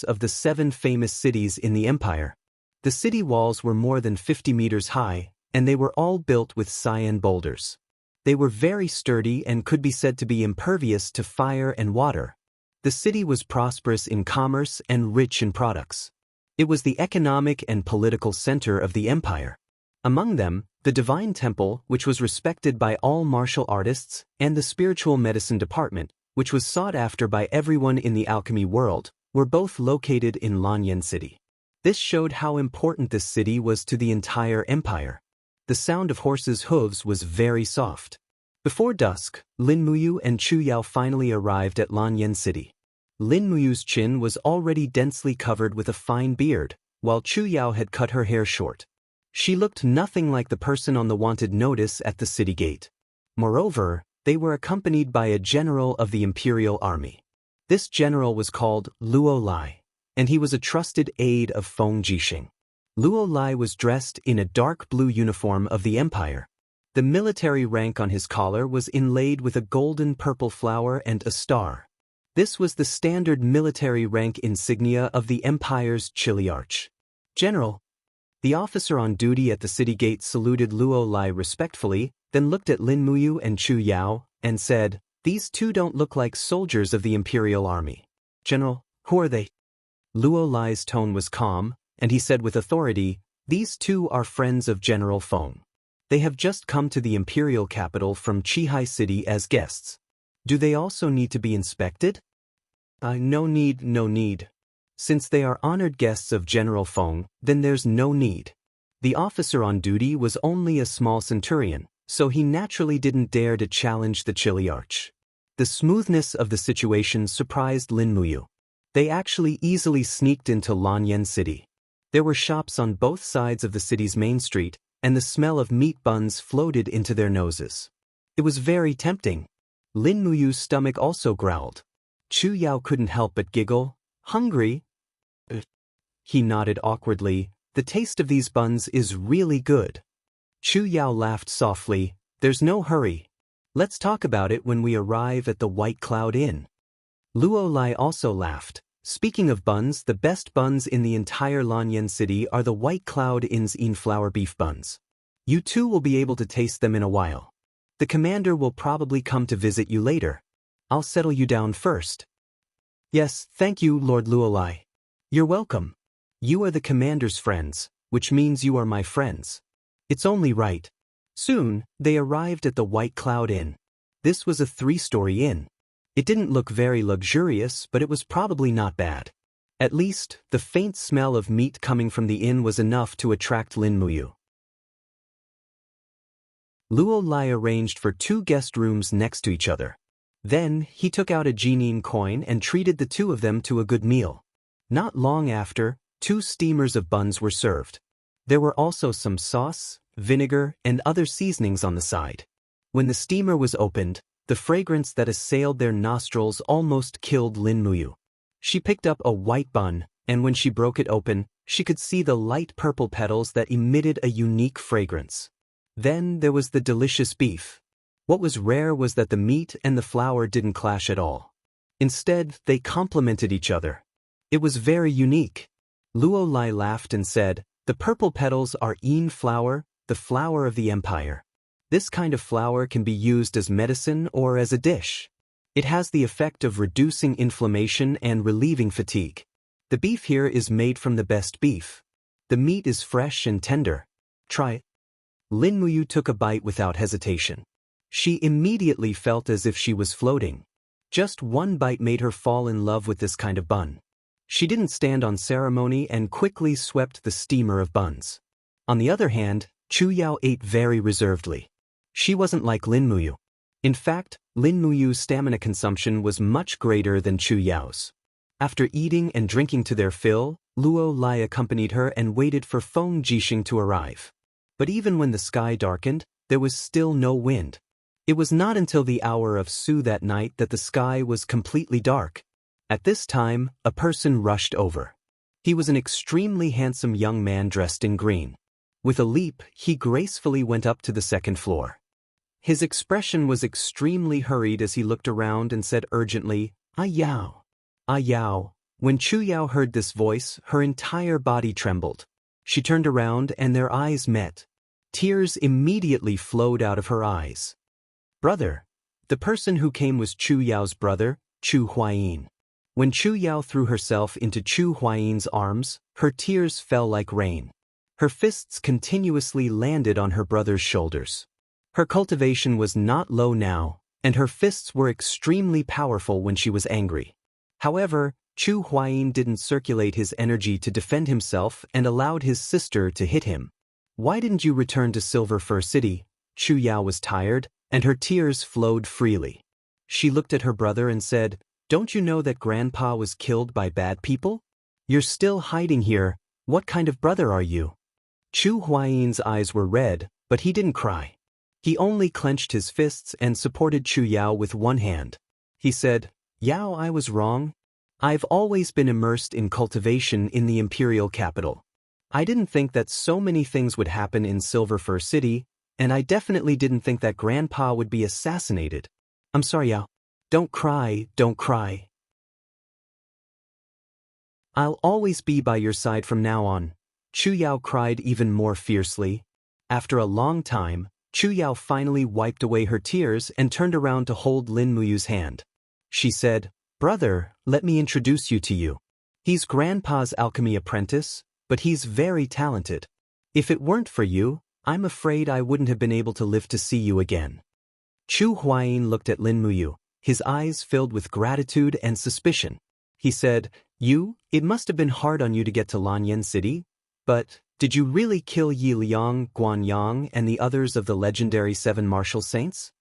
of the 7 famous cities in the empire. The city walls were more than 50 meters high, and they were all built with cyan boulders. They were very sturdy and could be said to be impervious to fire and water. The city was prosperous in commerce and rich in products. It was the economic and political center of the empire. Among them, the Divine Temple, which was respected by all martial artists, and the Spiritual Medicine Department, which was sought after by everyone in the alchemy world, were both located in Lanyan City. This showed how important this city was to the entire empire. The sound of horses' hooves was very soft. Before dusk, Lin Muyu and Chu Yao finally arrived at Lanyan City. Lin Muyu's chin was already densely covered with a fine beard, while Chu Yao had cut her hair short. She looked nothing like the person on the wanted notice at the city gate. Moreover, they were accompanied by a general of the imperial army. This general was called Luo Lai, and he was a trusted aide of Feng Jixing. Luo Lai was dressed in a dark blue uniform of the empire. The military rank on his collar was inlaid with a golden purple flower and a star. This was the standard military rank insignia of the empire's chiliarch. General. The officer on duty at the city gate saluted Luo Lai respectfully, then looked at Lin Muyu and Chu Yao, and said, "These two don't look like soldiers of the imperial army." "General, who are they?" Luo Lai's tone was calm, and he said with authority, "These two are friends of General Feng. They have just come to the imperial capital from Qihai City as guests. Do they also need to be inspected?" No need. Since they are honored guests of General Feng, then there's no need." The officer on duty was only a small centurion, so he naturally didn't dare to challenge the chiliarch. The smoothness of the situation surprised Lin Muyu. They actually easily sneaked into Lanyan City. There were shops on both sides of the city's main street, and the smell of meat buns floated into their noses. It was very tempting. Lin Muyu's stomach also growled. Chu Yao couldn't help but giggle. "Hungry?" He nodded awkwardly. "The taste of these buns is really good." Chu Yao laughed softly. "There's no hurry. Let's talk about it when we arrive at the White Cloud Inn." Luo Lai also laughed. "Speaking of buns, the best buns in the entire Lanyan City are the White Cloud Inn's flour beef buns. You two will be able to taste them in a while. The commander will probably come to visit you later. I'll settle you down first." "Yes, thank you, Lord Luo Lai." "You're welcome. You are the commander's friends, which means you are my friends. It's only right." Soon, they arrived at the White Cloud Inn. This was a 3-story inn. It didn't look very luxurious, but it was probably not bad. At least, the faint smell of meat coming from the inn was enough to attract Lin Muyu. Luo Lai arranged for 2 guest rooms next to each other. Then, he took out a jinyin coin and treated the 2 of them to a good meal. Not long after, 2 steamers of buns were served. There were also some sauce, vinegar, and other seasonings on the side. When the steamer was opened, the fragrance that assailed their nostrils almost killed Lin Muyu. She picked up a white bun, and when she broke it open, she could see the light purple petals that emitted a unique fragrance. Then there was the delicious beef. What was rare was that the meat and the flour didn't clash at all. Instead, they complemented each other. It was very unique. Luo Lai laughed and said, "The purple petals are flour, the flower of the empire. This kind of flour can be used as medicine or as a dish. It has the effect of reducing inflammation and relieving fatigue. The beef here is made from the best beef. The meat is fresh and tender. Try it." Lin Muyu took a bite without hesitation. She immediately felt as if she was floating. Just one bite made her fall in love with this kind of bun. She didn't stand on ceremony and quickly swept the steamer of buns. On the other hand, Chu Yao ate very reservedly. She wasn't like Lin Muyu. In fact, Lin Muyu's stamina consumption was much greater than Chu Yao's. After eating and drinking to their fill, Luo Lai accompanied her and waited for Feng Jixing to arrive. But even when the sky darkened, there was still no wind. It was not until the hour of Su that night that the sky was completely dark. At this time, a person rushed over. He was an extremely handsome young man dressed in green. With a leap, he gracefully went up to the 2nd floor. His expression was extremely hurried as he looked around and said urgently, "Ah Yao! Ah Yao!" When Chu Yao heard this voice, her entire body trembled. She turned around and their eyes met. Tears immediately flowed out of her eyes. "Brother." The person who came was Chu Yao's brother, Chu Huayin. When Chu Yao threw herself into Chu Huayin's arms, her tears fell like rain. Her fists continuously landed on her brother's shoulders. Her cultivation was not low now, and her fists were extremely powerful when she was angry. However, Chu Huayin didn't circulate his energy to defend himself and allowed his sister to hit him. Why didn't you return to Silver Fir City? Chu Yao was tired, and her tears flowed freely. She looked at her brother and said, "Don't you know that Grandpa was killed by bad people? You're still hiding here. What kind of brother are you?" Chu Huayin's eyes were red, but he didn't cry. He only clenched his fists and supported Chu Yao with one hand. He said, "Yao, I was wrong. I've always been immersed in cultivation in the imperial capital. I didn't think that so many things would happen in Silver Fir City, and I definitely didn't think that Grandpa would be assassinated. I'm sorry, Yao. Don't cry, don't cry. I'll always be by your side from now on." Chu Yao cried even more fiercely. After a long time, Chu Yao finally wiped away her tears and turned around to hold Lin Muyu's hand. She said, "Brother, let me introduce you to you. He's Grandpa's alchemy apprentice, but he's very talented. If it weren't for you, I'm afraid I wouldn't have been able to live to see you again." Chu Huayin looked at Lin Muyu, his eyes filled with gratitude and suspicion. He said, It must have been hard on you to get to Lanyan City, but did you really kill Yi Liang, Guan Yang, and the others of the legendary 7 martial saints?"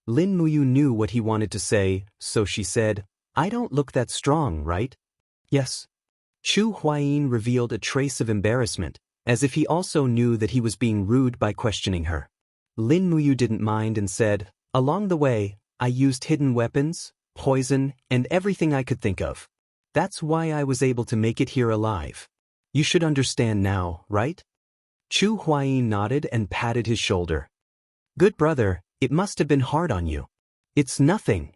Lin Muyu knew what he wanted to say, so she said, "I don't look that strong, right?" "Yes." Chu Huayin revealed a trace of embarrassment, as if he also knew that he was being rude by questioning her. Lin Muyu didn't mind and said, "Along the way, I used hidden weapons, poison, and everything I could think of. That's why I was able to make it here alive. You should understand now, right?" Chu Huayin nodded and patted his shoulder. "Good brother, it must have been hard on you." "It's nothing."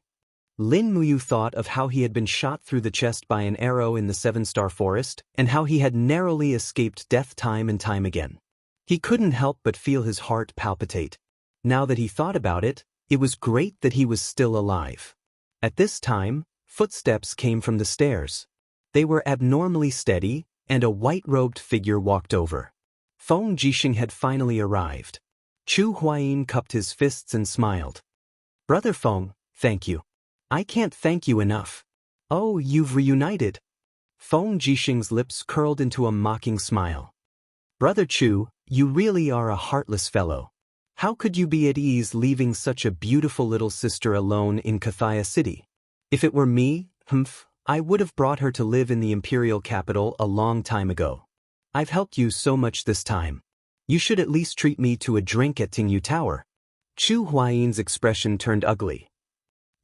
Lin Muyu thought of how he had been shot through the chest by an arrow in the 7-star forest, and how he had narrowly escaped death time and time again. He couldn't help but feel his heart palpitate. Now that he thought about it, it was great that he was still alive. At this time, footsteps came from the stairs. They were abnormally steady, and a white-robed figure walked over. Feng Jixing had finally arrived. Chu Huayin cupped his fists and smiled. "Brother Feng, thank you. I can't thank you enough." "Oh, you've reunited." Feng Jixing's lips curled into a mocking smile. "Brother Chu, you really are a heartless fellow. How could you be at ease leaving such a beautiful little sister alone in Cathaya City? If it were me, I would have brought her to live in the imperial capital a long time ago. I've helped you so much this time. You should at least treat me to a drink at Tingyu Tower." Chu Huayin's expression turned ugly.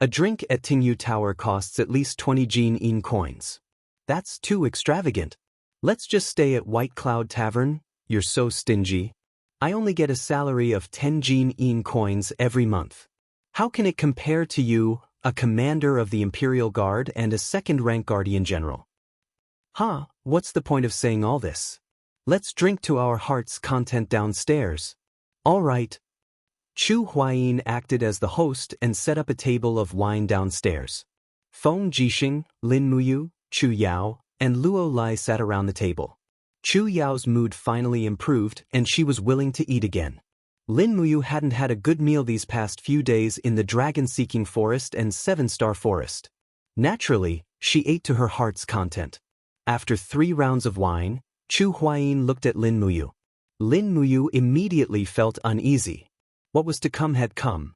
"A drink at Tingyu Tower costs at least 20 Jin Yin coins. That's too extravagant. Let's just stay at White Cloud Tavern. You're so stingy. I only get a salary of 10 Jin Yin coins every month. How can it compare to you, a commander of the Imperial Guard and a second-rank Guardian General?" What's the point of saying all this? Let's drink to our heart's content downstairs." "All right." Chu Huayin acted as the host and set up a table of wine downstairs. Feng Jixing, Lin Muyu, Chu Yao, and Luo Lai sat around the table. Chu Yao's mood finally improved, and she was willing to eat again. Lin Muyu hadn't had a good meal these past few days in the dragon-seeking forest and 7-star forest. Naturally, she ate to her heart's content. After 3 rounds of wine, Chu Huayin looked at Lin Muyu. Lin Muyu immediately felt uneasy. What was to come had come.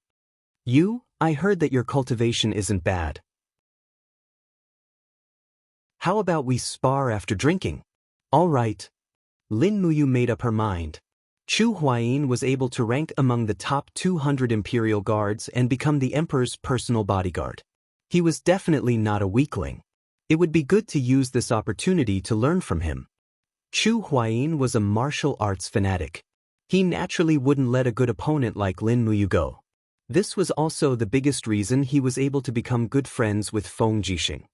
I heard that your cultivation isn't bad. How about we spar after drinking?" "All right." Lin Muyu made up her mind. Chu Huayin was able to rank among the top 200 Imperial Guards and become the Emperor's personal bodyguard. He was definitely not a weakling. It would be good to use this opportunity to learn from him. Chu Huayin was a martial arts fanatic. He naturally wouldn't let a good opponent like Lin Muyu go. This was also the biggest reason he was able to become good friends with Feng Jixing.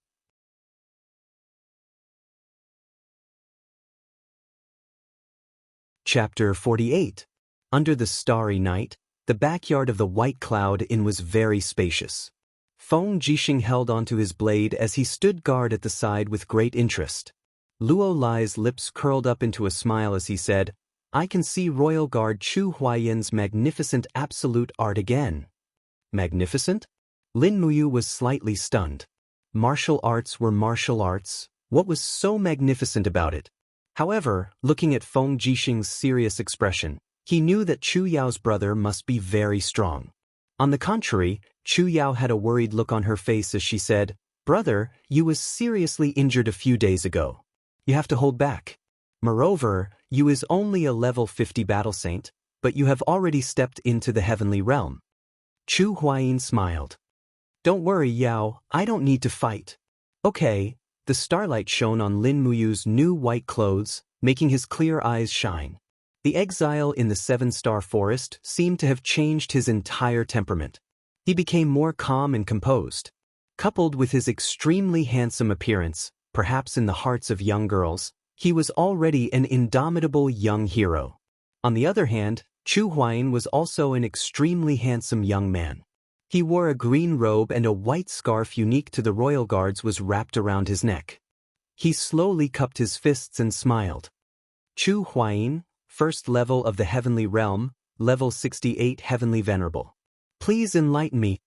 Chapter 48. Under the starry night, the backyard of the White Cloud Inn was very spacious. Feng Jixing held onto his blade as he stood guard at the side with great interest. Luo Lai's lips curled up into a smile as he said, "I can see Royal Guard Chu Huayan's magnificent absolute art again." "Magnificent?" Lin Muyu was slightly stunned. Martial arts were martial arts. What was so magnificent about it? However, looking at Feng Jixing's serious expression, he knew that Chu Yao's brother must be very strong. On the contrary, Chu Yao had a worried look on her face as she said, "Brother, you was seriously injured a few days ago. You have to hold back. Moreover, you is only a level 50 battle saint, but you have already stepped into the heavenly realm." Chu Huayin smiled. "Don't worry, Yao, I don't need to fight." Okay. The starlight shone on Lin Muyu's new white clothes, making his clear eyes shine. The exile in the 7-star forest seemed to have changed his entire temperament. He became more calm and composed. Coupled with his extremely handsome appearance, perhaps in the hearts of young girls, he was already an indomitable young hero. On the other hand, Chu Huayin was also an extremely handsome young man. He wore a green robe and a white scarf unique to the royal guards was wrapped around his neck. He slowly cupped his fists and smiled. Chu Huayin, first level of the heavenly realm, level 68 heavenly venerable. Please enlighten me.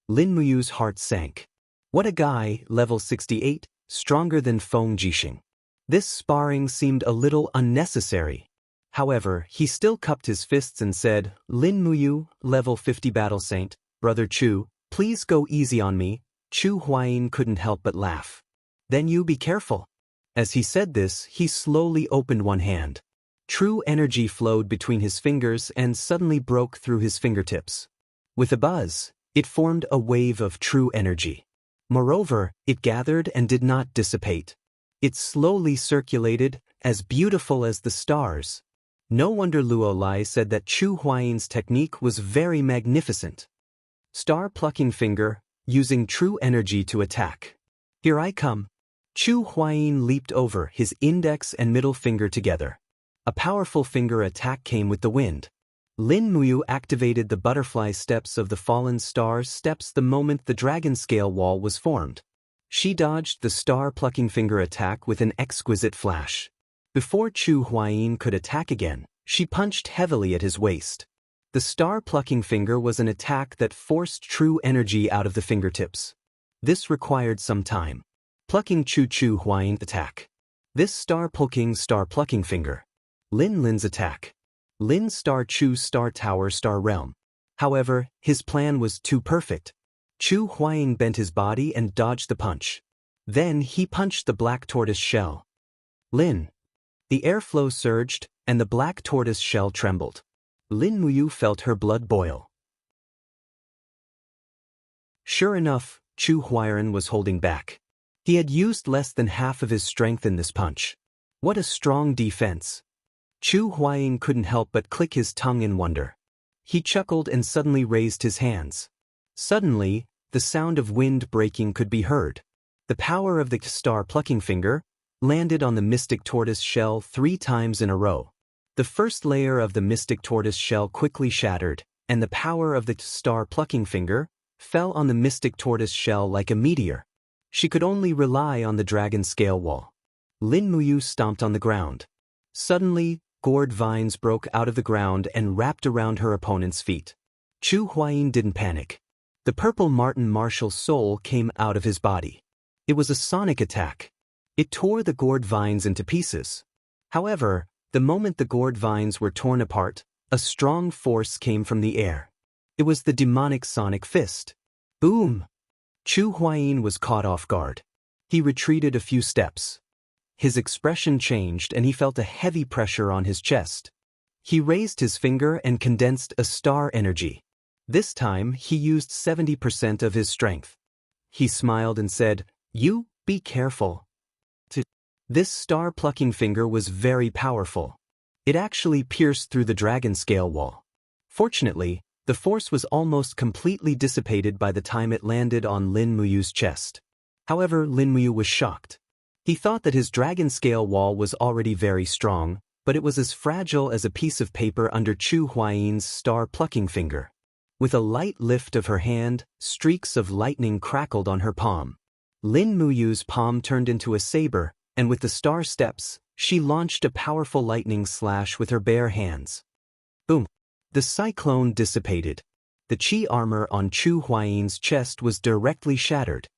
Lin Muyu's heart sank. What a guy, level 68, stronger than Feng Jixing. This sparring seemed a little unnecessary. However, he still cupped his fists and said, "Lin Muyu, level 50 battle saint, Brother Chu, please go easy on me." Chu Huayin couldn't help but laugh. "Then you be careful." As he said this, he slowly opened one hand. True energy flowed between his fingers and suddenly broke through his fingertips. With a buzz, it formed a wave of true energy. Moreover, it gathered and did not dissipate. It slowly circulated, as beautiful as the stars. No wonder Luo Lai said that Chu Huayin's technique was very magnificent. Star-plucking finger, using true energy to attack. "Here I come." Chu Huayin leaped over his index and middle finger together. A powerful finger attack came with the wind. Lin Muyu activated the butterfly steps of the fallen star steps the moment the dragon scale wall was formed. She dodged the star-plucking finger attack with an exquisite flash. Before Chu Huayin could attack again, she punched heavily at his waist. The star-plucking finger was an attack that forced true energy out of the fingertips. This required some time. Plucking Chu Huayin attack. This star-plucking finger. Lin Lin's attack. Lin star Chu star tower star realm. However, his plan was too perfect. Chu Huayin bent his body and dodged the punch. Then he punched the black tortoise shell. Lin. The airflow surged, and the black tortoise shell trembled. Lin Muyu felt her blood boil. Sure enough, Chu Huayin was holding back. He had used less than half of his strength in this punch. What a strong defense. Chu Huayin couldn't help but click his tongue in wonder. He chuckled and suddenly raised his hands. Suddenly, the sound of wind breaking could be heard. The power of the star-plucking finger landed on the mystic tortoise shell 3 times in a row. The first layer of the mystic tortoise shell quickly shattered, and the power of the star-plucking finger fell on the mystic tortoise shell like a meteor. She could only rely on the dragon scale wall. Lin Muyu stomped on the ground. Suddenly, gourd vines broke out of the ground and wrapped around her opponent's feet. Chu Huayin didn't panic. The purple marten martial soul came out of his body. It was a sonic attack. It tore the gourd vines into pieces. However, the moment the gourd vines were torn apart, a strong force came from the air. It was the demonic sonic fist. Boom! Chu Huayin was caught off guard. He retreated a few steps. His expression changed and he felt a heavy pressure on his chest. He raised his finger and condensed a star energy. This time, he used 70% of his strength. He smiled and said, "You, be careful." This star-plucking finger was very powerful. It actually pierced through the dragon scale wall. Fortunately, the force was almost completely dissipated by the time it landed on Lin Muyu's chest. However, Lin Muyu was shocked. He thought that his dragon scale wall was already very strong, but it was as fragile as a piece of paper under Chu Huayin's star-plucking finger. With a light lift of her hand, streaks of lightning crackled on her palm. Lin Muyu's palm turned into a saber, and with the star steps, she launched a powerful lightning slash with her bare hands. Boom! The cyclone dissipated. The chi armor on Chu Huayin's chest was directly shattered.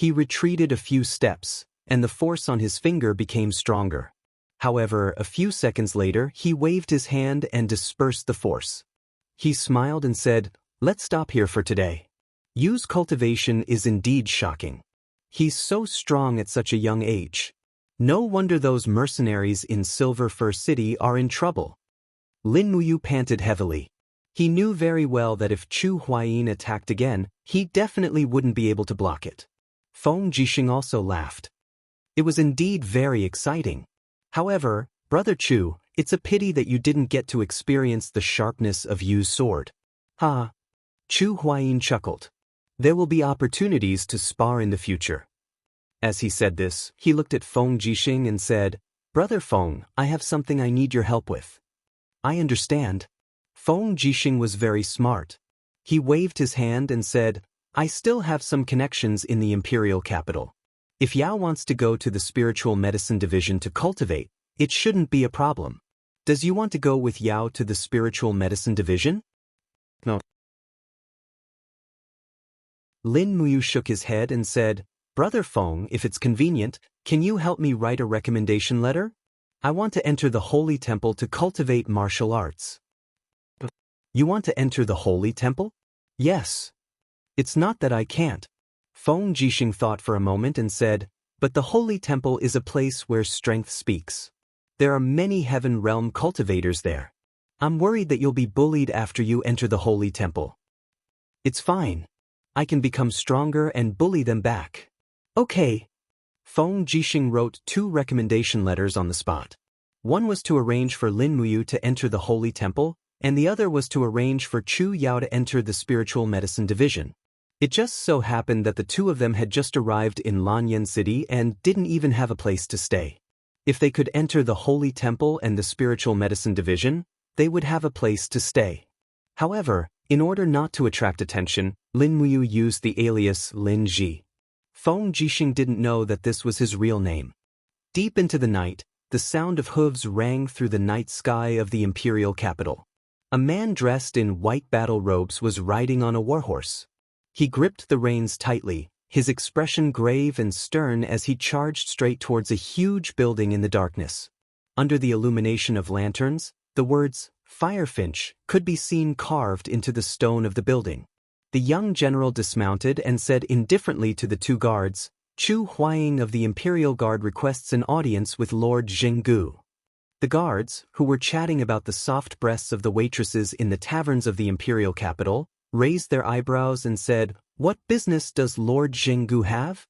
He retreated a few steps, and the force on his finger became stronger. However, a few seconds later, he waved his hand and dispersed the force. He smiled and said, "Let's stop here for today. Yu's cultivation is indeed shocking. He's so strong at such a young age. No wonder those mercenaries in Silver Fir City are in trouble." Lin Muyu panted heavily. He knew very well that if Chu Huayin attacked again, he definitely wouldn't be able to block it. Feng Jixing also laughed. It was indeed very exciting. However, Brother Chu, it's a pity that you didn't get to experience the sharpness of Yu's sword. Ha! Chu Huayin chuckled. There will be opportunities to spar in the future. As he said this, he looked at Feng Jixing and said, "Brother Feng, I have something I need your help with." "I understand." Feng Jixing was very smart. He waved his hand and said, "I still have some connections in the imperial capital. If Yao wants to go to the spiritual medicine division to cultivate, it shouldn't be a problem. Does you want to go with Yao to the spiritual medicine division?" "No." Lin Muyu shook his head and said, "Brother Feng, if it's convenient, can you help me write a recommendation letter? I want to enter the Holy Temple to cultivate martial arts." "You want to enter the Holy Temple?" "Yes. It's not that I can't." Feng Jixing thought for a moment and said, "But the Holy Temple is a place where strength speaks. There are many Heaven Realm cultivators there. I'm worried that you'll be bullied after you enter the Holy Temple." "It's fine. I can become stronger and bully them back." "Okay." Feng Jixing wrote 2 recommendation letters on the spot. One was to arrange for Lin Muyu to enter the Holy Temple, and the other was to arrange for Chu Yao to enter the Spiritual Medicine Division. It just so happened that the two of them had just arrived in Lanyan City and didn't even have a place to stay. If they could enter the Holy Temple and the Spiritual Medicine Division, they would have a place to stay. However, in order not to attract attention, Lin Muyu used the alias Lin Ji. Feng Jixing didn't know that this was his real name. Deep into the night, the sound of hooves rang through the night sky of the imperial capital. A man dressed in white battle robes was riding on a warhorse. He gripped the reins tightly, his expression grave and stern as he charged straight towards a huge building in the darkness. Under the illumination of lanterns, the words, "Firefinch," could be seen carved into the stone of the building. The young general dismounted and said indifferently to the 2 guards, "Chu Huayin of the Imperial Guard requests an audience with Lord Jinggu." The guards, who were chatting about the soft breasts of the waitresses in the taverns of the imperial capital, raised their eyebrows and said, "What business does Lord Jinggu have?"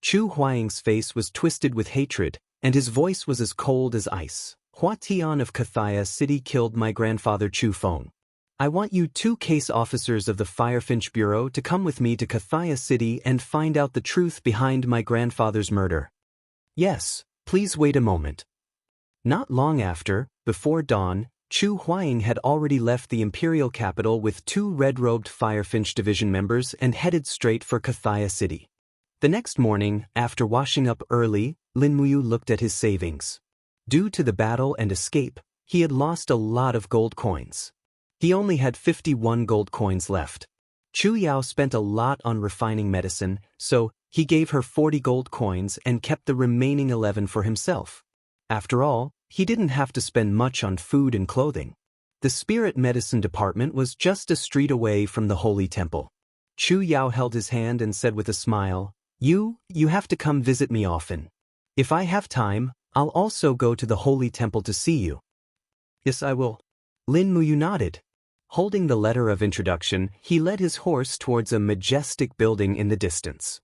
Chu Huaying's face was twisted with hatred, and his voice was as cold as ice. "Hua Tian of Cathaya City killed my grandfather Chu Feng. I want you 2 case officers of the Firefinch Bureau to come with me to Cathaya City and find out the truth behind my grandfather's murder." "Yes, please wait a moment." Not long after, before dawn, Chu Huaying had already left the imperial capital with 2 red-robed Firefinch Division members and headed straight for Cathaya City. The next morning, after washing up early, Lin Muyu looked at his savings. Due to the battle and escape, he had lost a lot of gold coins. He only had 51 gold coins left. Chu Yao spent a lot on refining medicine, so he gave her 40 gold coins and kept the remaining 11 for himself. After all, he didn't have to spend much on food and clothing. The spirit medicine department was just a street away from the Holy Temple. Chu Yao held his hand and said with a smile, You have to come visit me often. If I have time, I'll also go to the Holy Temple to see you." "Yes, I will." Lin Muyu nodded. Holding the letter of introduction, he led his horse towards a majestic building in the distance.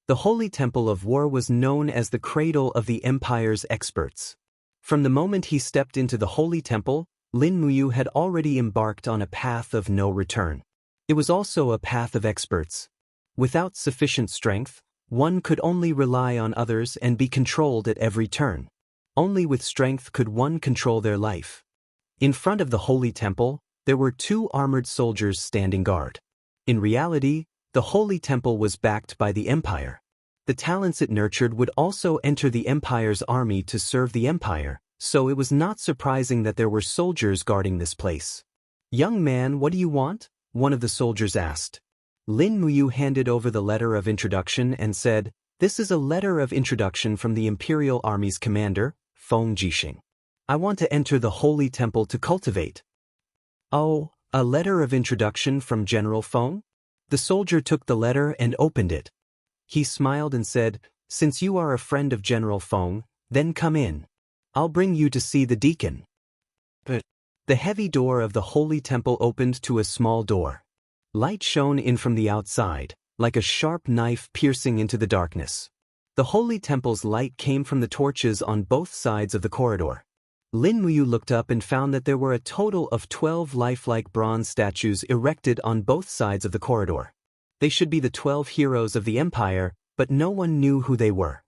The Holy Temple of War was known as the cradle of the Empire's experts. From the moment he stepped into the Holy Temple, Lin Muyu had already embarked on a path of no return. It was also a path of experts. Without sufficient strength, one could only rely on others and be controlled at every turn. Only with strength could one control their life. In front of the Holy Temple, there were 2 armored soldiers standing guard. In reality, the Holy Temple was backed by the Empire. The talents it nurtured would also enter the Empire's army to serve the Empire, so it was not surprising that there were soldiers guarding this place. "Young man, what do you want?" one of the soldiers asked. Lin Muyu handed over the letter of introduction and said, "This is a letter of introduction from the Imperial Army's commander, Feng Jixing. I want to enter the Holy Temple to cultivate." "Oh, a letter of introduction from General Feng?" The soldier took the letter and opened it. He smiled and said, "Since you are a friend of General Feng, then come in. I'll bring you to see the deacon." But the heavy door of the Holy Temple opened to a small door. Light shone in from the outside, like a sharp knife piercing into the darkness. The Holy Temple's light came from the torches on both sides of the corridor. Lin Muyu looked up and found that there were a total of 12 lifelike bronze statues erected on both sides of the corridor. They should be the 12 heroes of the Empire, but no one knew who they were.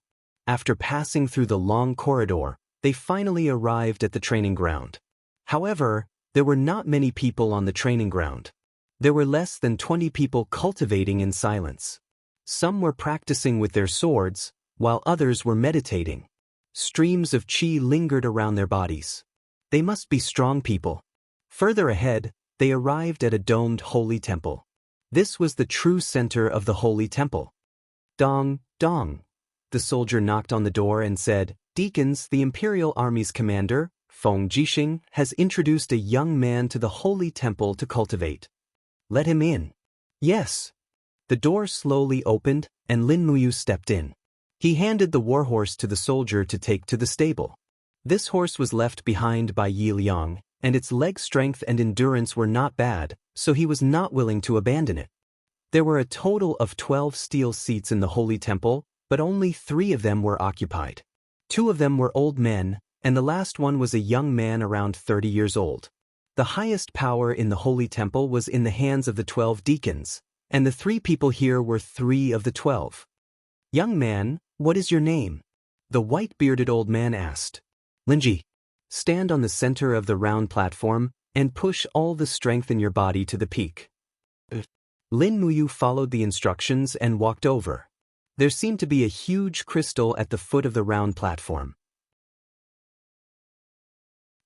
After passing through the long corridor, they finally arrived at the training ground. However, there were not many people on the training ground. There were less than 20 people cultivating in silence. Some were practicing with their swords, while others were meditating. Streams of qi lingered around their bodies. They must be strong people. Further ahead, they arrived at a domed holy temple. This was the true center of the holy temple. "Dong, dong." The soldier knocked on the door and said, "Deacons, the Imperial Army's commander, Feng Jixing, has introduced a young man to the holy temple to cultivate. Let him in." "Yes." The door slowly opened, and Lin Muyu stepped in. He handed the warhorse to the soldier to take to the stable. This horse was left behind by Yi Liang, and its leg strength and endurance were not bad, so he was not willing to abandon it. There were a total of 12 steel seats in the Holy Temple, but only 3 of them were occupied. 2 of them were old men, and the last one was a young man around 30 years old. The highest power in the Holy Temple was in the hands of the 12 deacons, and the 3 people here were 3 of the 12. "Young man, what is your name?" the white-bearded old man asked. "Linji. Stand on the center of the round platform and push all the strength in your body to the peak." Lin Muyu followed the instructions and walked over. There seemed to be a huge crystal at the foot of the round platform.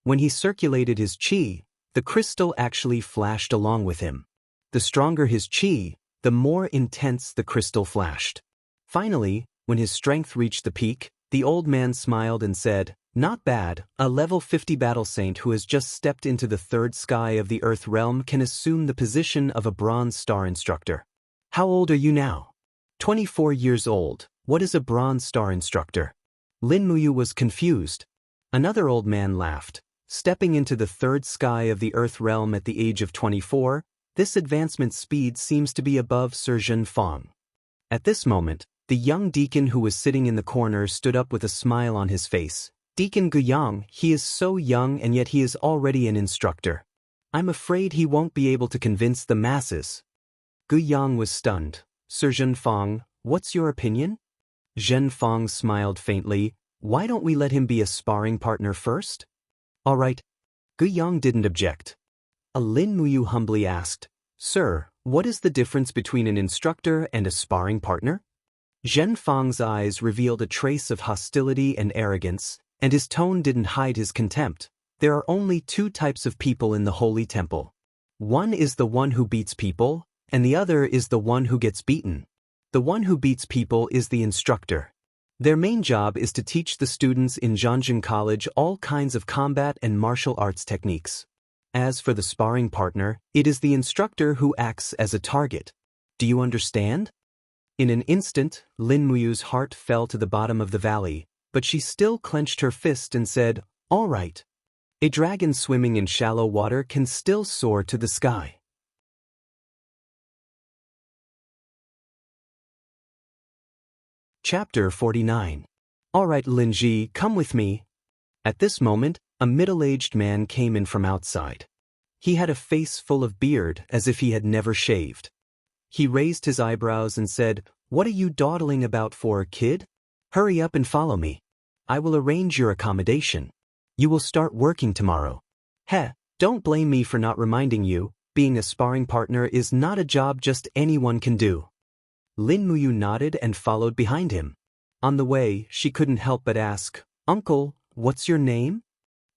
When he circulated his qi, the crystal actually flashed along with him. The stronger his qi, the more intense the crystal flashed. Finally, when his strength reached the peak, the old man smiled and said, "Not bad, a level 50 battle saint who has just stepped into the 3rd sky of the Earth realm can assume the position of a Bronze Star instructor. How old are you now?" 24 years old. What is a Bronze Star instructor?" Lin Muyu was confused. Another old man laughed. "Stepping into the 3rd sky of the Earth realm at the age of 24, this advancement speed seems to be above Sir Zhenfang." At this moment, the young deacon who was sitting in the corner stood up with a smile on his face. "Deacon Guyang, he is so young and yet he is already an instructor. I'm afraid he won't be able to convince the masses." Guyang was stunned. "Sir Zhenfang, what's your opinion?" Zhenfang smiled faintly. "Why don't we let him be a sparring partner first?" "All right." Guyang didn't object. Lin Muyu humbly asked, "Sir, what is the difference between an instructor and a sparring partner?" Zhenfang's eyes revealed a trace of hostility and arrogance, and his tone didn't hide his contempt. "There are only 2 types of people in the Holy Temple. One is the one who beats people, and the other is the one who gets beaten. The one who beats people is the instructor. Their main job is to teach the students in Zhangjin College all kinds of combat and martial arts techniques. As for the sparring partner, it is the instructor who acts as a target. Do you understand?" In an instant, Lin Muyu's heart fell to the bottom of the valley, but she still clenched her fist and said, "All right. A dragon swimming in shallow water can still soar to the sky." Chapter 49. "All right, Linji, come with me." At this moment, a middle-aged man came in from outside. He had a face full of beard, as if he had never shaved. He raised his eyebrows and said, "What are you dawdling about for, kid? Hurry up and follow me. I will arrange your accommodation. You will start working tomorrow." "Heh, don't blame me for not reminding you, being a sparring partner is not a job just anyone can do." Lin Muyu nodded and followed behind him. On the way, she couldn't help but ask, "Uncle, what's your name?"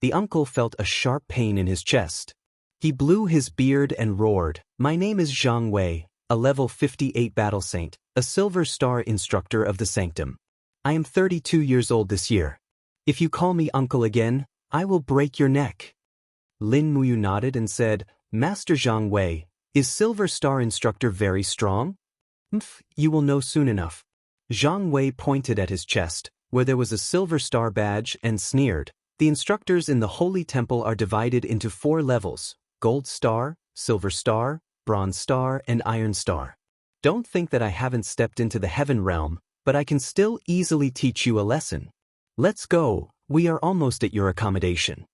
The uncle felt a sharp pain in his chest. He blew his beard and roared, "My name is Zhang Wei. a level 58 battle saint, a silver star instructor of the sanctum. I am 32 years old this year. If you call me uncle again, I will break your neck. Lin Muyu nodded and said, Master Zhang Wei, is silver star instructor very strong? You will know soon enough. Zhang Wei pointed at his chest, where there was a silver star badge, and sneered. The instructors in the Holy Temple are divided into 4 levels: Gold Star, Silver Star, Bronze Star, and Iron Star. Don't think that I haven't stepped into the heaven realm, but I can still easily teach you a lesson. Let's go, we are almost at your accommodation.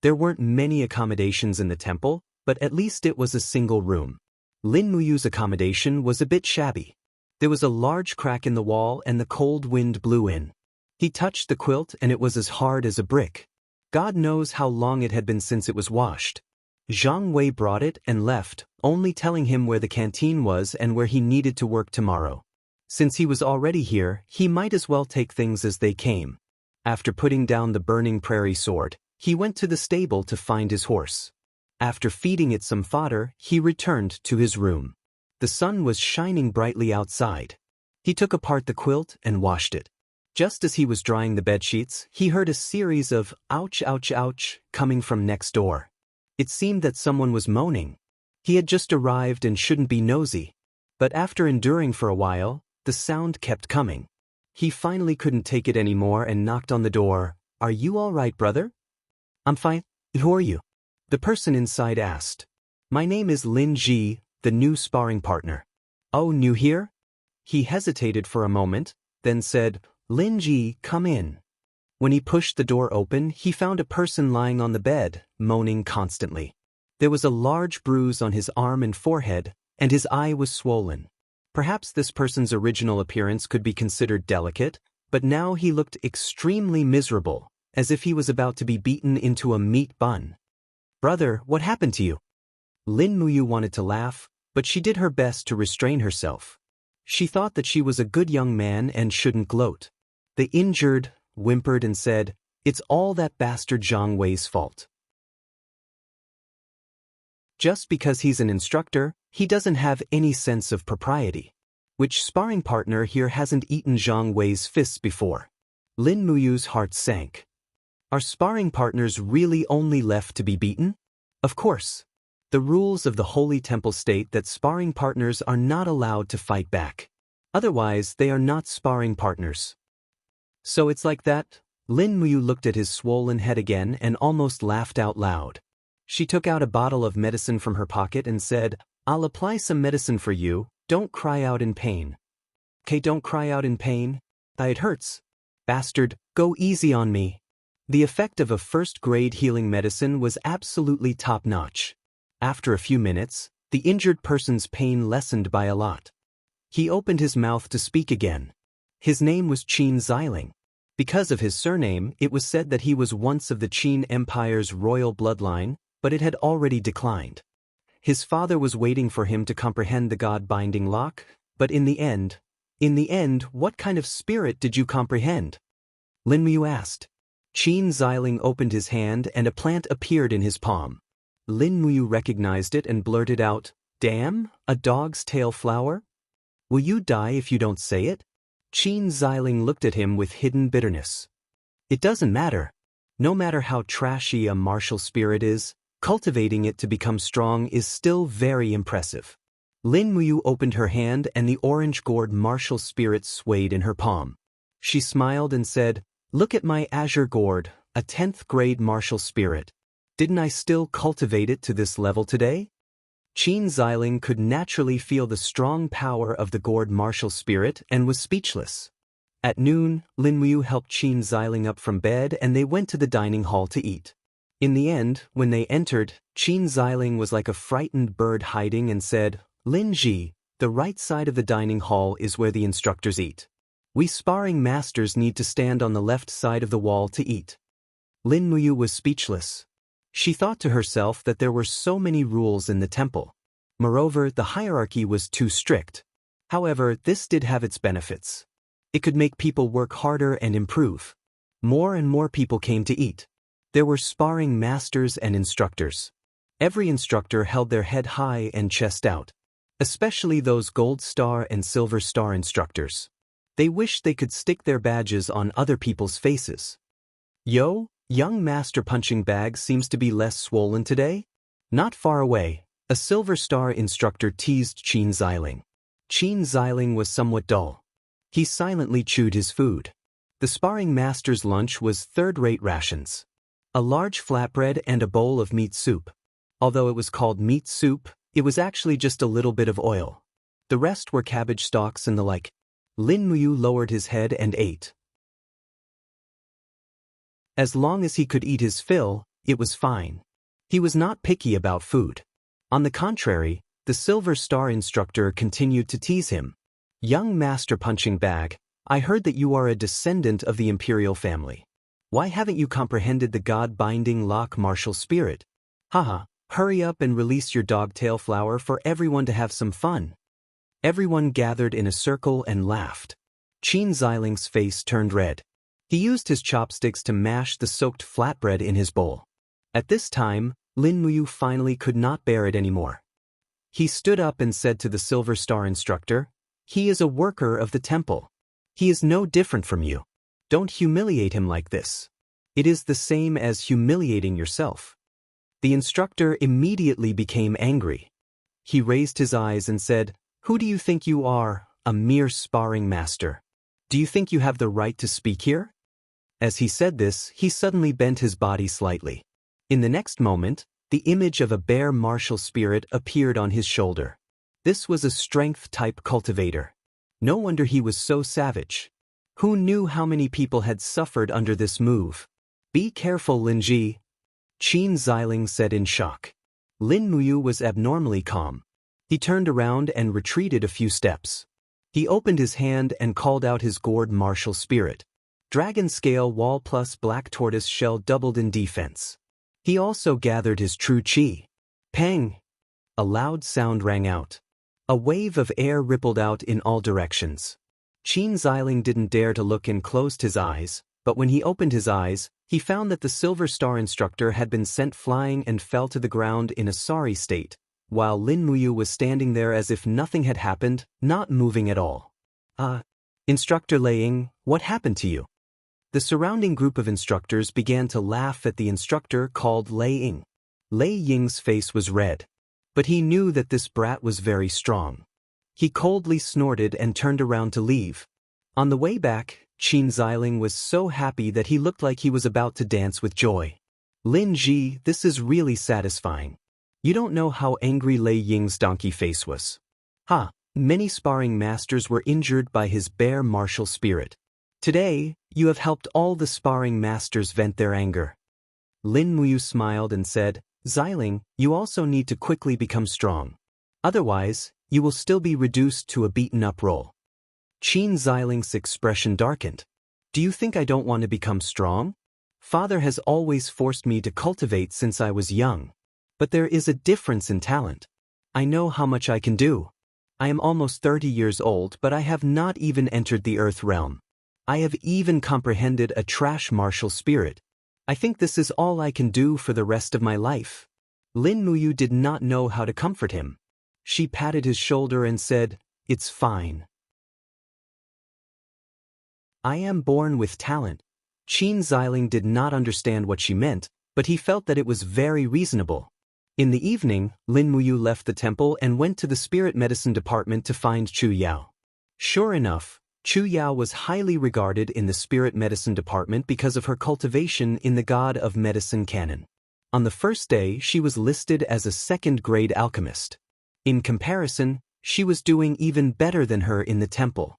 There weren't many accommodations in the temple, but at least it was a single room. Lin Muyu's accommodation was a bit shabby. There was a large crack in the wall and the cold wind blew in. He touched the quilt and it was as hard as a brick. God knows how long it had been since it was washed. Zhang Wei brought it and left, only telling him where the canteen was and where he needed to work tomorrow. Since he was already here, he might as well take things as they came. After putting down the burning prairie sword, he went to the stable to find his horse. After feeding it some fodder, he returned to his room. The sun was shining brightly outside. He took apart the quilt and washed it. Just as he was drying the bedsheets, he heard a series of ouch, ouch, ouch coming from next door. It seemed that someone was moaning. He had just arrived and shouldn't be nosy. But after enduring for a while, the sound kept coming. He finally couldn't take it anymore and knocked on the door. Are you all right, brother? I'm fine. Who are you? The person inside asked. My name is Lin Ji, the new sparring partner. Oh, new here? He hesitated for a moment, then said, Lin Ji, come in. When he pushed the door open, he found a person lying on the bed, moaning constantly. There was a large bruise on his arm and forehead, and his eye was swollen. Perhaps this person's original appearance could be considered delicate, but now he looked extremely miserable, as if he was about to be beaten into a meat bun. Brother, what happened to you? Lin Muyu wanted to laugh, but she did her best to restrain herself. She thought that she was a good young man and shouldn't gloat. The injured whimpered and said, It's all that bastard Zhang Wei's fault. Just because he's an instructor, he doesn't have any sense of propriety. Which sparring partner here hasn't eaten Zhang Wei's fists before? Lin Muyu's heart sank. Are sparring partners really only left to be beaten? Of course. The rules of the Holy Temple state that sparring partners are not allowed to fight back. Otherwise, they are not sparring partners. So it's like that? Lin Muyu looked at his swollen head again and almost laughed out loud. She took out a bottle of medicine from her pocket and said, I'll apply some medicine for you, don't cry out in pain. Okay, don't cry out in pain. It hurts. Bastard, go easy on me. The effect of a first-grade healing medicine was absolutely top-notch. After a few minutes, the injured person's pain lessened by a lot. He opened his mouth to speak again. His name was Qin Xiling. Because of his surname, it was said that he was once of the Qin Empire's royal bloodline, but it had already declined. His father was waiting for him to comprehend the God-binding lock, but in the end, what kind of spirit did you comprehend? Lin Muyu asked. Qin Xiling opened his hand and a plant appeared in his palm. Lin Muyu recognized it and blurted out, Damn, a dog's tail flower? Will you die if you don't say it? Qin Xiling looked at him with hidden bitterness. It doesn't matter. No matter how trashy a martial spirit is, cultivating it to become strong is still very impressive. Lin Muyu opened her hand and the orange-gourd martial spirit swayed in her palm. She smiled and said, Look at my azure gourd, a 10th grade martial spirit. Didn't I still cultivate it to this level today? Qin Xiling could naturally feel the strong power of the gourd martial spirit and was speechless. At noon, Lin Muyu helped Qin Xiling up from bed and they went to the dining hall to eat. In the end, when they entered, Qin Xiling was like a frightened bird hiding and said, Lin Ji, the right side of the dining hall is where the instructors eat. We sparring masters need to stand on the left side of the wall to eat. Lin Muyu was speechless. She thought to herself that there were so many rules in the temple. Moreover, the hierarchy was too strict. However, this did have its benefits. It could make people work harder and improve. More and more people came to eat. There were sparring masters and instructors. Every instructor held their head high and chest out, especially those Gold Star and Silver Star instructors. They wished they could stick their badges on other people's faces. Yo, young master punching bag seems to be less swollen today? Not far away, a Silver Star instructor teased Qin Xiling. Qin Xiling was somewhat dull. He silently chewed his food. The sparring master's lunch was third-rate rations. A large flatbread and a bowl of meat soup. Although it was called meat soup, it was actually just a little bit of oil. The rest were cabbage stalks and the like. Lin Muyu lowered his head and ate. As long as he could eat his fill, it was fine. He was not picky about food. On the contrary, the Silver Star instructor continued to tease him. Young master punching bag, I heard that you are a descendant of the imperial family. Why haven't you comprehended the god-binding lock martial spirit? Haha, hurry up and release your dogtail flower for everyone to have some fun. Everyone gathered in a circle and laughed. Qin Xiling's face turned red. He used his chopsticks to mash the soaked flatbread in his bowl. At this time, Lin Muyu finally could not bear it anymore. He stood up and said to the Silver Star instructor, "He is a worker of the temple. He is no different from you. Don't humiliate him like this. It is the same as humiliating yourself." The instructor immediately became angry. He raised his eyes and said, "Who do you think you are, a mere sparring master? Do you think you have the right to speak here?" As he said this, he suddenly bent his body slightly. In the next moment, the image of a bear martial spirit appeared on his shoulder. This was a strength-type cultivator. No wonder he was so savage. Who knew how many people had suffered under this move? "Be careful, Linji," Qin Xiling said in shock. Lin Muyu was abnormally calm. He turned around and retreated a few steps. He opened his hand and called out his gourd martial spirit. Dragon scale wall plus black tortoise shell doubled in defense. He also gathered his true chi. Pang! A loud sound rang out. A wave of air rippled out in all directions. Qin Xiling didn't dare to look and closed his eyes, but when he opened his eyes, he found that the Silver Star instructor had been sent flying and fell to the ground in a sorry state, while Lin Muyu was standing there as if nothing had happened, not moving at all. Instructor Lei Ying, what happened to you?" The surrounding group of instructors began to laugh at the instructor called Lei Ying. Lei Ying's face was red. But he knew that this brat was very strong. He coldly snorted and turned around to leave. On the way back, Qin Xiling was so happy that he looked like he was about to dance with joy. "Lin Ji, this is really satisfying. You don't know how angry Lei Ying's donkey face was. Many sparring masters were injured by his bear martial spirit. Today, you have helped all the sparring masters vent their anger." Lin Muyu smiled and said, "Xiling, you also need to quickly become strong. Otherwise, you will still be reduced to a beaten-up role." Qin Xiling's expression darkened. "Do you think I don't want to become strong? Father has always forced me to cultivate since I was young. But there is a difference in talent. I know how much I can do. I am almost 30 years old, but I have not even entered the Earth realm. I have even comprehended a trash martial spirit. I think this is all I can do for the rest of my life." Lin Muyu did not know how to comfort him. She patted his shoulder and said, "It's fine. I am born with talent." Qin Xiling did not understand what she meant, but he felt that it was very reasonable. In the evening, Lin Muyu left the temple and went to the spirit medicine department to find Chu Yao. Sure enough, Chu Yao was highly regarded in the spirit medicine department because of her cultivation in the God of Medicine canon. On the first day, she was listed as a second-grade alchemist. In comparison, she was doing even better than her in the temple.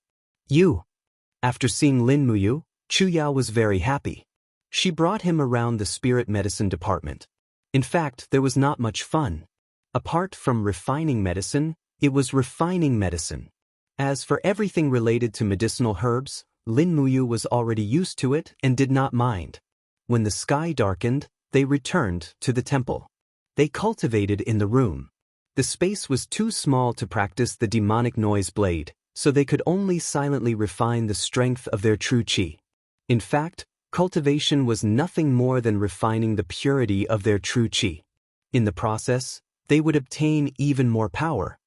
After seeing Lin Muyu, Chu Yao was very happy. She brought him around the spirit medicine department. In fact, there was not much fun. Apart from refining medicine, it was refining medicine. As for everything related to medicinal herbs, Lin Muyu was already used to it and did not mind. When the sky darkened, they returned to the temple. They cultivated in the room. The space was too small to practice the demonic noise blade, so they could only silently refine the strength of their true chi. In fact, cultivation was nothing more than refining the purity of their true chi. In the process, they would obtain even more power.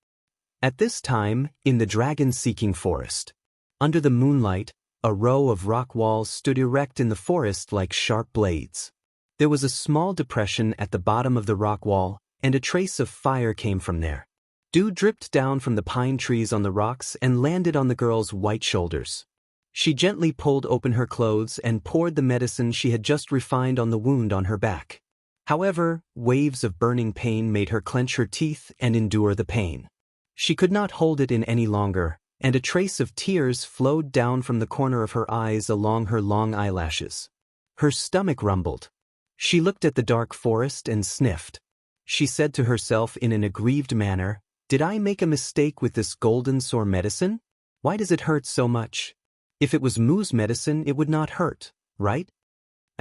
At this time, in the dragon-seeking forest, under the moonlight, a row of rock walls stood erect in the forest like sharp blades. There was a small depression at the bottom of the rock wall, and a trace of fire came from there. Dew dripped down from the pine trees on the rocks and landed on the girl's white shoulders. She gently pulled open her clothes and poured the medicine she had just refined on the wound on her back. However, waves of burning pain made her clench her teeth and endure the pain. She could not hold it in any longer, and a trace of tears flowed down from the corner of her eyes along her long eyelashes. Her stomach rumbled. She looked at the dark forest and sniffed. She said to herself in an aggrieved manner, "Did I make a mistake with this golden sore medicine? Why does it hurt so much? If it was Mu's medicine, it would not hurt, right?"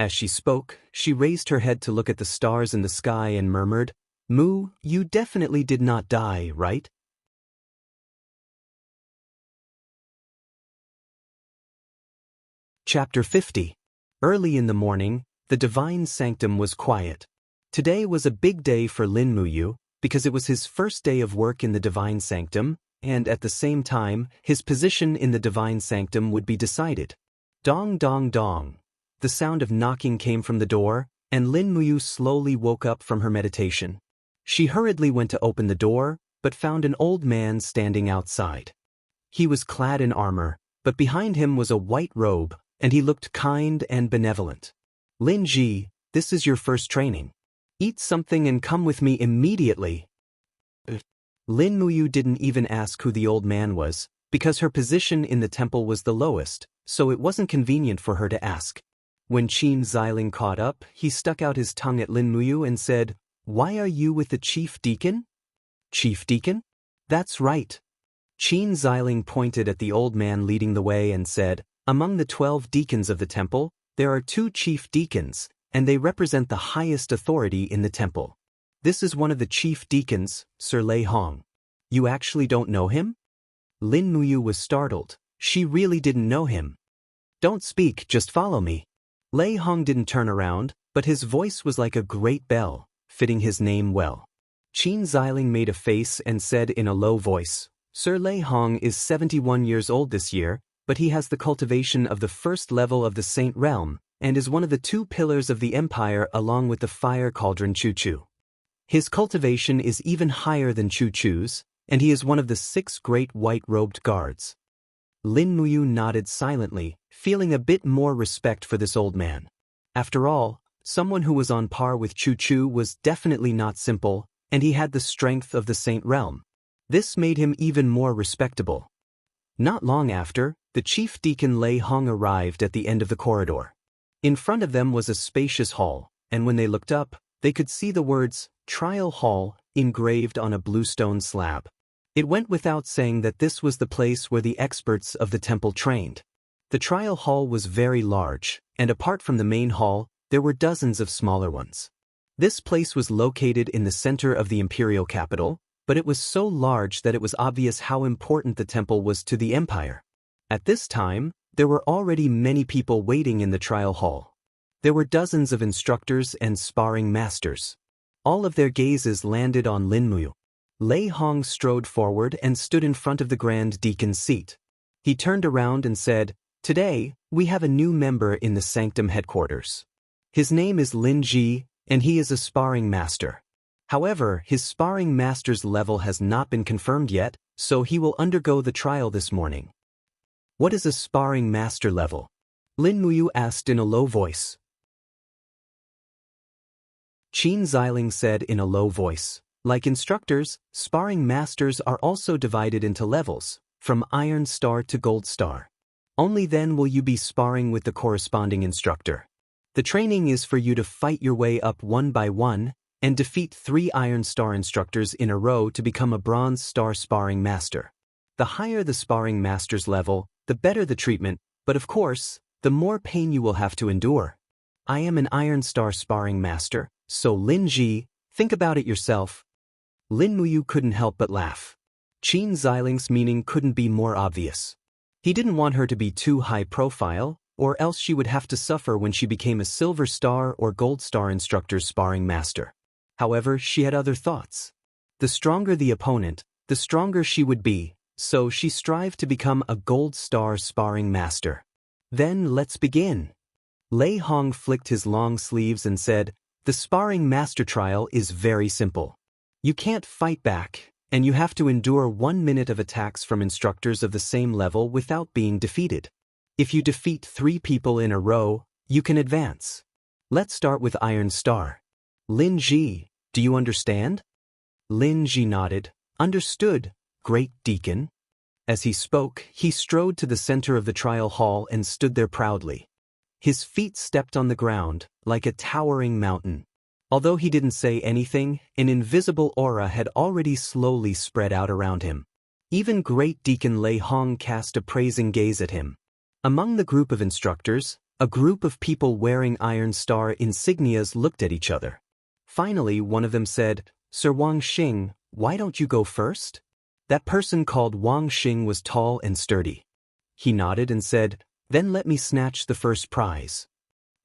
As she spoke, she raised her head to look at the stars in the sky and murmured, "Mu, you definitely did not die, right?" Chapter 50. Early in the morning, the divine sanctum was quiet. Today was a big day for Lin Muyu, because it was his first day of work in the divine sanctum, and at the same time, his position in the divine sanctum would be decided. Dong dong dong. The sound of knocking came from the door, and Lin Muyu slowly woke up from her meditation. She hurriedly went to open the door, but found an old man standing outside. He was clad in armor, but behind him was a white robe, and he looked kind and benevolent. "Lin Ji, this is your first training. Eat something and come with me immediately." Lin Muyu didn't even ask who the old man was, because her position in the temple was the lowest, so it wasn't convenient for her to ask. When Qin Xiling caught up, he stuck out his tongue at Lin Muyu and said, "Why are you with the chief deacon?" "Chief deacon?" "That's right." Qin Xiling pointed at the old man leading the way and said, "Among the 12 deacons of the temple, there are 2 chief deacons, and they represent the highest authority in the temple. This is one of the chief deacons, Sir Lei Hong. You actually don't know him?" Lin Muyu was startled. She really didn't know him. "Don't speak, just follow me." Lei Hong didn't turn around, but his voice was like a great bell, fitting his name well. Qin Xiling made a face and said in a low voice, "Sir Lei Hong is 71 years old this year, but he has the cultivation of the first level of the Saint Realm, and is one of the 2 pillars of the Empire along with the fire cauldron Chu Chu. His cultivation is even higher than Chu Chu's, and he is one of the 6 great white-robed guards." Lin Muyu nodded silently, feeling a bit more respect for this old man. After all, someone who was on par with Chu Chu was definitely not simple, and he had the strength of the Saint Realm. This made him even more respectable. Not long after, the chief deacon Lei Hong arrived at the end of the corridor. In front of them was a spacious hall, and when they looked up, they could see the words, "Trial Hall," engraved on a bluestone slab. It went without saying that this was the place where the experts of the temple trained. The trial hall was very large, and apart from the main hall, there were dozens of smaller ones. This place was located in the center of the imperial capital, but it was so large that it was obvious how important the temple was to the empire. At this time, there were already many people waiting in the trial hall. There were dozens of instructors and sparring masters. All of their gazes landed on Lin Muyu. Lei Hong strode forward and stood in front of the Grand Deacon's seat. He turned around and said, "Today, we have a new member in the Sanctum headquarters. His name is Lin Ji, and he is a sparring master. However, his sparring master's level has not been confirmed yet, so he will undergo the trial this morning." "What is a sparring master level?" Lin Muyu asked in a low voice. Qin Xiling said in a low voice, "Like instructors, sparring masters are also divided into levels, from Iron Star to Gold Star. Only then will you be sparring with the corresponding instructor. The training is for you to fight your way up one by one, and defeat 3 Iron Star instructors in a row to become a Bronze Star sparring master. The higher the sparring master's level, the better the treatment, but of course, the more pain you will have to endure. I am an Iron Star sparring master, so Lin Ji, think about it yourself." Lin Muyu couldn't help but laugh. Qin Xiling's meaning couldn't be more obvious. He didn't want her to be too high profile, or else she would have to suffer when she became a Silver Star or Gold Star instructor's sparring master. However, she had other thoughts. The stronger the opponent, the stronger she would be, so she strived to become a gold star sparring master. Then let's begin. Lei Hong flicked his long sleeves and said, "The sparring master trial is very simple. You can't fight back, and you have to endure 1 minute of attacks from instructors of the same level without being defeated. If you defeat 3 people in a row, you can advance. Let's start with Iron Star. Lin Ji, do you understand?" Lin Ji nodded. "Understood, Great Deacon." As he spoke, he strode to the center of the trial hall and stood there proudly. His feet stepped on the ground, like a towering mountain. Although he didn't say anything, an invisible aura had already slowly spread out around him. Even Great Deacon Lei Hong cast a praising gaze at him. Among the group of instructors, a group of people wearing Iron Star insignias looked at each other. Finally, one of them said, "Sir Wang Xing, why don't you go first?" That person called Wang Xing was tall and sturdy. He nodded and said, "Then let me snatch the first prize."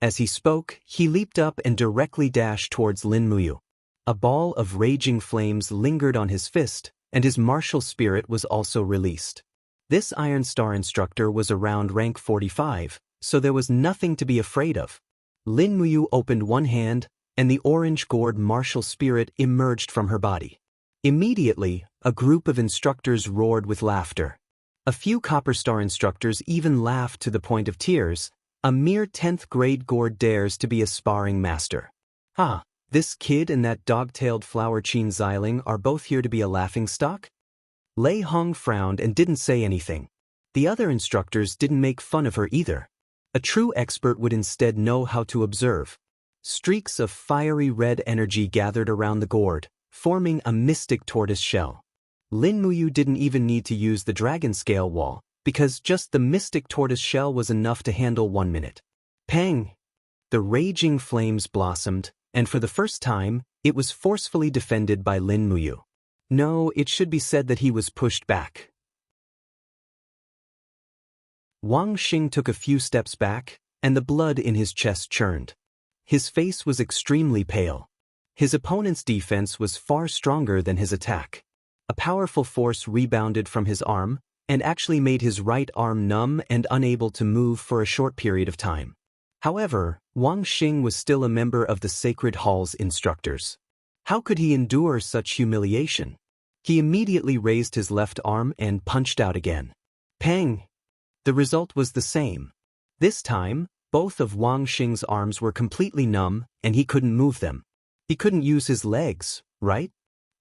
As he spoke, he leaped up and directly dashed towards Lin Muyu. A ball of raging flames lingered on his fist, and his martial spirit was also released. This Iron Star instructor was around rank 45, so there was nothing to be afraid of. Lin Muyu opened one hand, and the orange-gourd martial spirit emerged from her body. Immediately, a group of instructors roared with laughter. A few Copper Star instructors even laughed to the point of tears. A mere 10th grade gourd dares to be a sparring master. Ah, this kid and that dog-tailed flower Qin Xiling are both here to be a laughingstock? Lei Hong frowned and didn't say anything. The other instructors didn't make fun of her either. A true expert would instead know how to observe. Streaks of fiery red energy gathered around the gourd, forming a mystic tortoise shell. Lin Muyu didn't even need to use the dragon scale wall, because just the mystic tortoise shell was enough to handle 1 minute. Pang! The raging flames blossomed, and for the first time, it was forcefully defended by Lin Muyu. No, it should be said that he was pushed back. Wang Xing took a few steps back, and the blood in his chest churned. His face was extremely pale. His opponent's defense was far stronger than his attack. A powerful force rebounded from his arm, and actually made his right arm numb and unable to move for a short period of time. However, Wang Xing was still a member of the Sacred Hall's instructors. How could he endure such humiliation? He immediately raised his left arm and punched out again. Pang! The result was the same. This time, both of Wang Xing's arms were completely numb, and he couldn't move them. He couldn't use his legs, right?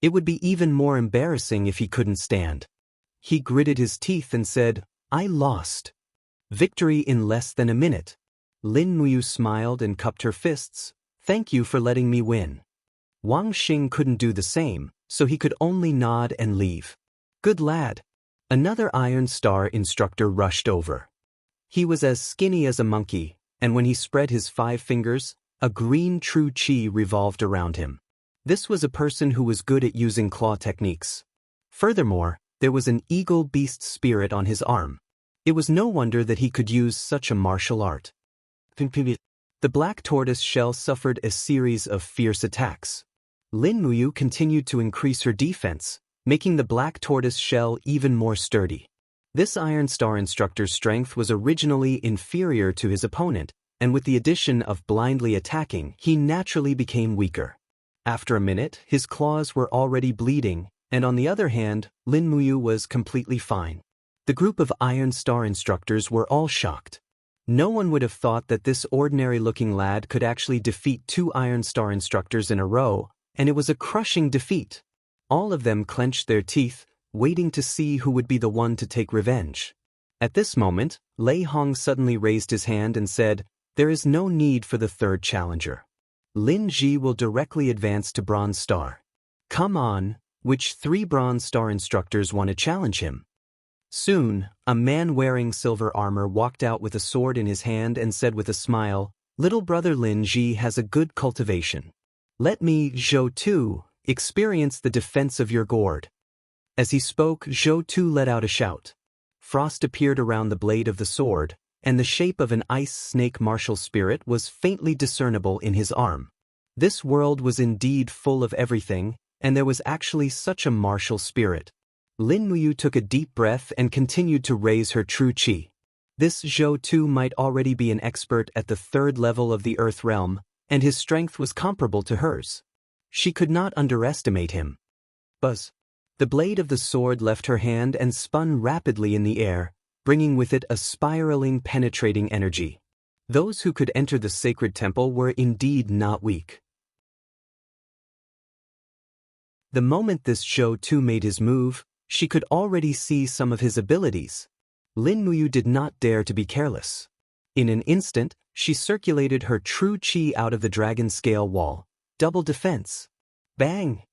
It would be even more embarrassing if he couldn't stand. He gritted his teeth and said, "I lost." Victory in less than a minute. Lin Muyu smiled and cupped her fists. "Thank you for letting me win." Wang Xing couldn't do the same, so he could only nod and leave. "Good lad." Another Iron Star instructor rushed over. He was as skinny as a monkey, and when he spread his 5 fingers, a green true chi revolved around him. This was a person who was good at using claw techniques. Furthermore, there was an eagle beast spirit on his arm. It was no wonder that he could use such a martial art. The black tortoise shell suffered a series of fierce attacks. Lin Muyu continued to increase her defense, making the black tortoise shell even more sturdy. This Iron Star instructor's strength was originally inferior to his opponent, and with the addition of blindly attacking, he naturally became weaker. After a minute, his claws were already bleeding, and on the other hand, Lin Muyu was completely fine. The group of Iron Star instructors were all shocked. No one would have thought that this ordinary-looking lad could actually defeat 2 Iron Star instructors in a row, and it was a crushing defeat. All of them clenched their teeth, waiting to see who would be the one to take revenge. At this moment, Lei Hong suddenly raised his hand and said, "There is no need for the 3rd challenger. Lin Ji will directly advance to Bronze Star. Come on, which 3 Bronze Star instructors want to challenge him?" Soon, a man wearing silver armor walked out with a sword in his hand and said with a smile, "Little brother Lin Ji has a good cultivation. Let me, Zhou Tu, experience the defense of your gourd." As he spoke, Zhou Tu let out a shout. Frost appeared around the blade of the sword, and the shape of an ice snake martial spirit was faintly discernible in his arm. This world was indeed full of everything, and there was actually such a martial spirit. Lin Muyu took a deep breath and continued to raise her true qi. This Zhou Tu might already be an expert at the third level of the Earth realm, and his strength was comparable to hers. She could not underestimate him. Buzz. The blade of the sword left her hand and spun rapidly in the air, bringing with it a spiraling, penetrating energy. Those who could enter the sacred temple were indeed not weak. The moment this Zhou Tu made his move, she could already see some of his abilities. Lin Muyu did not dare to be careless. In an instant, she circulated her true qi out of the dragon scale wall. Double defense. Bang!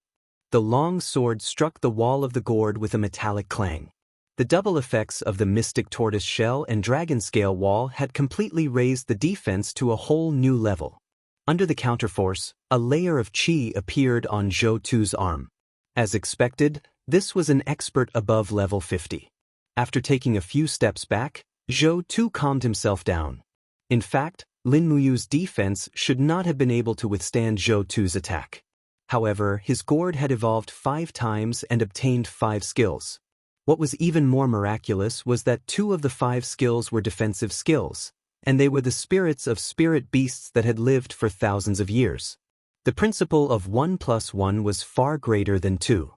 The long sword struck the wall of the gourd with a metallic clang. The double effects of the mystic tortoise shell and dragon scale wall had completely raised the defense to a whole new level. Under the counterforce, a layer of qi appeared on Zhou Tu's arm. As expected, this was an expert above level 50. After taking a few steps back, Zhou Tu calmed himself down. In fact, Lin Muyu's defense should not have been able to withstand Zhou Tu's attack. However, his gourd had evolved 5 times and obtained 5 skills. What was even more miraculous was that 2 of the 5 skills were defensive skills, and they were the spirits of spirit beasts that had lived for thousands of years. The principle of 1 + 1 was far greater than 2.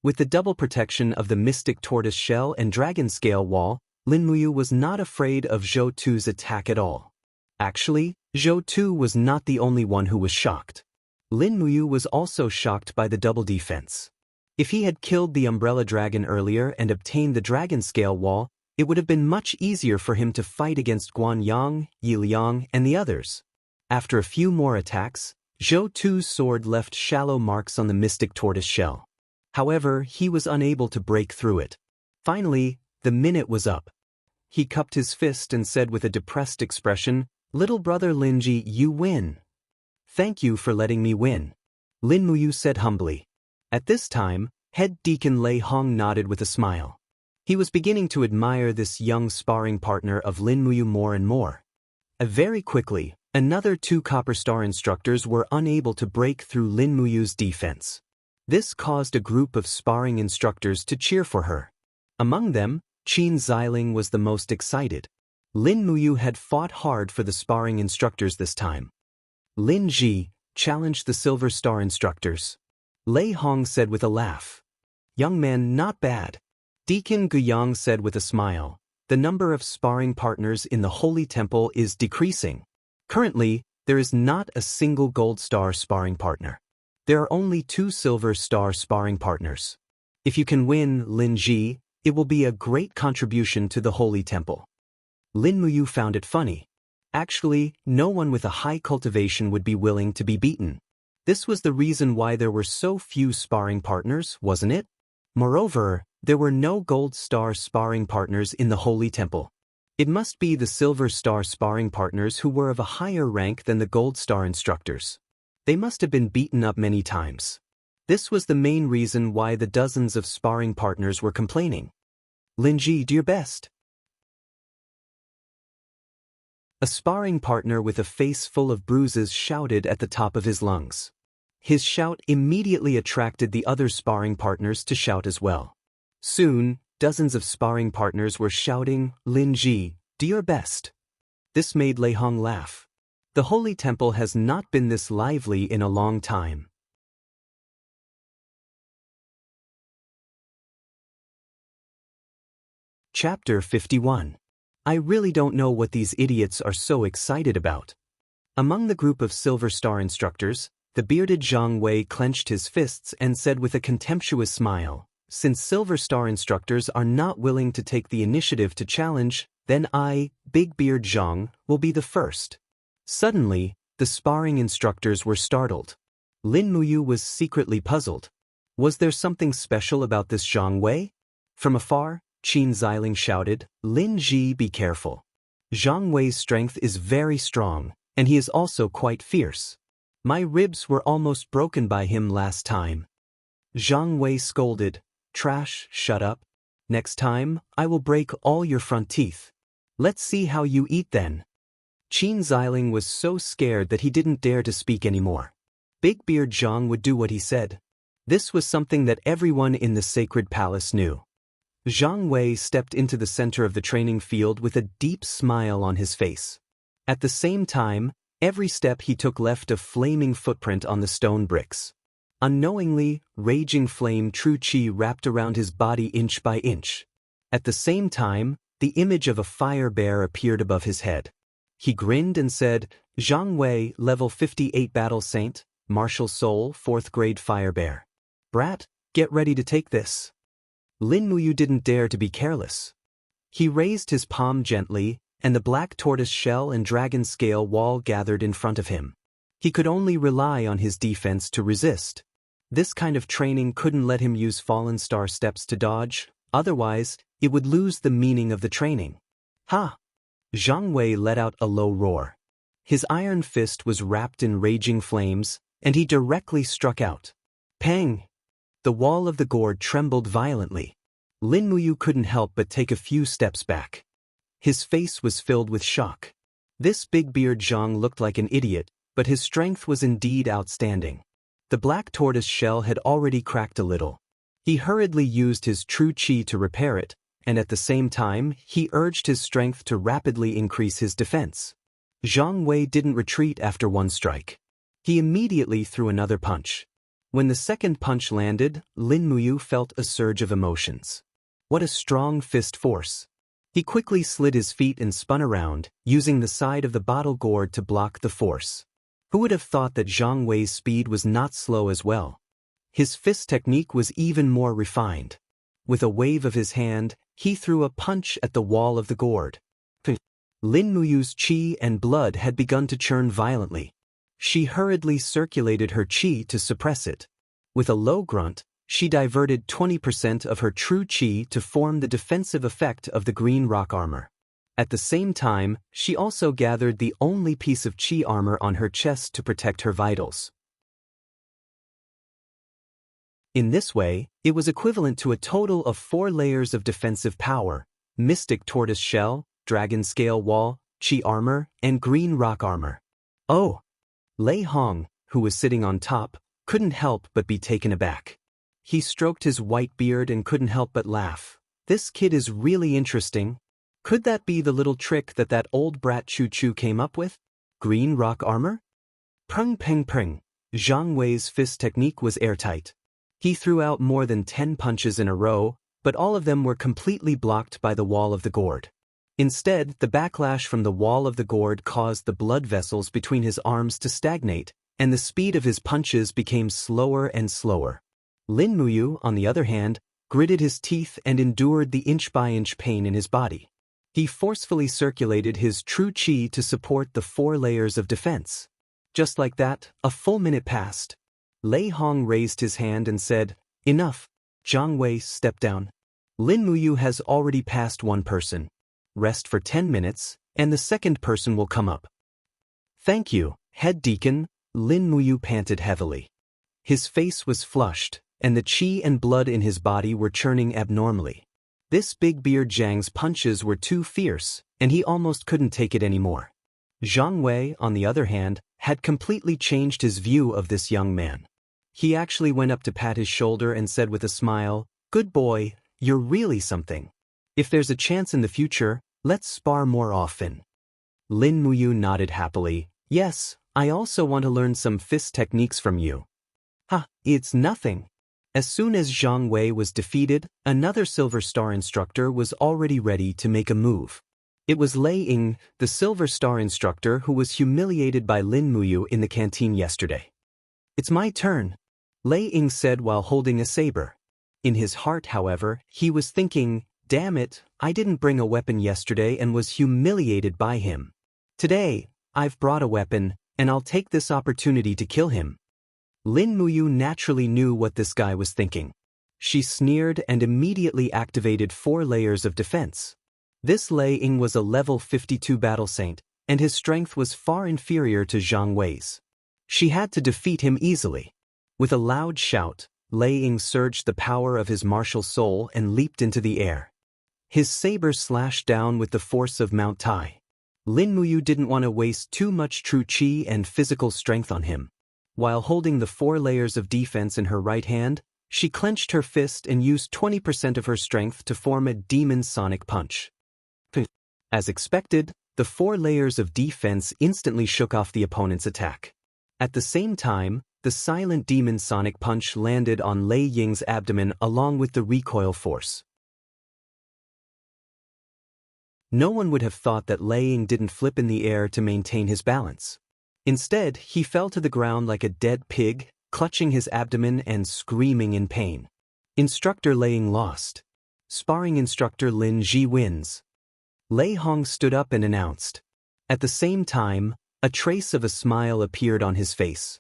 With the double protection of the mystic tortoise shell and dragon scale wall, Lin Muyu was not afraid of Zhou Tu's attack at all. Actually, Zhou Tu was not the only one who was shocked. Lin Muyu was also shocked by the double defense. If he had killed the umbrella dragon earlier and obtained the dragon scale wall, it would have been much easier for him to fight against Guanyang, Yiliang, and the others. After a few more attacks, Zhou Tu's sword left shallow marks on the mystic tortoise shell. However, he was unable to break through it. Finally, the minute was up. He cupped his fist and said with a depressed expression, "Little brother Linji, you win." "Thank you for letting me win," Lin Muyu said humbly. At this time, head deacon Lei Hong nodded with a smile. He was beginning to admire this young sparring partner of Lin Muyu more and more. Very quickly, another 2 Copper Star instructors were unable to break through Lin Muyu's defense. This caused a group of sparring instructors to cheer for her. Among them, Qin Xiling was the most excited. Lin Muyu had fought hard for the sparring instructors this time. Lin Ji challenged the Silver Star instructors. Lei Hong said with a laugh. "Young man, not bad." Deacon Guyang said with a smile. "The number of sparring partners in the Holy Temple is decreasing. Currently, there is not a single Gold Star sparring partner. There are only 2 Silver Star sparring partners. If you can win, Lin Ji, it will be a great contribution to the Holy Temple." Lin Muyu found it funny. Actually, no one with a high cultivation would be willing to be beaten. This was the reason why there were so few sparring partners, wasn't it? Moreover, there were no Gold Star sparring partners in the Holy Temple. It must be the Silver Star sparring partners who were of a higher rank than the Gold Star instructors. They must have been beaten up many times. This was the main reason why the dozens of sparring partners were complaining. "Linji, do your best." A sparring partner with a face full of bruises shouted at the top of his lungs. His shout immediately attracted the other sparring partners to shout as well. Soon, dozens of sparring partners were shouting, "Lin Ji, do your best." This made Lei Hong laugh. The Holy Temple has not been this lively in a long time. Chapter 51. I really don't know what these idiots are so excited about. Among the group of Silver Star instructors, the bearded Zhang Wei clenched his fists and said with a contemptuous smile, "Since Silver Star instructors are not willing to take the initiative to challenge, then I, Big Beard Zhang, will be the first." Suddenly, the sparring instructors were startled. Lin Muyu was secretly puzzled. Was there something special about this Zhang Wei? From afar, Qin Xiling shouted, "Lin Ji, be careful. Zhang Wei's strength is very strong, and he is also quite fierce. My ribs were almost broken by him last time." Zhang Wei scolded, "Trash, shut up. Next time, I will break all your front teeth. Let's see how you eat then." Qin Xiling was so scared that he didn't dare to speak anymore. Big Beard Zhang would do what he said. This was something that everyone in the sacred palace knew. Zhang Wei stepped into the center of the training field with a deep smile on his face. At the same time, every step he took left a flaming footprint on the stone bricks. Unknowingly, raging flame true qi wrapped around his body inch by inch. At the same time, the image of a fire bear appeared above his head. He grinned and said, Zhang Wei, level 58 battle saint, martial soul, 4th grade fire bear. Brat, get ready to take this. Lin Muyu didn't dare to be careless. He raised his palm gently, and the black tortoise shell and dragon scale wall gathered in front of him. He could only rely on his defense to resist. This kind of training couldn't let him use fallen star steps to dodge, otherwise, it would lose the meaning of the training. Ha! Zhang Wei let out a low roar. His iron fist was wrapped in raging flames, and he directly struck out. Pang! The wall of the gourd trembled violently. Lin Muyu couldn't help but take a few steps back. His face was filled with shock. This big beard Zhang looked like an idiot, but his strength was indeed outstanding. The black tortoise shell had already cracked a little. He hurriedly used his true qi to repair it, and at the same time, he urged his strength to rapidly increase his defense. Zhang Wei didn't retreat after one strike. He immediately threw another punch. When the second punch landed, Lin Muyu felt a surge of emotions. What a strong fist force. He quickly slid his feet and spun around, using the side of the bottle gourd to block the force. Who would have thought that Zhang Wei's speed was not slow as well? His fist technique was even more refined. With a wave of his hand, he threw a punch at the wall of the gourd. Lin Muyu's qi and blood had begun to churn violently. She hurriedly circulated her qi to suppress it. With a low grunt, she diverted 20% of her true qi to form the defensive effect of the green rock armor. At the same time, she also gathered the only piece of qi armor on her chest to protect her vitals. In this way, it was equivalent to a total of 4 layers of defensive power: mystic tortoise shell, dragon scale wall, qi armor, and green rock armor. Oh! Lei Hong, who was sitting on top, couldn't help but be taken aback. He stroked his white beard and couldn't help but laugh. This kid is really interesting. Could that be the little trick that old brat Choo Choo came up with? Green rock armor? Prung peng peng. Zhang Wei's fist technique was airtight. He threw out more than 10 punches in a row, but all of them were completely blocked by the wall of the gourd. Instead, the backlash from the wall of the gourd caused the blood vessels between his arms to stagnate, and the speed of his punches became slower and slower. Lin Muyu, on the other hand, gritted his teeth and endured the inch-by-inch pain in his body. He forcefully circulated his true qi to support the 4 layers of defense. Just like that, a full minute passed. Lei Hong raised his hand and said, "Enough." Zhang Wei stepped down. Lin Muyu has already passed one person. Rest for 10 minutes, and the second person will come up. Thank you, head deacon. Lin Muyu panted heavily. His face was flushed, and the qi and blood in his body were churning abnormally. This big beard Zhang's punches were too fierce, and he almost couldn't take it anymore. Zhang Wei, on the other hand, had completely changed his view of this young man. He actually went up to pat his shoulder and said with a smile, "Good boy, you're really something. If there's a chance in the future, let's spar more often." Lin Muyu nodded happily. "Yes, I also want to learn some fist techniques from you." "Ha, it's nothing." As soon as Zhang Wei was defeated, another Silver Star instructor was already ready to make a move. It was Lei Ying, the Silver Star instructor who was humiliated by Lin Muyu in the canteen yesterday. "It's my turn," Lei Ying said while holding a saber. In his heart, however, he was thinking, "Damn it, I didn't bring a weapon yesterday and was humiliated by him. Today, I've brought a weapon, and I'll take this opportunity to kill him." Lin Muyu naturally knew what this guy was thinking. She sneered and immediately activated 4 layers of defense. This Lei Ying was a level 52 battle saint, and his strength was far inferior to Zhang Wei's. She had to defeat him easily. With a loud shout, Lei Ying surged the power of his martial soul and leaped into the air. His saber slashed down with the force of Mount Tai. Lin Muyu didn't want to waste too much true qi and physical strength on him. While holding the 4 layers of defense in her right hand, she clenched her fist and used 20% of her strength to form a demon sonic punch. As expected, the 4 layers of defense instantly shook off the opponent's attack. At the same time, the silent demon sonic punch landed on Lei Ying's abdomen along with the recoil force. No one would have thought that Lei Ying didn't flip in the air to maintain his balance. Instead, he fell to the ground like a dead pig, clutching his abdomen and screaming in pain. Instructor Lei Ying lost. Sparring instructor Lin Ji wins. Lei Hong stood up and announced. At the same time, a trace of a smile appeared on his face.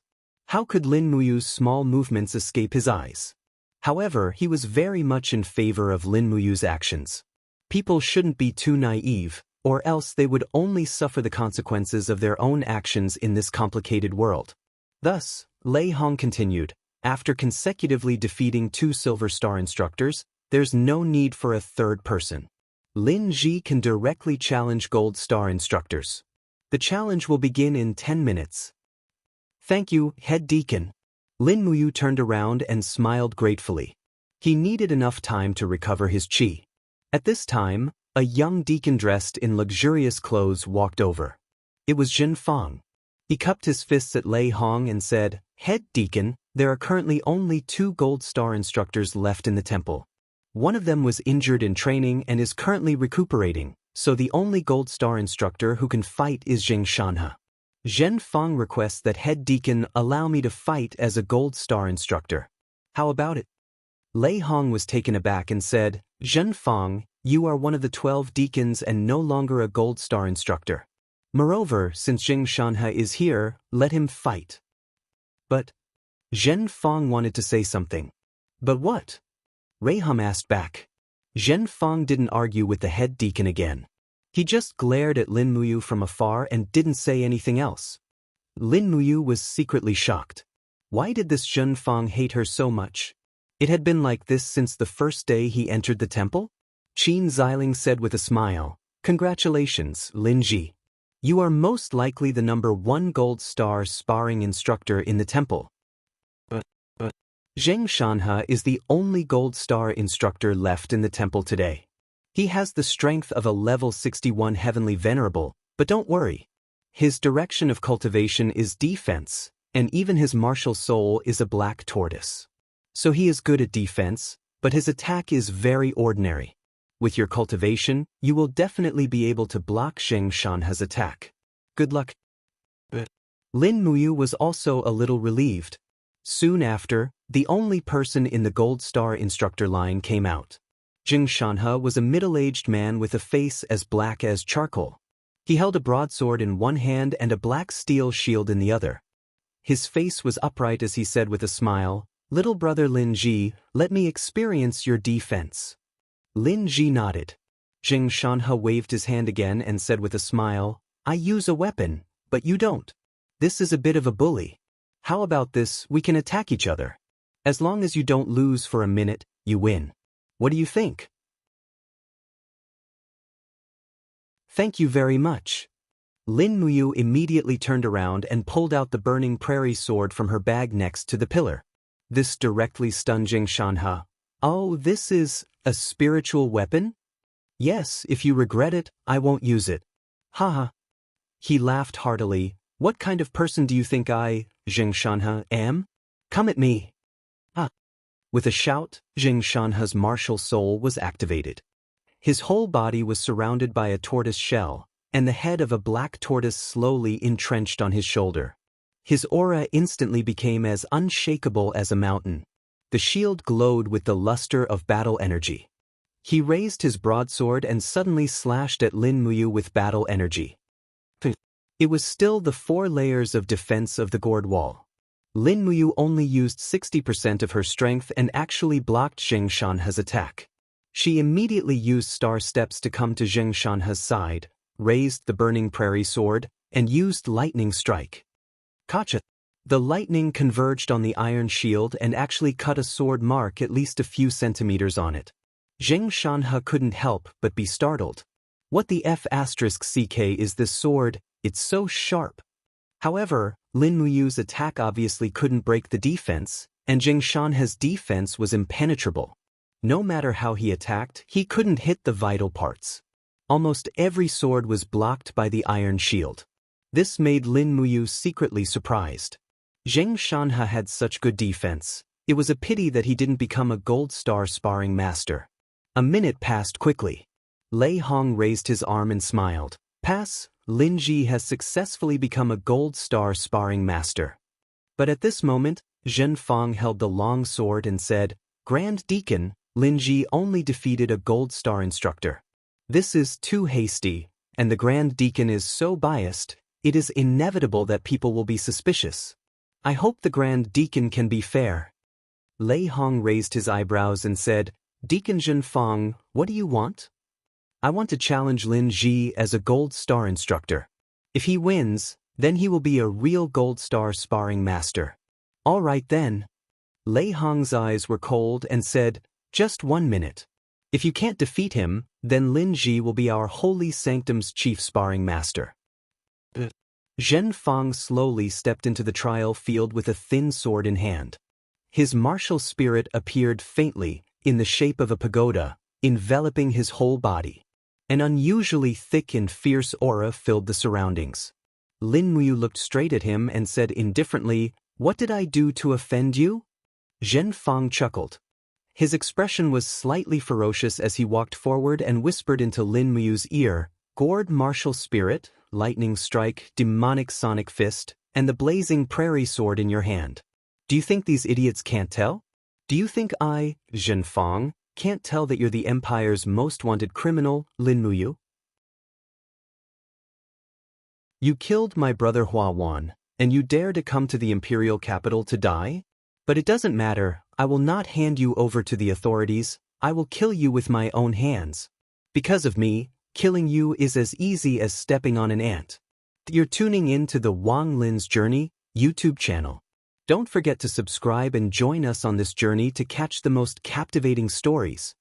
How could Lin Muyu's small movements escape his eyes? However, he was very much in favor of Lin Muyu's actions. People shouldn't be too naive, or else they would only suffer the consequences of their own actions in this complicated world. Thus, Lei Hong continued, after consecutively defeating 2 Silver Star instructors, there's no need for a third person. Lin Ji can directly challenge Gold Star instructors. The challenge will begin in 10 minutes. Thank you, Head Deacon. Lin Muyu turned around and smiled gratefully. He needed enough time to recover his chi. At this time, a young deacon dressed in luxurious clothes walked over. It was Jin Fang. He cupped his fists at Lei Hong and said, Head Deacon, there are currently only 2 Gold Star instructors left in the temple. One of them was injured in training and is currently recuperating, so the only Gold Star instructor who can fight is Xianxia. Zhen Fang requests that Head Deacon allow me to fight as a Gold Star instructor. How about it? Lei Hong was taken aback and said, Zhen Fang, you are one of the 12 deacons and no longer a Gold Star instructor. Moreover, since Xianxia is here, let him fight. But Zhen Fang wanted to say something. But what? Raham asked back. Zhen Fang didn't argue with the head deacon again. He just glared at Lin Muyu from afar and didn't say anything else. Lin Muyu was secretly shocked. Why did this Zhen Fang hate her so much? It had been like this since the first day he entered the temple? Qin Xiling said with a smile, Congratulations, Lin Ji. You are most likely the number 1 Gold Star sparring instructor in the temple. But Xianxia is the only Gold Star instructor left in the temple today. He has the strength of a level 61 Heavenly Venerable, but don't worry. His direction of cultivation is defense, and even his martial soul is a black tortoise. So he is good at defense, but his attack is very ordinary. With your cultivation, you will definitely be able to block Xianxia's attack. Good luck. Lin Muyu was also a little relieved. Soon after, the only person in the Gold Star instructor line came out. Xianxia was a middle-aged man with a face as black as charcoal. He held a broadsword in one hand and a black steel shield in the other. His face was upright as he said with a smile, Little brother Lin Ji, let me experience your defense. Lin Ji nodded. Xianxia waved his hand again and said with a smile, I use a weapon, but you don't. This is a bit of a bully. How about this, we can attack each other. As long as you don't lose for a minute, you win. What do you think? Thank you very much. Lin Muyu immediately turned around and pulled out the burning prairie sword from her bag next to the pillar. This directly stunned Xianxia. Oh, this is a spiritual weapon? Yes, if you regret it, I won't use it. Haha. He laughed heartily. What kind of person do you think I, Xianxia, am? Come at me. With a shout, Xianxia's martial soul was activated. His whole body was surrounded by a tortoise shell, and the head of a black tortoise slowly entrenched on his shoulder. His aura instantly became as unshakable as a mountain. The shield glowed with the luster of battle energy. He raised his broadsword and suddenly slashed at Lin Muyu with battle energy. It was still the 4 layers of defense of the gourd wall. Lin Muyu only used 60% of her strength and actually blocked Xianxia's attack. She immediately used star steps to come to Xianxia's side, raised the burning prairie sword, and used lightning strike. Kacha! The lightning converged on the iron shield and actually cut a sword mark at least a few centimeters on it. Xianxia couldn't help but be startled. What the F***ck is this sword? It's so sharp. However, Lin Muyu's attack obviously couldn't break the defense, and Jing Shanha's defense was impenetrable. No matter how he attacked, he couldn't hit the vital parts. Almost every sword was blocked by the iron shield. This made Lin Muyu secretly surprised. Zheng Shanha had such good defense. It was a pity that he didn't become a gold star sparring master. A minute passed quickly. Lei Hong raised his arm and smiled. Pass, Lin Ji has successfully become a gold star sparring master. But at this moment, Zhen Fang held the long sword and said, Grand Deacon, Lin Ji only defeated a gold star instructor. This is too hasty, and the Grand Deacon is so biased, it is inevitable that people will be suspicious. I hope the Grand Deacon can be fair. Lei Hong raised his eyebrows and said, Deacon Zhen Fang, what do you want? I want to challenge Lin Ji as a gold star instructor. If he wins, then he will be a real gold star sparring master. All right then. Lei Hong's eyes were cold and said, just 1 minute. If you can't defeat him, then Lin Ji will be our holy sanctum's chief sparring master. Zhen Fang slowly stepped into the trial field with a thin sword in hand. His martial spirit appeared faintly, in the shape of a pagoda, enveloping his whole body. An unusually thick and fierce aura filled the surroundings. Lin Muyu looked straight at him and said indifferently, What did I do to offend you? Zhen Fang chuckled. His expression was slightly ferocious as he walked forward and whispered into Lin Muyu's ear, Gourd martial spirit, lightning strike, demonic sonic fist, and the blazing prairie sword in your hand. Do you think these idiots can't tell? Do you think I, Zhen Fang, can't tell that you're the Empire's most wanted criminal, Lin Muyu? You killed my brother Hua Wan, and you dare to come to the imperial capital to die? But it doesn't matter, I will not hand you over to the authorities, I will kill you with my own hands. Because of me, killing you is as easy as stepping on an ant. You're tuning in to the Wang Lin's Journey YouTube channel. Don't forget to subscribe and join us on this journey to catch the most captivating stories.